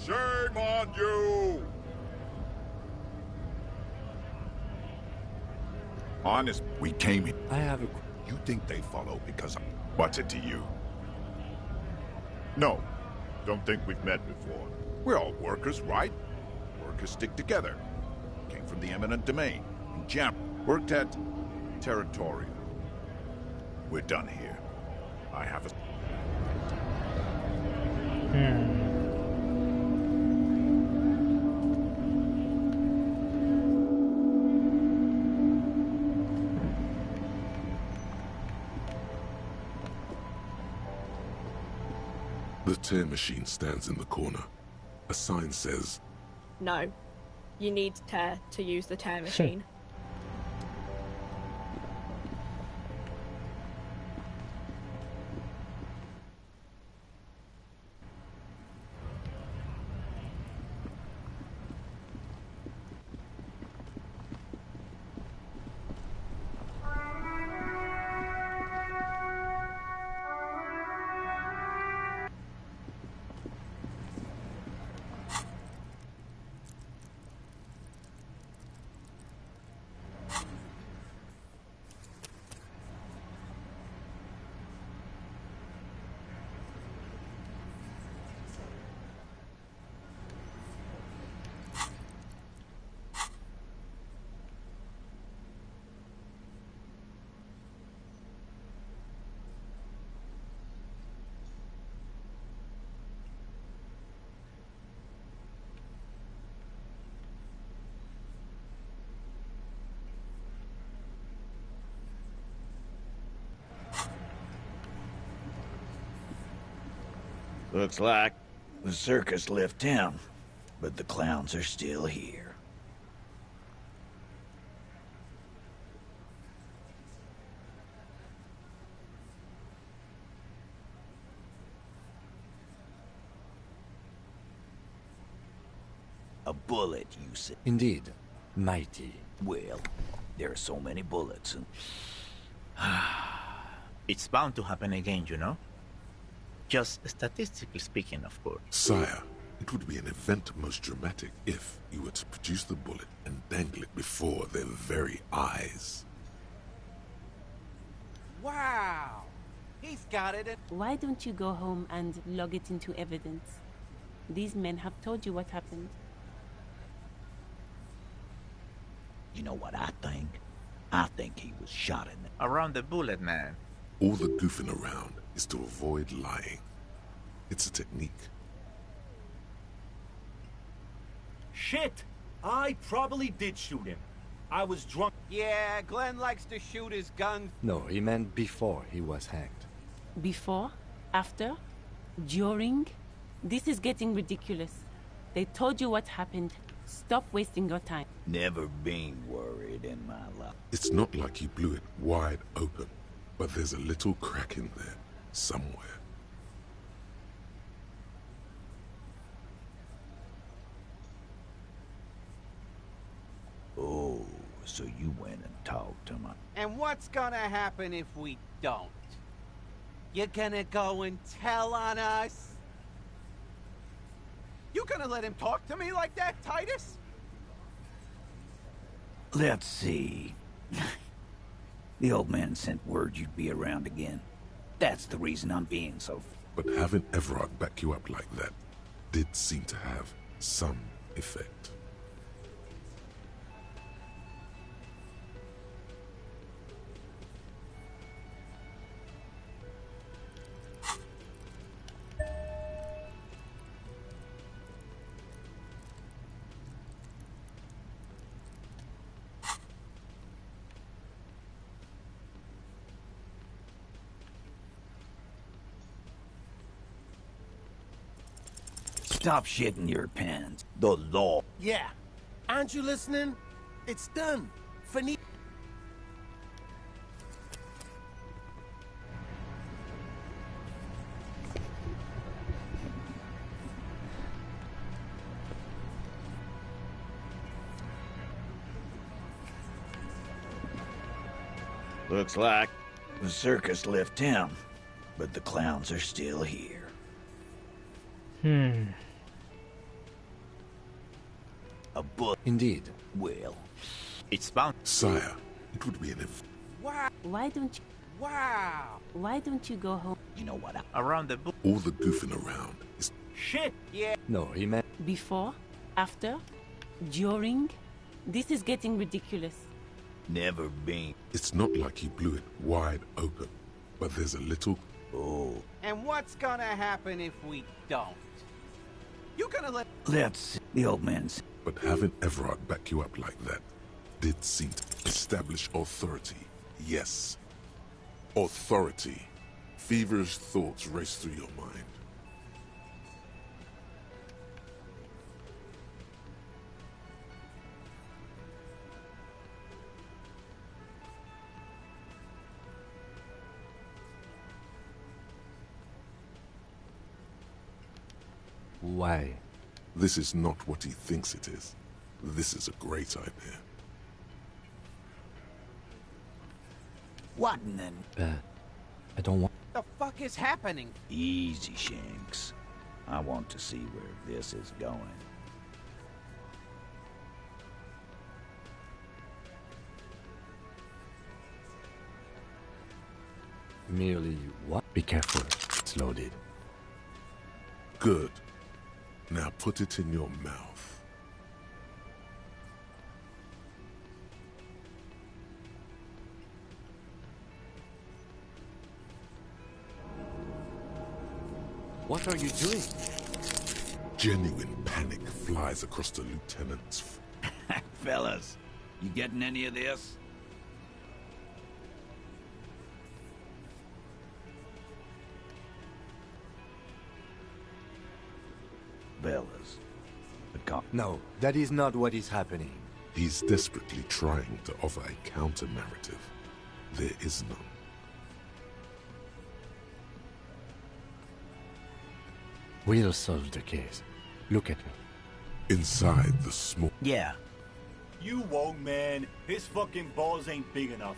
Shame on you! Honest, we came in. I have a... You think they follow because... What's it to you? No, don't think we've met before. We're all workers, right? Workers stick together. Came from the eminent domain. In Jam. Worked at... Territorial. We're done here. I have a... The tear machine stands in the corner. A sign says... No. You need tear to use the tear machine. Looks like the circus left town, but the clowns are still here. A bullet, you said? Indeed. Mighty. Well, there are so many bullets and... It's bound to happen again, you know? Just statistically speaking, of course. Sire, it would be an event most dramatic if you were to produce the bullet and dangle it before their very eyes. Wow! He's got it. Why don't you go home and log it into evidence? These men have told you what happened. You know what I think? I think he was shot in the... Around the bullet, man. All the goofing around is to avoid lying. It's a technique. Shit! I probably did shoot him. I was drunk. Yeah, Glenn likes to shoot his gun. No, he meant before he was hanged. Before? After? During? This is getting ridiculous. They told you what happened. Stop wasting your time. Never been worried in my life. It's not like he blew it wide open, but there's a little crack in there, somewhere. Oh, so you went and talked to my... And what's gonna happen if we don't? You're gonna go and tell on us? You gonna let him talk to me like that, Titus? Let's see. The old man sent word you'd be around again. That's the reason I'm being so... But having Everard back you up like that did seem to have some effect. Stop shitting your pants. The law. Yeah. Aren't you listening? It's done. Finito. Looks like the circus left town, but the clowns are still here. A book. Indeed. Well, it's bound. Sire, it would be an... Wow. Why don't you... Wow. Why don't you go home? You know what? Around the book. All the goofing around is... Shit. Yeah. No, he meant... Before? After? During? This is getting ridiculous. Never been. It's not like he blew it wide open, but there's a little... Oh. And what's gonna happen if we don't? You gonna let... Let's see. The old man's... But having Everard back you up like that did seem to establish authority. Yes. Authority. Feverish thoughts race through your mind. Why? This is not what he thinks it is. This is a great idea. What then? I don't want... The fuck is happening? Easy, Shanks. I want to see where this is going. Merely what? Be careful. It's loaded. Good. Now put it in your mouth. What are you doing? Genuine panic flies across the lieutenant's... Fellas, you getting any of this? Fellas. No, that is not what is happening. He's desperately trying to offer a counter-narrative. There is none. We'll solve the case. Look at me. Inside the small... Yeah. You won't, man. His fucking balls ain't big enough.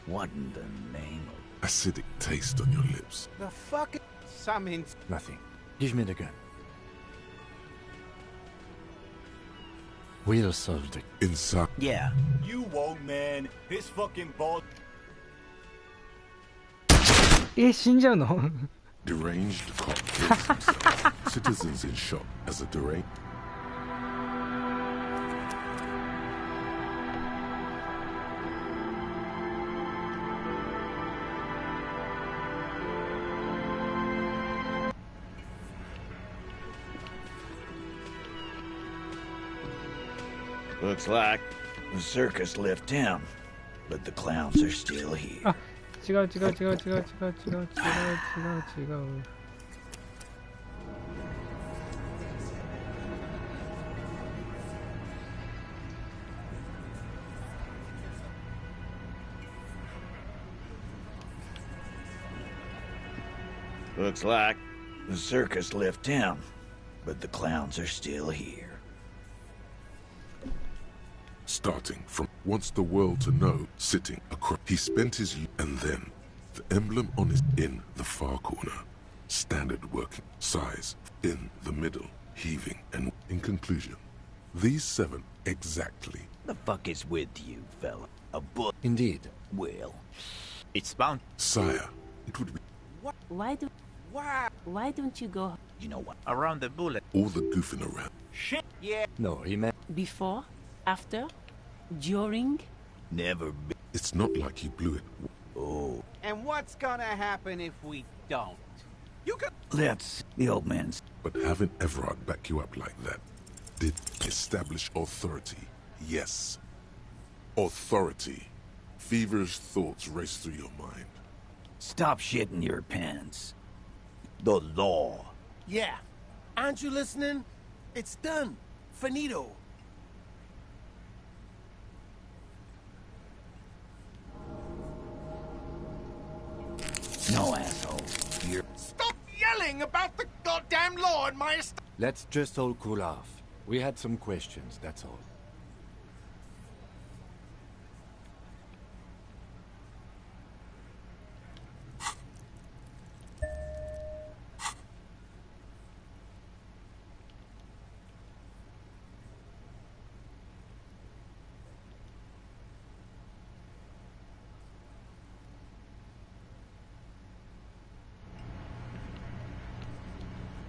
What in the name of... Acidic taste on your lips. The fuck... Something... Nothing. Give me the gun. We'll solve the... Inside... Yeah. You won't, man. His fucking balls... 死んじゃうの Deranged cop kills himself. Citizens in shock as a deranged. Looks like the circus left town, but the clowns are still here. あ、違う。Looks like the circus left town, but the clowns are still here. Starting from wants the world to know, sitting across. He spent his youth, and then the emblem on his in the far corner, standard working size in the middle, heaving, and in conclusion, these 7 exactly. The fuck is with you, fella? A book? Indeed. Well, it's bound. Sire, it would be What? Why don't you go? You know what? Around the bullet. all the goofing around. Shit. Yeah. No, he meant Before? After? During? Never be. It's not like you blew it. Oh. And what's gonna happen if we don't? You can. Let's. The old man's. But having Everard back you up like that did establish authority. Yes. Authority. Feverish thoughts race through your mind. Stop shitting your pants. The law. Yeah. Aren't you listening? It's done. Finito. No, asshole. You're. Stop yelling about the goddamn law in my estate. let's just all cool off. We had some questions, that's all.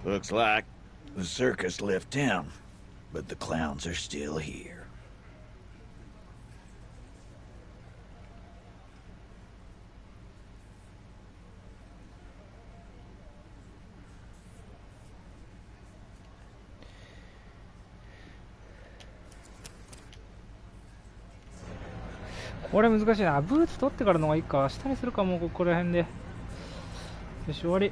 Looks like the circus left town, but the clowns are still here.これ難しいな。ブーツ取ってからの方がいいか。下にするかもうここら辺で。よし、終わり。